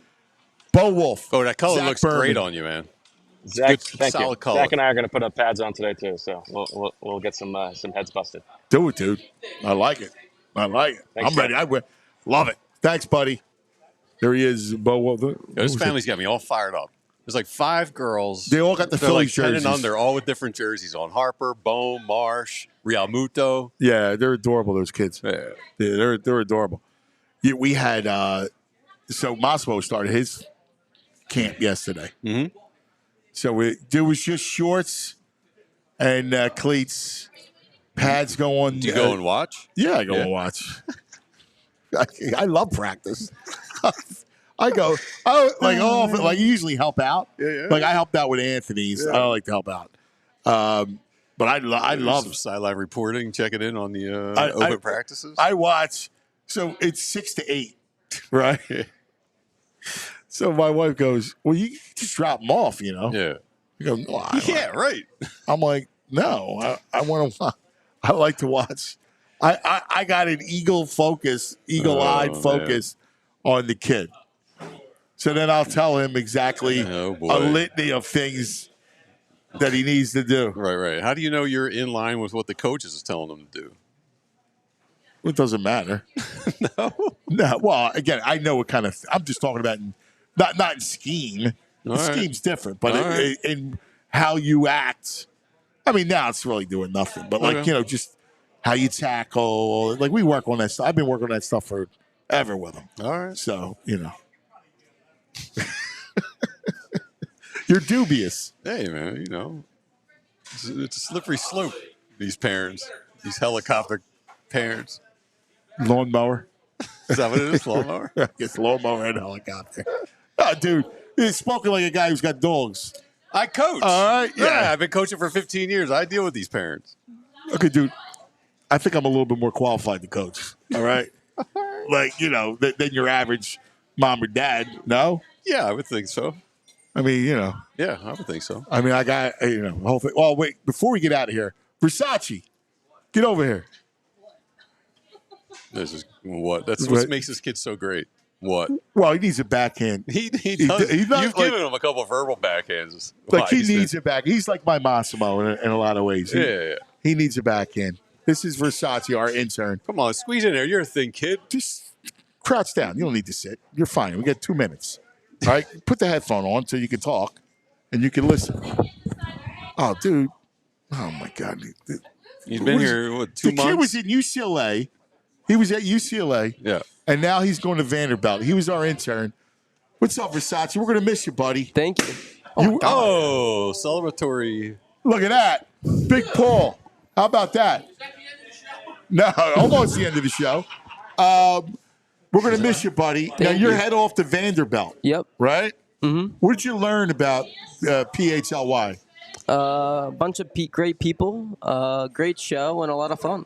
Bo Wulf. Oh, that color Zach looks Berman. great on you, man. Zach, Good, thank solid you. color. Zach and I are going to put up pads on today too, so we'll get some heads busted. Do it, dude. I like it. Thanks, I'm ready. Zach. Love it. Thanks, buddy. There he is, Bo Wulf. This family's got me all fired up. There's like 5 girls. They all got the They're Phillies like 10 jerseys. and under, all with different jerseys on. Harper, Bohm, Marsh, Real Muto. Yeah, they're adorable, those kids. Yeah. They're adorable. Yeah, we had so Massimo started his camp yesterday. Mm-hmm. So there was just shorts and cleats, pads going. Do you go and watch? Yeah, I go and watch. I love practice. I usually help out. Yeah. Like I helped out with Anthony's. I don't like to help out. But I love some sideline reporting, checking in on the open practices. I watch. So it's 6 to 8, right? So my wife goes, "Well, you just drop them off, you know." Yeah. I go, "No, right." I'm like, "No, I want to. I like to watch. I got an eagle-eyed focus on the kid. So then I'll tell him exactly a litany of things that he needs to do. Right. How do you know you're in line with what the coaches is telling him to do? It doesn't matter. No. Well, again, I know what kind of. I'm just talking about not in scheme. All right. Scheme's different, but in how you act. I mean, now it's really doing nothing. But just how you tackle. Like we work on that stuff. I've been working on that stuff forever with him. All right. So you're dubious. Hey, man, it's a slippery slope, these parents, these helicopter parents. Lawnmower. Is that what it is, lawnmower? It's lawnmower and helicopter. Oh, dude, he's spoken like a guy who's got dogs. I coach. All right. Yeah, I've been coaching for 15 years. I deal with these parents. Okay, dude, I think I'm a little bit more qualified to coach. All right? Than your average mom or dad. No? Yeah, I would think so. I mean, Yeah, I would think so. I mean, I got, the whole thing. Oh, wait, before we get out of here, Versace, get over here. This is what? That's what makes this kid so great. What? Well, he needs a backhand. He does. You've given him a couple of verbal backhands. He needs a back. He's like my Massimo in a lot of ways. Yeah. He needs a backhand. This is Versace, our intern. Come on, squeeze in there. You're a thin kid. Just crouch down. You don't need to sit. You're fine. We got 2 minutes. All right? Put the headphone on so you can talk and you can listen. Oh, dude. Oh, my God. He's been here, 2 months? The kid was in UCLA. He was at UCLA. Yeah. And now he's going to Vanderbilt. He was our intern. What's up, Versace? We're going to miss you, buddy. Thank you. Celebratory. Look at that. Big Paul. How about that? No, almost the end of the show. We're going to miss you, buddy. Now, you're head off to Vanderbilt. Yep. Right? Mm-hmm. What did you learn about PHLY? A bunch of great people, great show, and a lot of fun.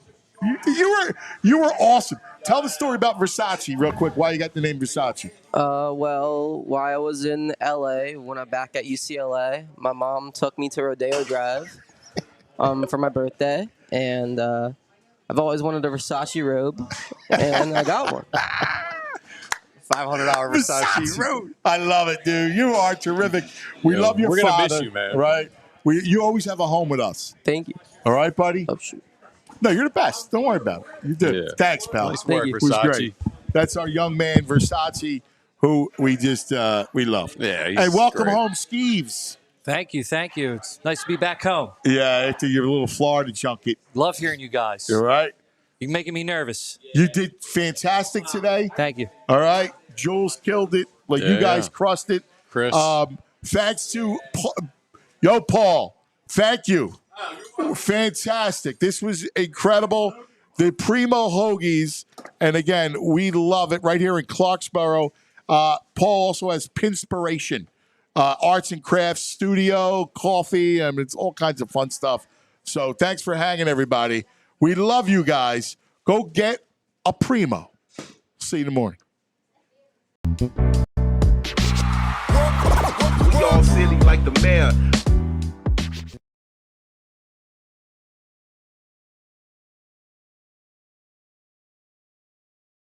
You were awesome. Tell the story about Versace real quick. Why you got the name Versace? Well, while I was in LA, when I'm back at UCLA, my mom took me to Rodeo Drive for my birthday, and I've always wanted a Versace robe, and I got one. $500 Versace robe. I love it, dude. You are terrific. We love your father. We're going to miss you, man. Right? You always have a home with us. Thank you. All right, buddy? Oh, shoot. No, you're the best. Don't worry about it. You did. Yeah. Thanks, pal. Nice work, It was Versace. great. That's our young man, Versace, who we just we love. Yeah, he's hey, welcome great. home, Skeeves. Thank you. It's nice to be back home. Yeah, after your little Florida junket. Love hearing you guys. All right. You're making me nervous. You did fantastic today. Thank you. All right. Jules killed it. You guys crushed it. Chris. Thanks to Paul. Thank you. Fantastic. This was incredible. The Primo Hoagies And again, we love it right here in Clarksboro. Paul also has Pinspiration, arts and crafts studio, coffee. I mean, it's all kinds of fun stuff. So thanks for hanging, everybody. We love you guys. Go get a Primo. See you in the morning. We all silly like the mayor.